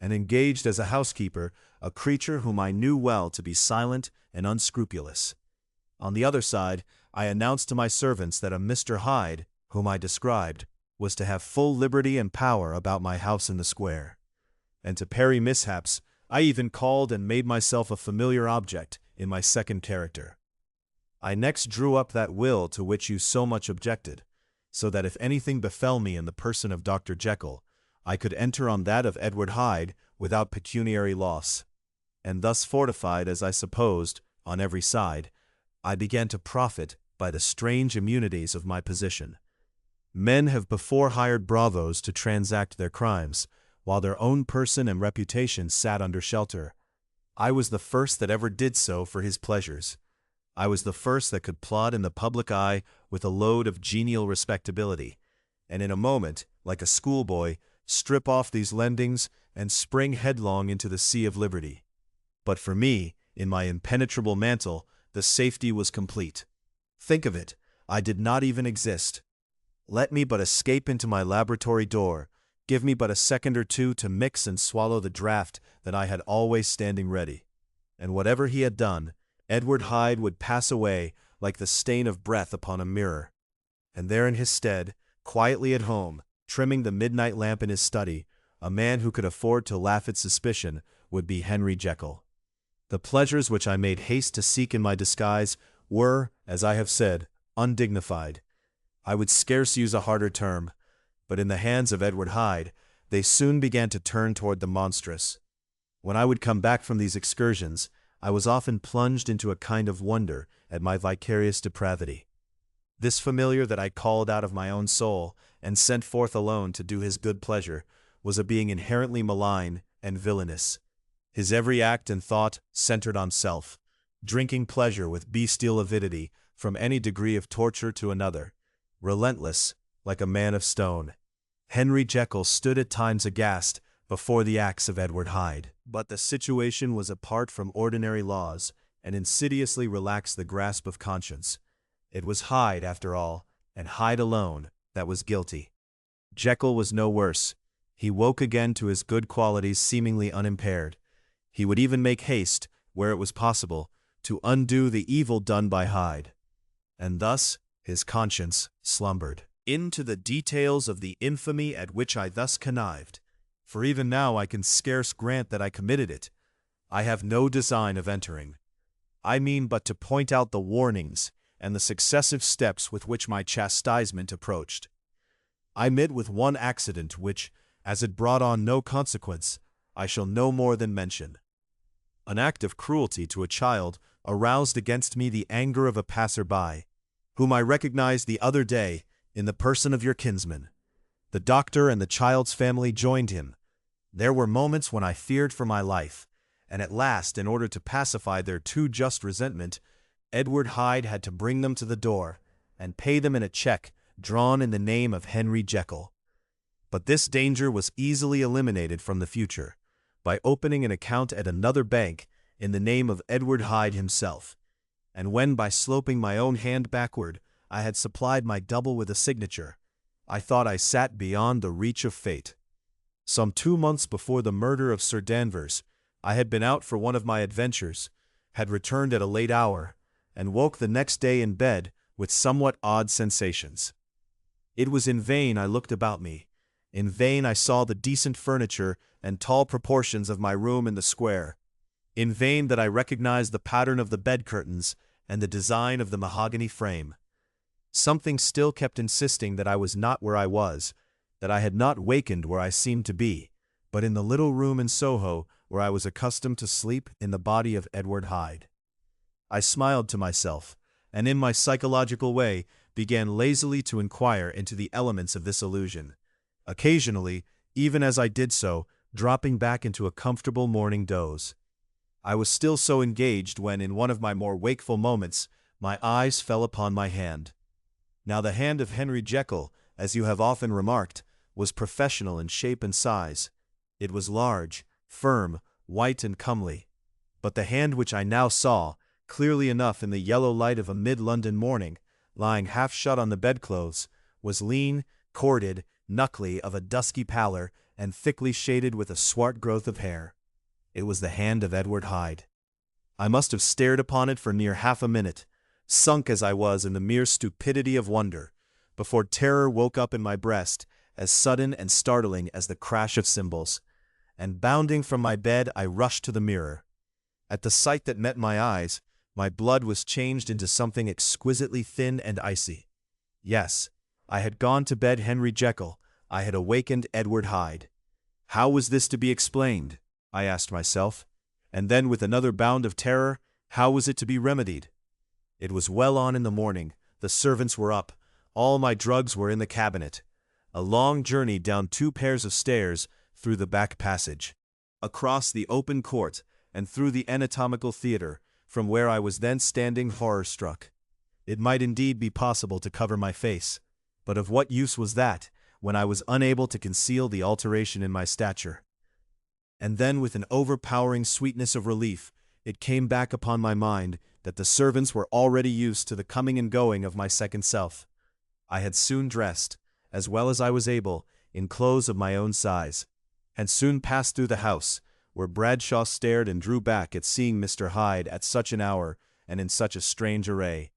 and engaged as a housekeeper a creature whom I knew well to be silent and unscrupulous. On the other side, I announced to my servants that a Mr. Hyde, whom I described, was to have full liberty and power about my house in the square. And to parry mishaps, I even called and made myself a familiar object in my second character. I next drew up that will to which you so much objected, so that if anything befell me in the person of Dr. Jekyll, I could enter on that of Edward Hyde without pecuniary loss. And thus fortified, as I supposed, on every side, I began to profit by the strange immunities of my position. Men have before hired bravos to transact their crimes, while their own person and reputation sat under shelter. I was the first that ever did so for his pleasures. I was the first that could plod in the public eye with a load of genial respectability, and in a moment, like a schoolboy, strip off these lendings and spring headlong into the sea of liberty. But for me, in my impenetrable mantle, the safety was complete. Think of it, I did not even exist. Let me but escape into my laboratory door, give me but a second or two to mix and swallow the draught that I had always standing ready, and whatever he had done, Edward Hyde would pass away like the stain of breath upon a mirror. And there in his stead, quietly at home, trimming the midnight lamp in his study, a man who could afford to laugh at suspicion would be Henry Jekyll. The pleasures which I made haste to seek in my disguise were, as I have said, undignified. I would scarce use a harder term, but in the hands of Edward Hyde, they soon began to turn toward the monstrous. When I would come back from these excursions, I was often plunged into a kind of wonder at my vicarious depravity. This familiar that I called out of my own soul and sent forth alone to do his good pleasure was a being inherently malign and villainous. His every act and thought centered on self, drinking pleasure with bestial avidity from any degree of torture to another, relentless like a man of stone. Henry Jekyll stood at times aghast before the acts of Edward Hyde. But the situation was apart from ordinary laws and insidiously relaxed the grasp of conscience. It was Hyde, after all, and Hyde alone, that was guilty. Jekyll was no worse. He woke again to his good qualities seemingly unimpaired. He would even make haste, where it was possible, to undo the evil done by Hyde. And thus his conscience slumbered. Into the details of the infamy at which I thus connived, for even now I can scarce grant that I committed it, I have no design of entering. I mean but to point out the warnings and the successive steps with which my chastisement approached. I met with one accident which, as it brought on no consequence, I shall no more than mention. An act of cruelty to a child aroused against me the anger of a passer-by, whom I recognized the other day in the person of your kinsman. The doctor and the child's family joined him. There were moments when I feared for my life, and at last, in order to pacify their too just resentment, Edward Hyde had to bring them to the door and pay them in a check drawn in the name of Henry Jekyll. But this danger was easily eliminated from the future by opening an account at another bank in the name of Edward Hyde himself, and when by sloping my own hand backward I had supplied my double with a signature, I thought I sat beyond the reach of fate. Some 2 months before the murder of Sir Danvers, I had been out for one of my adventures, had returned at a late hour, and woke the next day in bed with somewhat odd sensations. It was in vain I looked about me. In vain I saw the decent furniture and tall proportions of my room in the square. In vain that I recognized the pattern of the bed curtains and the design of the mahogany frame. Something still kept insisting that I was not where I was, that I had not wakened where I seemed to be, but in the little room in Soho where I was accustomed to sleep in the body of Edward Hyde. I smiled to myself, and in my psychological way began lazily to inquire into the elements of this illusion, occasionally, even as I did so, dropping back into a comfortable morning doze. I was still so engaged when, in one of my more wakeful moments, my eyes fell upon my hand. Now the hand of Henry Jekyll, as you have often remarked, was professional in shape and size. It was large, firm, white and comely. But the hand which I now saw, clearly enough in the yellow light of a mid-London morning, lying half shut on the bedclothes, was lean, corded, knuckly, of a dusky pallor, and thickly shaded with a swart growth of hair. It was the hand of Edward Hyde. I must have stared upon it for near half a minute, sunk as I was in the mere stupidity of wonder, before terror woke up in my breast, as sudden and startling as the crash of cymbals, and bounding from my bed I rushed to the mirror. At the sight that met my eyes, my blood was changed into something exquisitely thin and icy. Yes, I had gone to bed Henry Jekyll, I had awakened Edward Hyde. How was this to be explained? I asked myself, and then with another bound of terror, how was it to be remedied? It was well on in the morning, the servants were up, all my drugs were in the cabinet. A long journey down 2 pairs of stairs, through the back passage, across the open court, and through the anatomical theater, from where I was then standing horror-struck. It might indeed be possible to cover my face, but of what use was that, when I was unable to conceal the alteration in my stature? And then with an overpowering sweetness of relief, it came back upon my mind that the servants were already used to the coming and going of my second self. I had soon dressed, as well as I was able, in clothes of my own size, and soon passed through the house, where Bradshaw stared and drew back at seeing Mr. Hyde at such an hour and in such a strange array.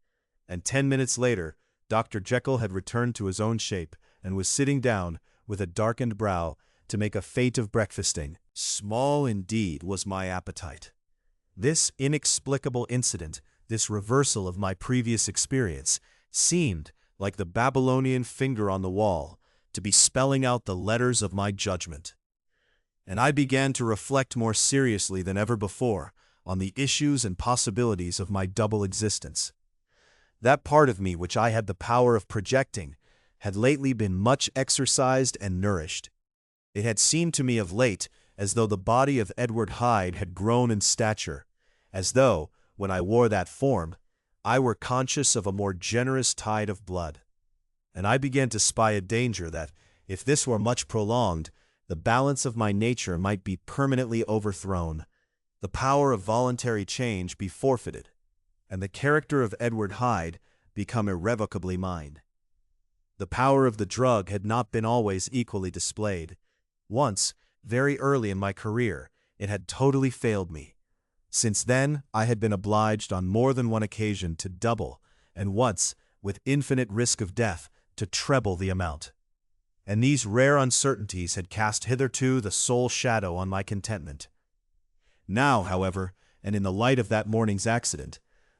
And 10 minutes later, Dr. Jekyll had returned to his own shape, and was sitting down, with a darkened brow, to make a feint of breakfasting. Small indeed was my appetite. This inexplicable incident, this reversal of my previous experience, seemed, like the Babylonian finger on the wall, to be spelling out the letters of my judgment. And I began to reflect more seriously than ever before on the issues and possibilities of my double existence. That part of me which I had the power of projecting had lately been much exercised and nourished. It had seemed to me of late as though the body of Edward Hyde had grown in stature, as though, when I wore that form, I were conscious of a more generous tide of blood. And I began to spy a danger that, if this were much prolonged, the balance of my nature might be permanently overthrown, the power of voluntary change be forfeited, and the character of Edward Hyde become irrevocably mine. The power of the drug had not been always equally displayed. Once, very early in my career, it had totally failed me. Since then, I had been obliged on more than one occasion to double, and once, with infinite risk of death, to treble the amount. And these rare uncertainties had cast hitherto the sole shadow on my contentment. Now, however, and in the light of that morning's accident,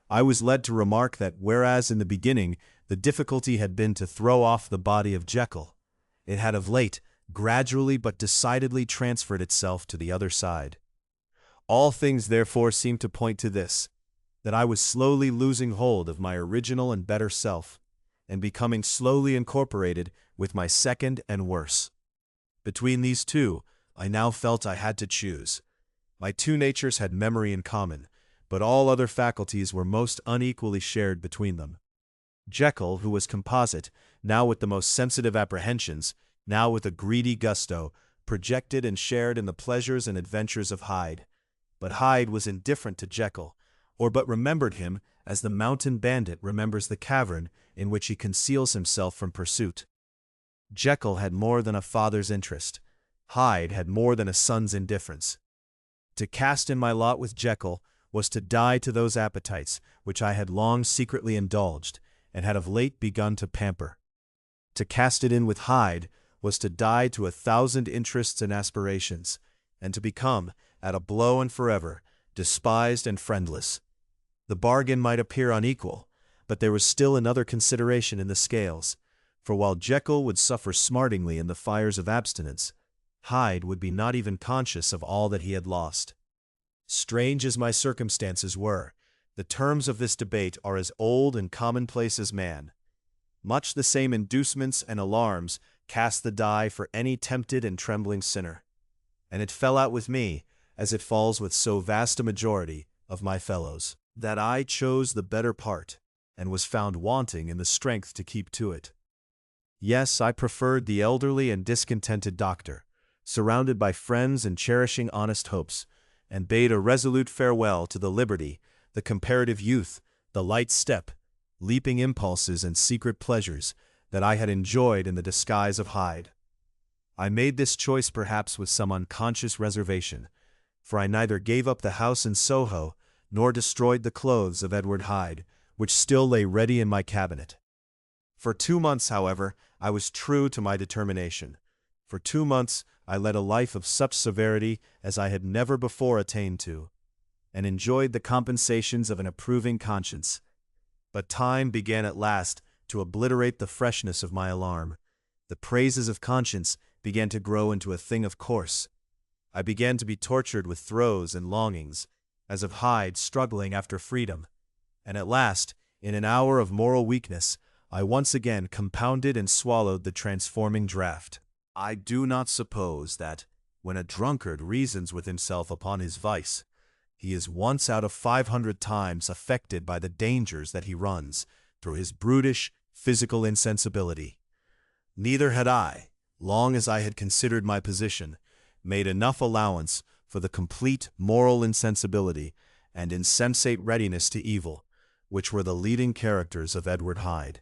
I was led to remark that whereas in the beginning the difficulty had been to throw off the body of Jekyll, it had of late gradually but decidedly transferred itself to the other side. All things therefore seemed to point to this, that I was slowly losing hold of my original and better self, and becoming slowly incorporated with my second and worse. Between these two, I now felt I had to choose. My two natures had memory in common, but all other faculties were most unequally shared between them. Jekyll, who was composite, now with the most sensitive apprehensions, now with a greedy gusto, projected and shared in the pleasures and adventures of Hyde. But Hyde was indifferent to Jekyll, or but remembered him as the mountain bandit remembers the cavern in which he conceals himself from pursuit. Jekyll had more than a father's interest. Hyde had more than a son's indifference. To cast in my lot with Jekyll was to die to those appetites which I had long secretly indulged, and had of late begun to pamper. To cast it in with Hyde was to die to 1,000 interests and aspirations, and to become, at a blow and forever, despised and friendless. The bargain might appear unequal, but there was still another consideration in the scales, for while Jekyll would suffer smartingly in the fires of abstinence, Hyde would be not even conscious of all that he had lost. Strange as my circumstances were, the terms of this debate are as old and commonplace as man. Much the same inducements and alarms cast the die for any tempted and trembling sinner. And it fell out with me, as it falls with so vast a majority of my fellows, that I chose the better part, and was found wanting in the strength to keep to it. Yes, I preferred the elderly and discontented doctor, surrounded by friends and cherishing honest hopes, and bade a resolute farewell to the liberty, the comparative youth, the light step, leaping impulses and secret pleasures that I had enjoyed in the disguise of Hyde. I made this choice perhaps with some unconscious reservation, for I neither gave up the house in Soho nor destroyed the clothes of Edward Hyde, which still lay ready in my cabinet. For 2 months, however, I was true to my determination. For 2 months I led a life of such severity as I had never before attained to, and enjoyed the compensations of an approving conscience. But time began at last to obliterate the freshness of my alarm. The praises of conscience began to grow into a thing of course. I began to be tortured with throes and longings, as of Hyde struggling after freedom, and at last, in an hour of moral weakness, I once again compounded and swallowed the transforming draught. I do not suppose that, when a drunkard reasons with himself upon his vice, he is once out of 500 times affected by the dangers that he runs through his brutish physical insensibility. Neither had I, long as I had considered my position, made enough allowance for the complete moral insensibility and insensate readiness to evil, which were the leading characters of Edward Hyde.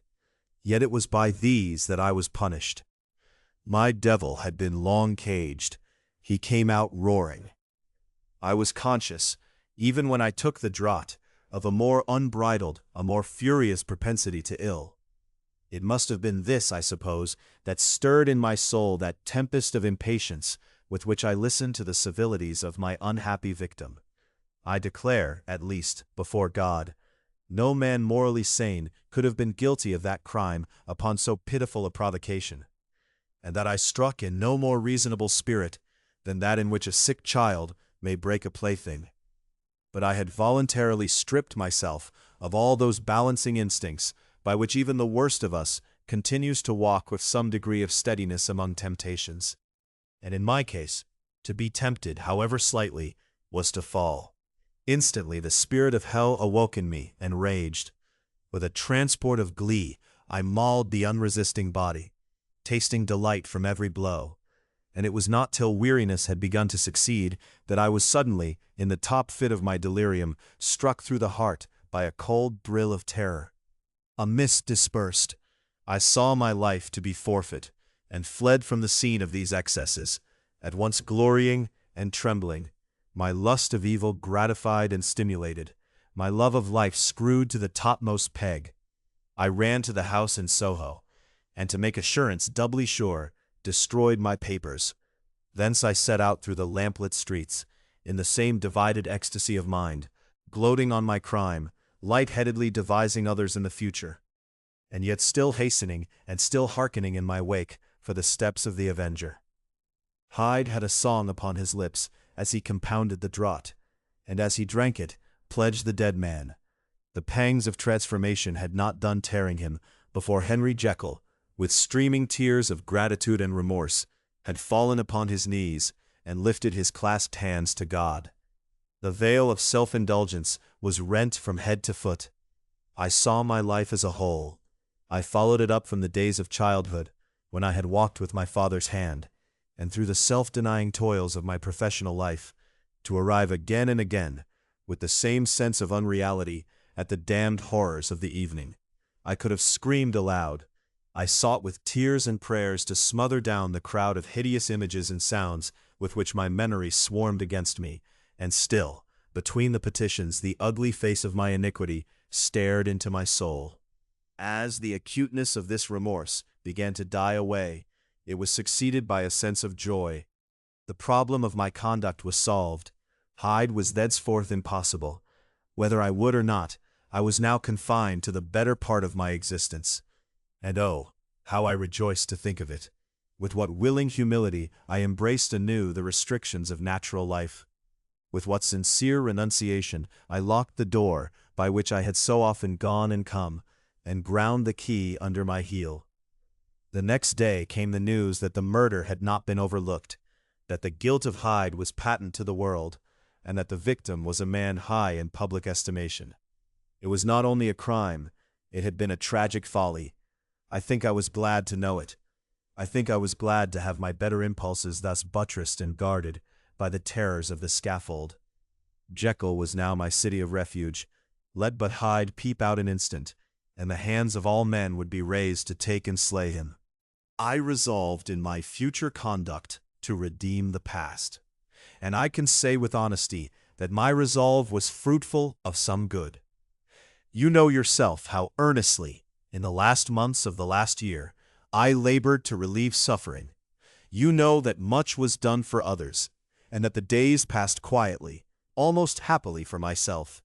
Yet it was by these that I was punished. My devil had been long caged. He came out roaring. I was conscious, even when I took the draught, of a more unbridled, a more furious propensity to ill. It must have been this, I suppose, that stirred in my soul that tempest of impatience with which I listened to the civilities of my unhappy victim. I declare, at least, before God, no man morally sane could have been guilty of that crime upon so pitiful a provocation, and that I struck in no more reasonable spirit than that in which a sick child may break a plaything. But I had voluntarily stripped myself of all those balancing instincts by which even the worst of us continues to walk with some degree of steadiness among temptations. And in my case, to be tempted, however slightly, was to fall. Instantly the spirit of hell awoke in me and raged. With a transport of glee, I mauled the unresisting body, tasting delight from every blow. And it was not till weariness had begun to succeed that I was suddenly, in the top fit of my delirium, struck through the heart by a cold thrill of terror. A mist dispersed. I saw my life to be forfeit, and fled from the scene of these excesses, at once glorying and trembling, my lust of evil gratified and stimulated, my love of life screwed to the topmost peg. I ran to the house in Soho, and to make assurance doubly sure, destroyed my papers. Thence I set out through the lamplit streets, in the same divided ecstasy of mind, gloating on my crime, light-headedly devising others in the future, and yet still hastening and still hearkening in my wake for the steps of the avenger. Hyde had a song upon his lips as he compounded the draught, and as he drank it, pledged the dead man. The pangs of transformation had not done tearing him before Henry Jekyll, with streaming tears of gratitude and remorse, had fallen upon his knees and lifted his clasped hands to God. The veil of self-indulgence was rent from head to foot. I saw my life as a whole. I followed it up from the days of childhood, when I had walked with my father's hand, and through the self-denying toils of my professional life, to arrive again and again, with the same sense of unreality, at the damned horrors of the evening. I could have screamed aloud. I sought with tears and prayers to smother down the crowd of hideous images and sounds with which my memory swarmed against me, and still, between the petitions, the ugly face of my iniquity stared into my soul. As the acuteness of this remorse began to die away, it was succeeded by a sense of joy. The problem of my conduct was solved. Hyde was thenceforth impossible. Whether I would or not, I was now confined to the better part of my existence. And oh, how I rejoiced to think of it! With what willing humility I embraced anew the restrictions of natural life. With what sincere renunciation I locked the door by which I had so often gone and come, and ground the key under my heel. The next day came the news that the murder had not been overlooked, that the guilt of Hyde was patent to the world, and that the victim was a man high in public estimation. It was not only a crime, it had been a tragic folly. I think I was glad to know it. I think I was glad to have my better impulses thus buttressed and guarded by the terrors of the scaffold. Jekyll was now my city of refuge. Let but Hyde peep out an instant, and the hands of all men would be raised to take and slay him. I resolved in my future conduct to redeem the past, and I can say with honesty that my resolve was fruitful of some good. You know yourself how earnestly, in the last months of the last year, I labored to relieve suffering. You know that much was done for others, and that the days passed quietly, almost happily for myself.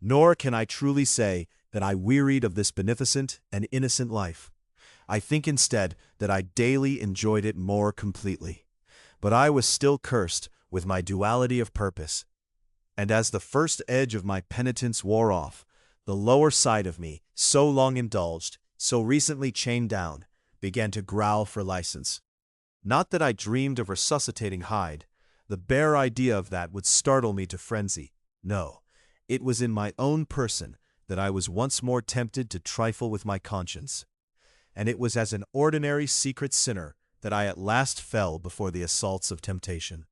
Nor can I truly say that I wearied of this beneficent and innocent life. I think instead that I daily enjoyed it more completely. But I was still cursed with my duality of purpose. And as the first edge of my penitence wore off, the lower side of me, so long indulged, so recently chained down, began to growl for license. Not that I dreamed of resuscitating Hyde. The bare idea of that would startle me to frenzy. No, it was in my own person that I was once more tempted to trifle with my conscience. And it was as an ordinary secret sinner that I at last fell before the assaults of temptation.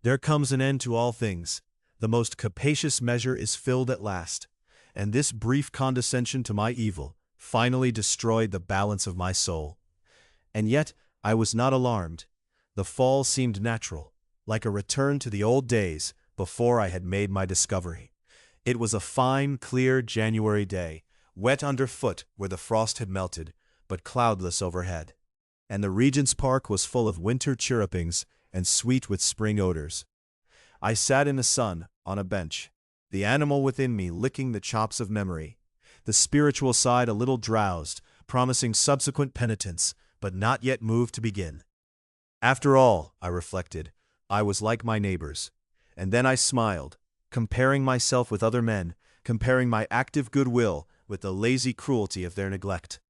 There comes an end to all things. The most capacious measure is filled at last, and this brief condescension to my evil finally destroyed the balance of my soul. And yet I was not alarmed. The fall seemed natural, like a return to the old days before I had made my discovery. It was a fine, clear January day, wet underfoot where the frost had melted, but cloudless overhead. And the Regent's Park was full of winter chirrupings and sweet with spring odors. I sat in the sun, on a bench, the animal within me licking the chops of memory, the spiritual side a little drowsed, promising subsequent penitence, but not yet moved to begin. After all, I reflected, I was like my neighbors. And then I smiled, comparing myself with other men, comparing my active goodwill with the lazy cruelty of their neglect.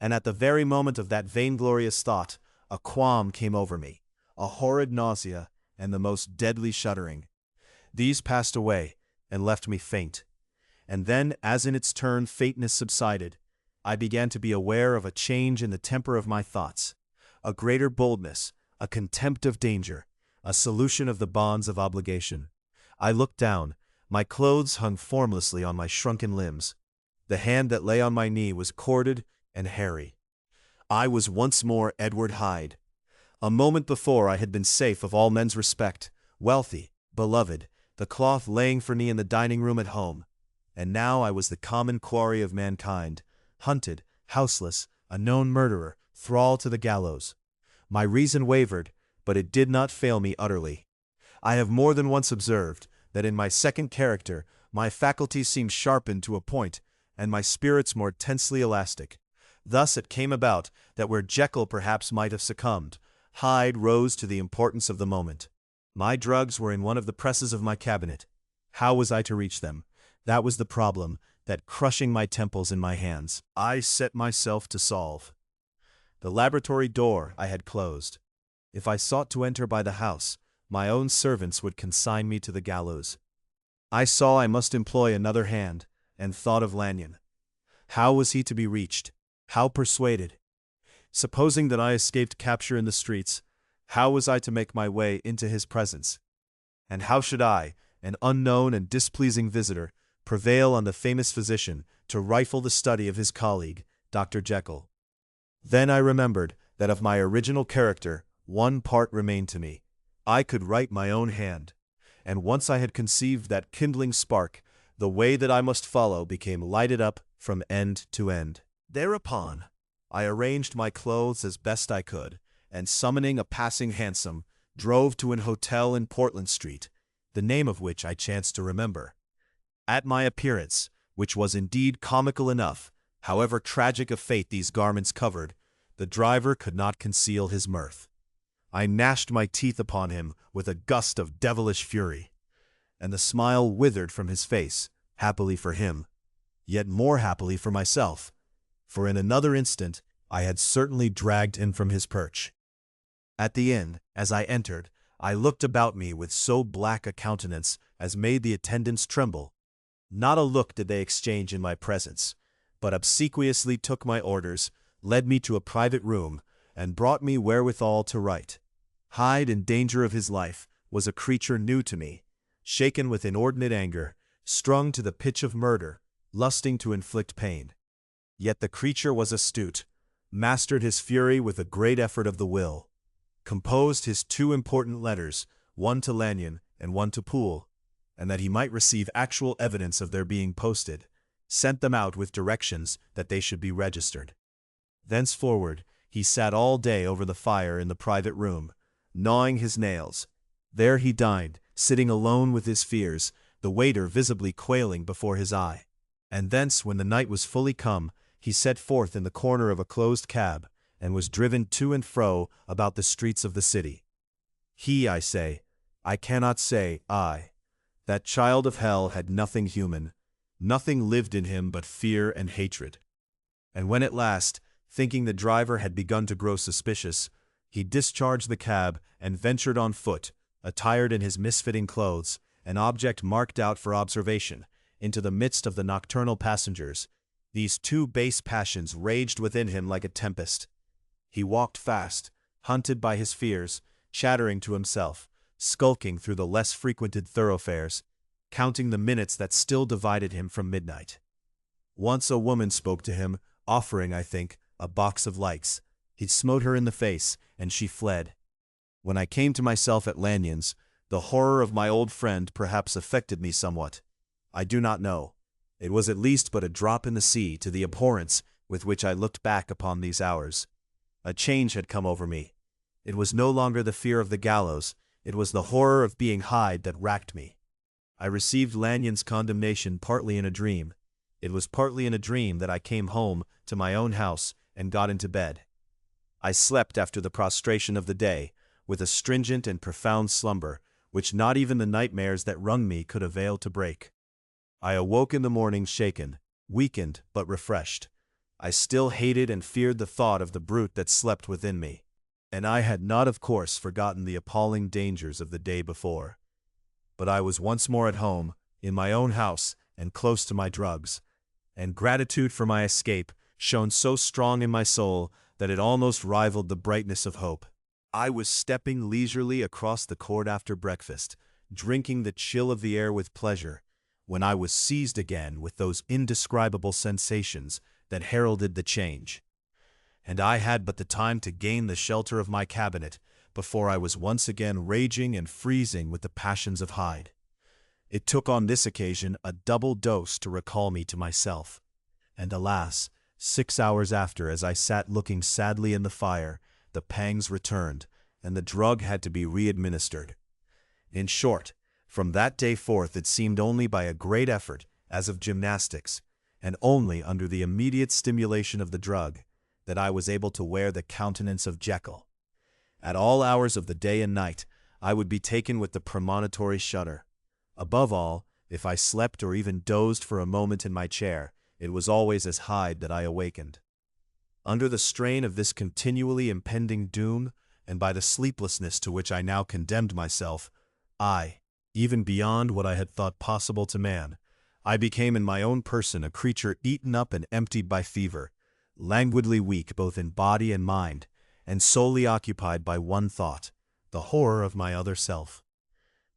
And at the very moment of that vainglorious thought, a qualm came over me, a horrid nausea, and the most deadly shuddering. These passed away, and left me faint. And then, as in its turn faintness subsided, I began to be aware of a change in the temper of my thoughts, a greater boldness, a contempt of danger, a solution of the bonds of obligation. I looked down. My clothes hung formlessly on my shrunken limbs. The hand that lay on my knee was corded and hairy. I was once more Edward Hyde. A moment before I had been safe of all men's respect, wealthy, beloved, the cloth laying for me in the dining room at home. And now I was the common quarry of mankind, hunted, houseless, a known murderer, thrall to the gallows. My reason wavered, but it did not fail me utterly. I have more than once observed that in my second character my faculties seemed sharpened to a point, and my spirits more tensely elastic. Thus it came about that where Jekyll perhaps might have succumbed, Hyde rose to the importance of the moment. My drugs were in one of the presses of my cabinet. How was I to reach them? That was the problem, that crushing my temples in my hands, I set myself to solve. The laboratory door I had closed. If I sought to enter by the house, my own servants would consign me to the gallows. I saw I must employ another hand, and thought of Lanyon. How was he to be reached? How persuaded? Supposing that I escaped capture in the streets, how was I to make my way into his presence? And how should I, an unknown and displeasing visitor, prevail on the famous physician to rifle the study of his colleague, Dr. Jekyll? Then I remembered that of my original character, one part remained to me. I could write my own hand. And once I had conceived that kindling spark, the way that I must follow became lighted up from end to end. Thereupon, I arranged my clothes as best I could, and summoning a passing hansom, drove to an hotel in Portland Street, the name of which I chanced to remember. At my appearance, which was indeed comical enough, however tragic a fate these garments covered, the driver could not conceal his mirth. I gnashed my teeth upon him with a gust of devilish fury, and the smile withered from his face, happily for him, yet more happily for myself, for in another instant I had certainly dragged him from his perch. At the inn, as I entered, I looked about me with so black a countenance as made the attendants tremble. Not a look did they exchange in my presence, but obsequiously took my orders, led me to a private room, and brought me wherewithal to write. Hyde, in danger of his life, was a creature new to me, shaken with inordinate anger, strung to the pitch of murder, lusting to inflict pain. Yet the creature was astute, mastered his fury with a great effort of the will, composed his two important letters, one to Lanyon and one to Poole, and that he might receive actual evidence of their being posted, sent them out with directions that they should be registered. Thenceforward, he sat all day over the fire in the private room, gnawing his nails. There he dined, sitting alone with his fears, the waiter visibly quailing before his eye. And thence, when the night was fully come, he set forth in the corner of a closed cab, and was driven to and fro about the streets of the city. He, I say, I cannot say, I. That child of hell had nothing human, nothing lived in him but fear and hatred. And when at last, thinking the driver had begun to grow suspicious, he discharged the cab and ventured on foot, attired in his misfitting clothes, an object marked out for observation, into the midst of the nocturnal passengers, these two base passions raged within him like a tempest. He walked fast, hunted by his fears, chattering to himself, skulking through the less frequented thoroughfares, counting the minutes that still divided him from midnight. Once a woman spoke to him, offering, I think, a box of lights. He smote her in the face, and she fled. When I came to myself at Lanyon's, the horror of my old friend perhaps affected me somewhat. I do not know. It was at least but a drop in the sea to the abhorrence with which I looked back upon these hours. A change had come over me. It was no longer the fear of the gallows, it was the horror of being Hyde that racked me. I received Lanyon's condemnation partly in a dream. It was partly in a dream that I came home to my own house and got into bed. I slept after the prostration of the day, with a stringent and profound slumber, which not even the nightmares that wrung me could avail to break. I awoke in the morning shaken, weakened, but refreshed. I still hated and feared the thought of the brute that slept within me, and I had not, of course, forgotten the appalling dangers of the day before. But I was once more at home, in my own house, and close to my drugs, and gratitude for my escape shone so strong in my soul that it almost rivaled the brightness of hope. I was stepping leisurely across the court after breakfast, drinking the chill of the air with pleasure, when I was seized again with those indescribable sensations that heralded the change. And I had but the time to gain the shelter of my cabinet before I was once again raging and freezing with the passions of Hyde. It took on this occasion a double dose to recall me to myself. And alas, 6 hours after, as I sat looking sadly in the fire, the pangs returned, and the drug had to be re-administered. In short, from that day forth it seemed only by a great effort, as of gymnastics, and only under the immediate stimulation of the drug, that I was able to wear the countenance of Jekyll. At all hours of the day and night, I would be taken with the premonitory shudder. Above all, if I slept or even dozed for a moment in my chair, it was always as Hyde that I awakened. Under the strain of this continually impending doom, and by the sleeplessness to which I now condemned myself, even beyond what I had thought possible to man, I became in my own person a creature eaten up and emptied by fever, languidly weak both in body and mind, and solely occupied by one thought, the horror of my other self.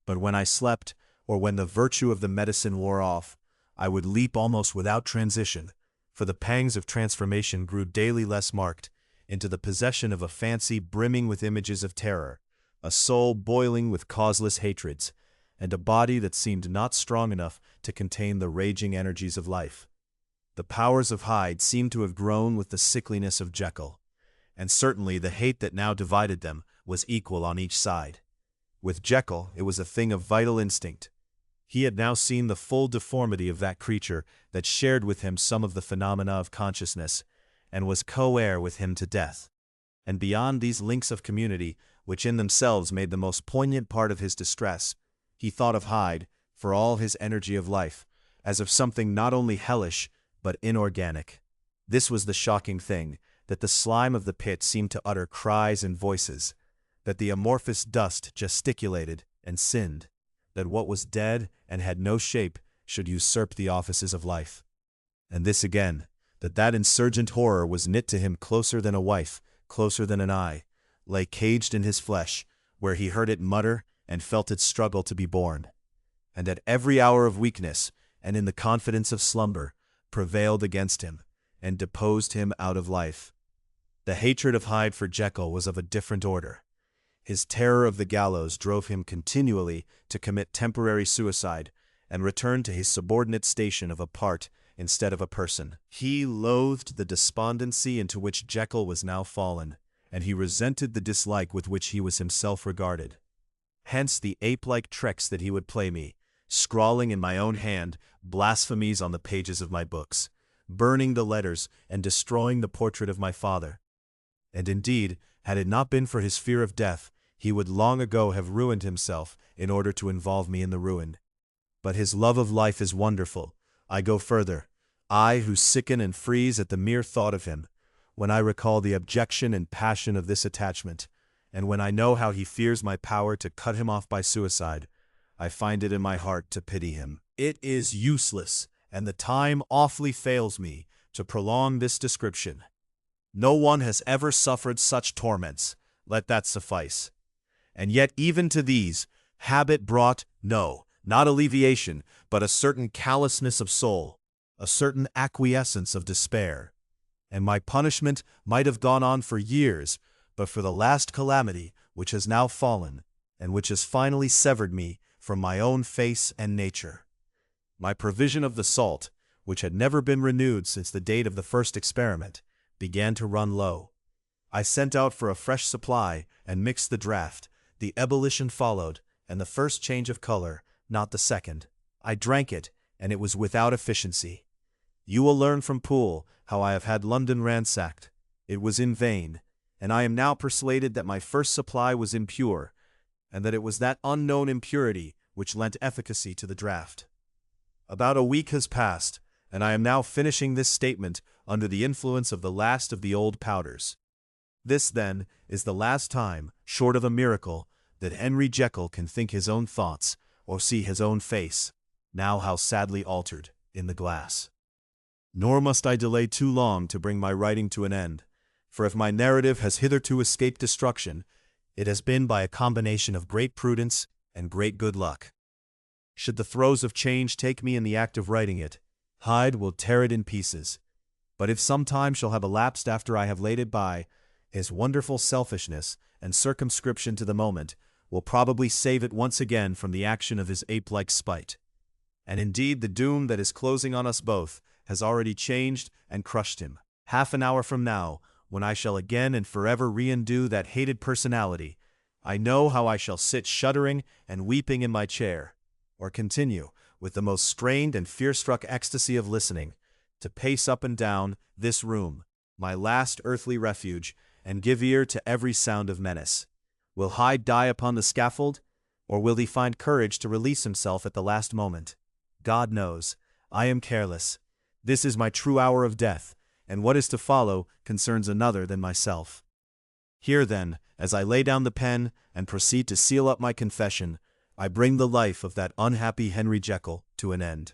But when I slept, or when the virtue of the medicine wore off, I would leap almost without transition, for the pangs of transformation grew daily less marked, into the possession of a fancy brimming with images of terror, a soul boiling with causeless hatreds, and a body that seemed not strong enough to contain the raging energies of life. The powers of Hyde seemed to have grown with the sickliness of Jekyll, and certainly the hate that now divided them was equal on each side. With Jekyll it was a thing of vital instinct. He had now seen the full deformity of that creature that shared with him some of the phenomena of consciousness, and was co-heir with him to death. And beyond these links of community, which in themselves made the most poignant part of his distress, he thought of Hyde, for all his energy of life, as of something not only hellish, but inorganic. This was the shocking thing, that the slime of the pit seemed to utter cries and voices, that the amorphous dust gesticulated and sinned, that what was dead and had no shape should usurp the offices of life. And this again, that insurgent horror was knit to him closer than a wife, closer than an eye, lay caged in his flesh, where he heard it mutter and felt it struggle to be born, and at every hour of weakness, and in the confidence of slumber, prevailed against him, and deposed him out of life. The hatred of Hyde for Jekyll was of a different order. His terror of the gallows drove him continually to commit temporary suicide, and return to his subordinate station of a part instead of a person. He loathed the despondency into which Jekyll was now fallen, and he resented the dislike with which he was himself regarded. Hence the ape-like tricks that he would play me, scrawling in my own hand blasphemies on the pages of my books, burning the letters and destroying the portrait of my father. And indeed, had it not been for his fear of death, he would long ago have ruined himself in order to involve me in the ruin. But his love of life is wonderful. I go further. I, who sicken and freeze at the mere thought of him, when I recall the abjection and passion of this attachment, and when I know how he fears my power to cut him off by suicide, I find it in my heart to pity him. It is useless, and the time awfully fails me, to prolong this description. No one has ever suffered such torments, let that suffice. And yet even to these, habit brought, no, not alleviation, but a certain callousness of soul, a certain acquiescence of despair. And my punishment might have gone on for years, but for the last calamity which has now fallen, and which has finally severed me from my own face and nature. My provision of the salt, which had never been renewed since the date of the first experiment, began to run low. I sent out for a fresh supply and mixed the draught. The ebullition followed, and the first change of color, not the second. I drank it, and it was without efficiency. You will learn from Poole how I have had London ransacked. It was in vain, and I am now persuaded that my first supply was impure, and that it was that unknown impurity which lent efficacy to the draught. About a week has passed, and I am now finishing this statement under the influence of the last of the old powders. This, then, is the last time, short of a miracle, that Henry Jekyll can think his own thoughts, or see his own face, now how sadly altered, in the glass. Nor must I delay too long to bring my writing to an end, for if my narrative has hitherto escaped destruction, it has been by a combination of great prudence and great good luck. Should the throes of change take me in the act of writing it, Hyde will tear it in pieces. But if some time shall have elapsed after I have laid it by, His wonderful selfishness and circumscription to the moment will probably save it once again from the action of his ape-like spite. And indeed the doom that is closing on us both has already changed and crushed him. Half an hour from now, when I shall again and forever re-undo that hated personality, I know how I shall sit shuddering and weeping in my chair, or continue, with the most strained and fear-struck ecstasy of listening, to pace up and down this room, my last earthly refuge, and give ear to every sound of menace. Will Hyde die upon the scaffold, or will he find courage to release himself at the last moment? God knows. I am careless. This is my true hour of death, and what is to follow concerns another than myself. Here then, as I lay down the pen and proceed to seal up my confession, I bring the life of that unhappy Henry Jekyll to an end.